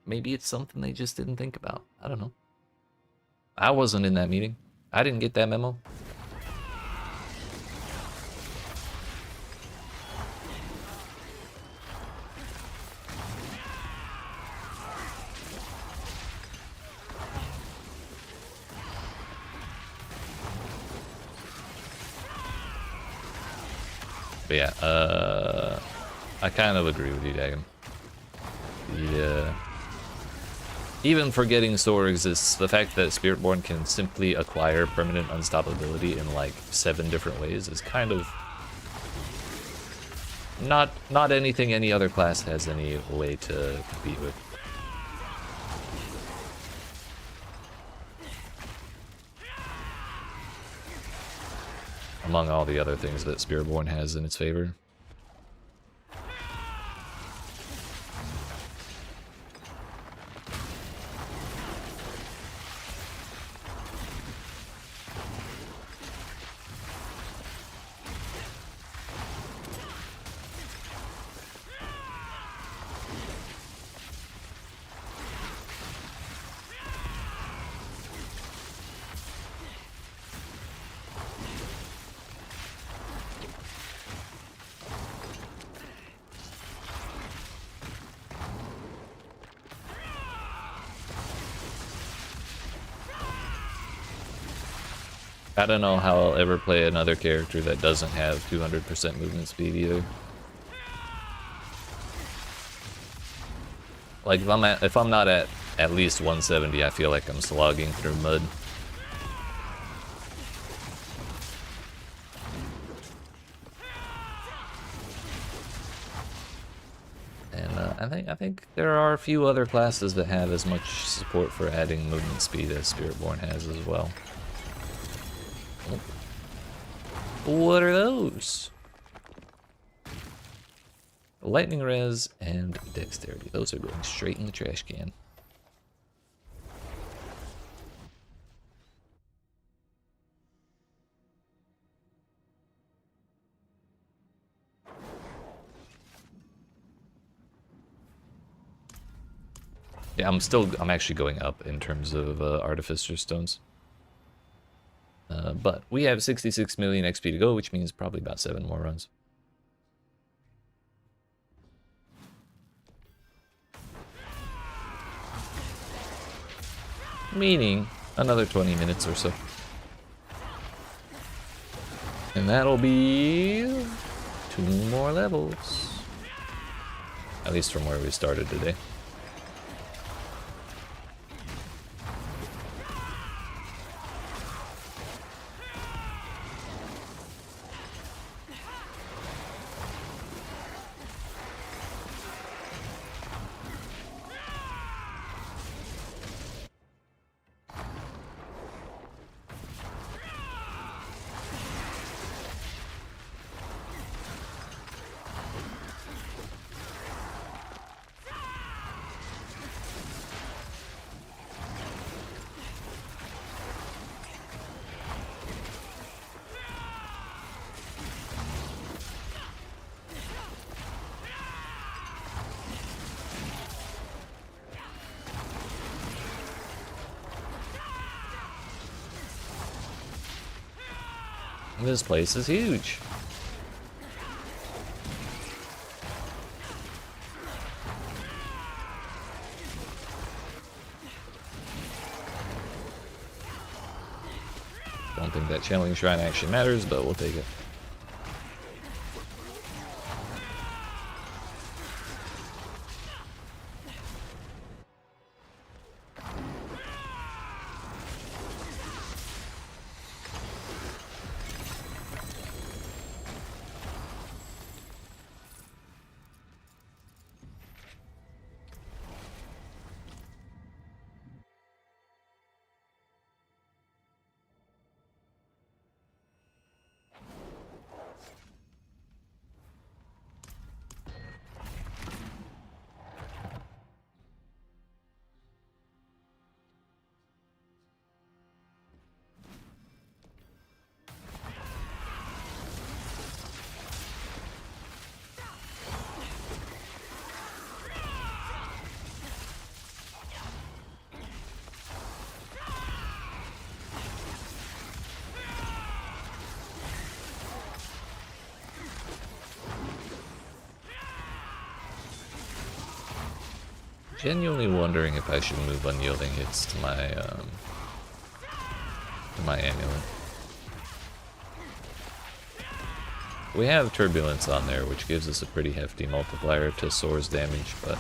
Maybe it's something they just didn't think about. I don't know. I wasn't in that meeting. I didn't get that memo. But yeah, I kind of agree with you, Dagon. Even forgetting Soar exists, the fact that Spiritborn can simply acquire permanent unstoppability in like 7 different ways is kind of not anything any other class has any way to compete with. Among all the other things that Spiritborn has in its favor. I don't know how I'll ever play another character that doesn't have 200% movement speed either. Like if I'm not at least 170, I feel like I'm slogging through mud. And I think there are a few other classes that have as much support for adding movement speed as Spiritborn has as well. What are those? Lightning res and dexterity. Those are going straight in the trash can. Yeah, I'm actually going up in terms of Artificer Stones. But we have 66 million XP to go, which means probably about 7 more runs. Meaning another 20 minutes or so. And that'll be 2 more levels. At least from where we started today. This place is huge. Don't think that channeling shrine actually matters, but we'll take it. Genuinely wondering if I should move unyielding hits to my amulet. We have turbulence on there, which gives us a pretty hefty multiplier to Soar's damage, but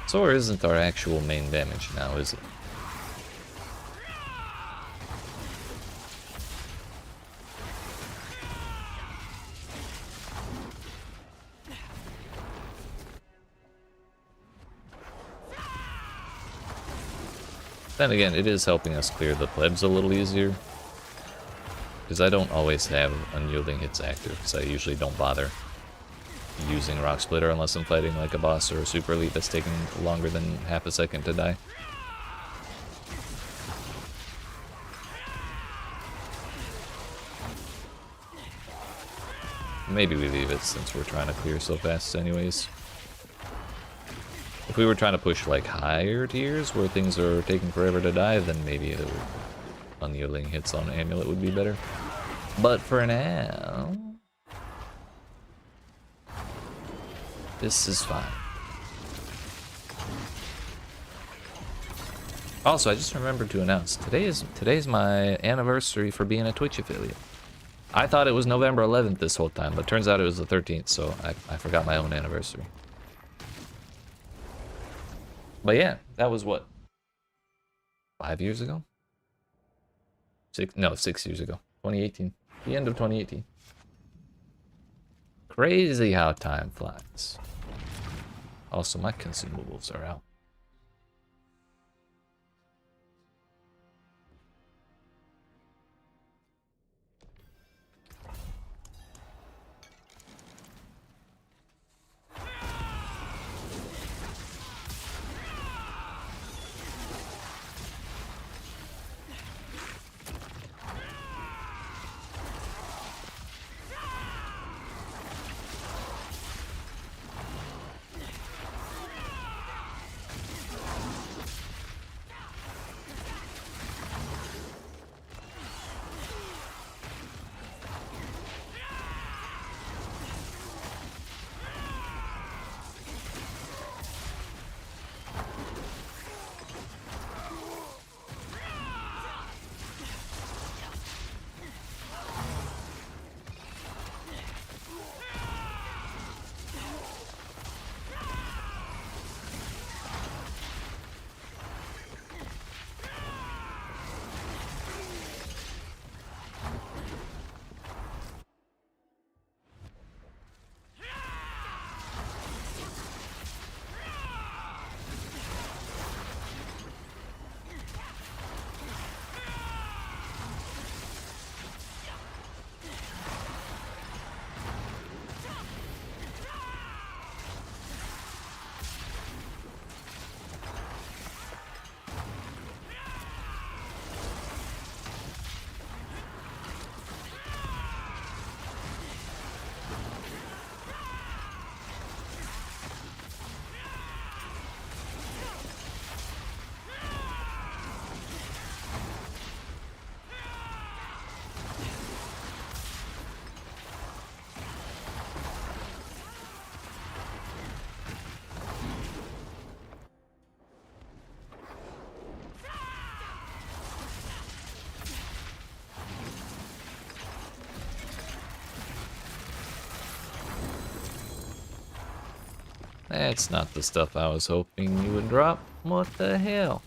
Soar isn't our actual main damage now, is it? Then again, it is helping us clear the plebs a little easier. Because I don't always have unyielding hits active, because I usually don't bother using Rock Splitter unless I'm fighting like a boss or a super elite that's taking longer than half a second to die. Maybe we leave it since we're trying to clear so fast anyways. If we were trying to push like higher tiers where things are taking forever to die, then maybe unyielding hits on Amulet would be better. But for now, this is fine. Also, I just remembered to announce today's my anniversary for being a Twitch affiliate. I thought it was November 11th this whole time, but turns out it was the 13th, so I forgot my own anniversary. But yeah, that was what, 5 years ago? No, 6 years ago. 2018. The end of 2018. Crazy how time flies. Also, my consumables are out. That's not the stuff I was hoping you would drop. What the hell?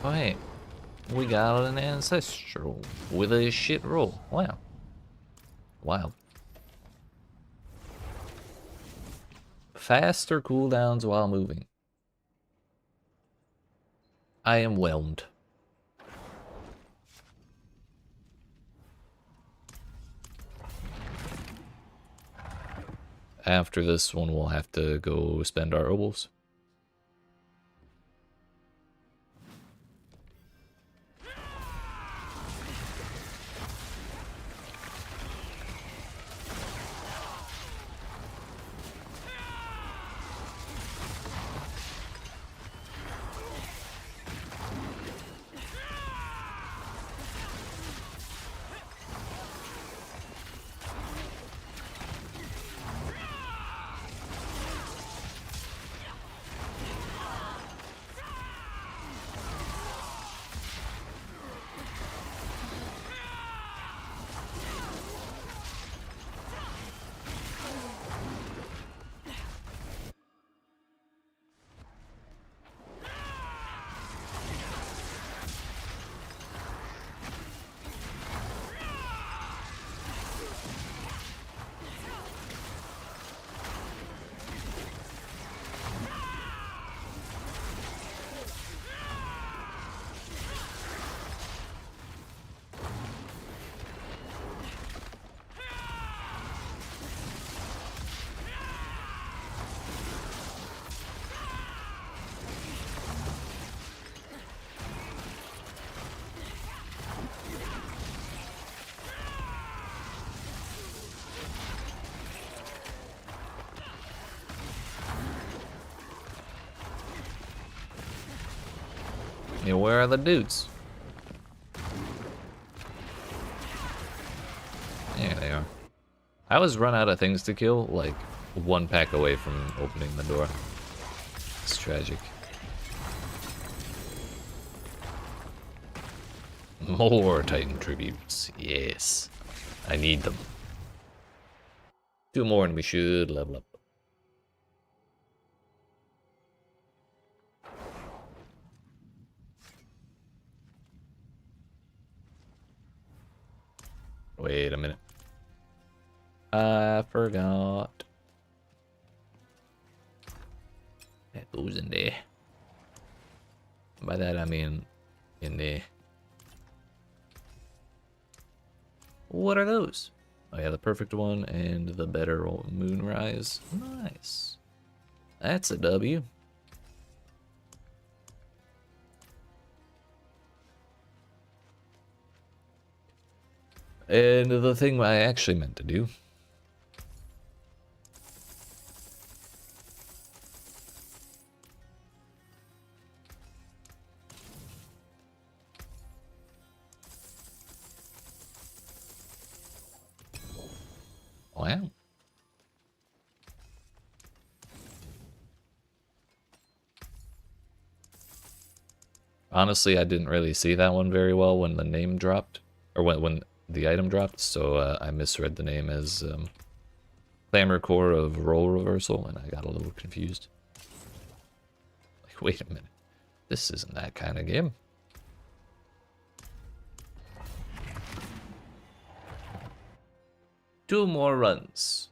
Oh hey, we got an ancestral with a shit roll. Wow. Wild. Faster cooldowns while moving. I am whelmed. after this one, we'll have to go spend our obols. Yeah, where are the dudes? There they are. I always run out of things to kill, like one pack away from opening the door. It's tragic. More Titan tributes. Yes. I need them. 2 more and we should level up. Wait a minute. I forgot. That goes in there. By that I mean in there. What are those? Oh yeah, the perfect one and the better moonrise. Nice. That's a W. And the thing I actually meant to do. Wow. Honestly, I didn't really see that one very well when the name dropped, or when the item dropped, so I misread the name as Clamor Core of Role Reversal, and I got a little confused. Like, wait a minute, this isn't that kind of game. Two more runs.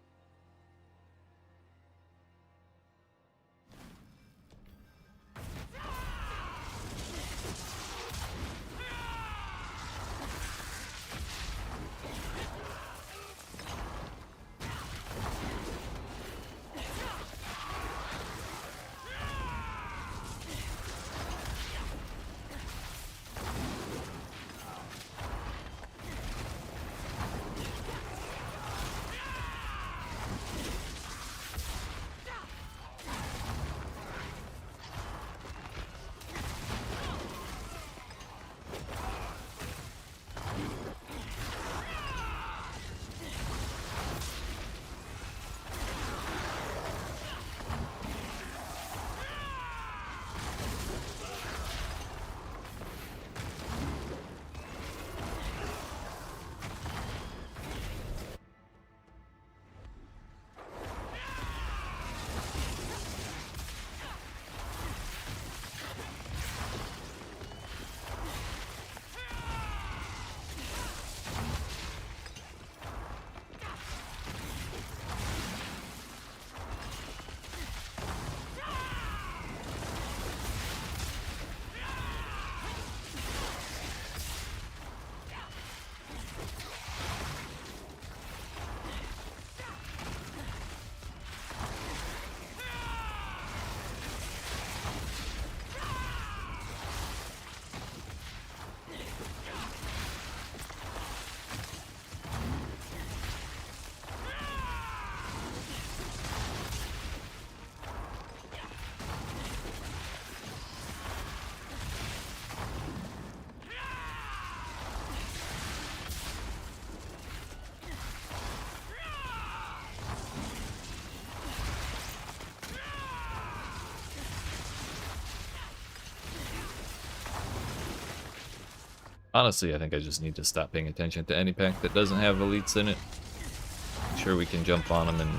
Honestly, I think I just need to stop paying attention to any pack that doesn't have elites in it. Sure, we can jump on them and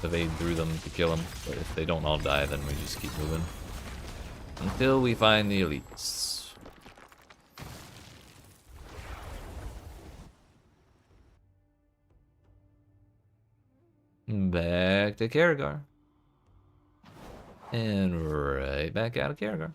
evade through them to kill them, but if they don't all die, then we just keep moving. Until we find the elites. Back to Karagar. And right back out of Karagar.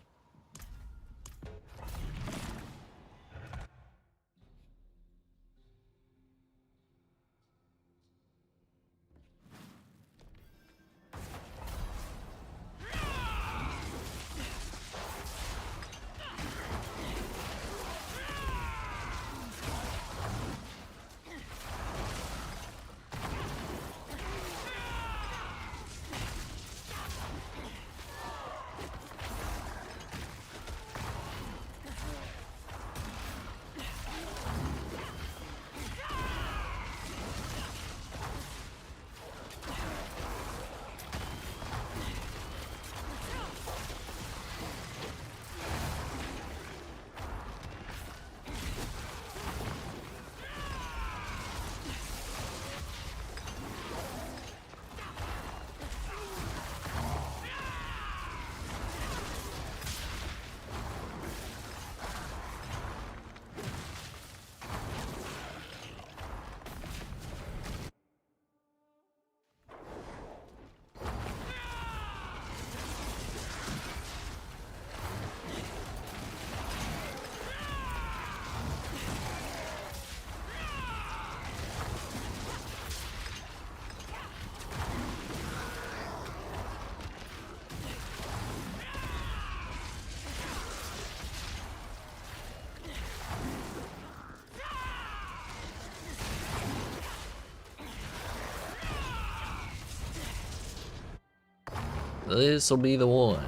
This'll be the one.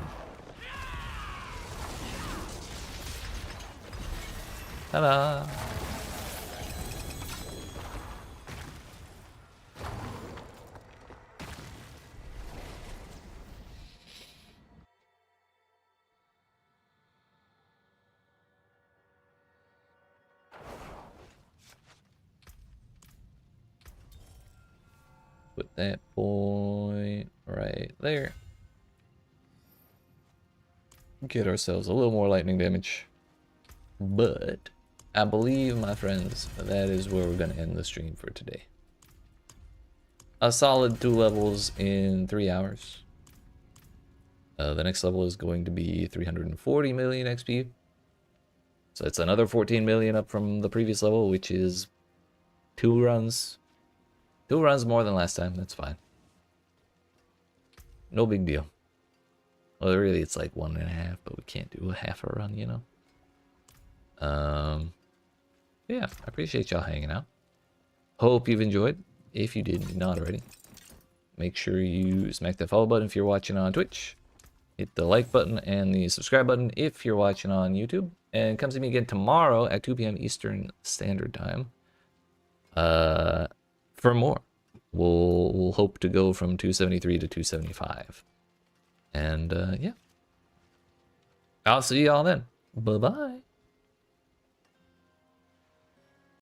Ta-da! Put that point right there. Get ourselves a little more lightning damage. But I believe, my friends, that is where we're going to end the stream for today. A solid 2 levels in 3 hours. The next level is going to be 340 million XP. So it's another 14 million up from the previous level, which is 2 runs. 2 runs more than last time, that's fine. No big deal. Well, really, it's like 1.5, but we can't do a half a run, you know? Yeah, I appreciate y'all hanging out. Hope you've enjoyed. If you did not already, make sure you smack that follow button if you're watching on Twitch. Hit the like button and the subscribe button if you're watching on YouTube. And come see me again tomorrow at 2 p.m. Eastern Standard Time. For more. We'll hope to go from 273 to 275. And yeah. I'll see y'all then. Bye-bye.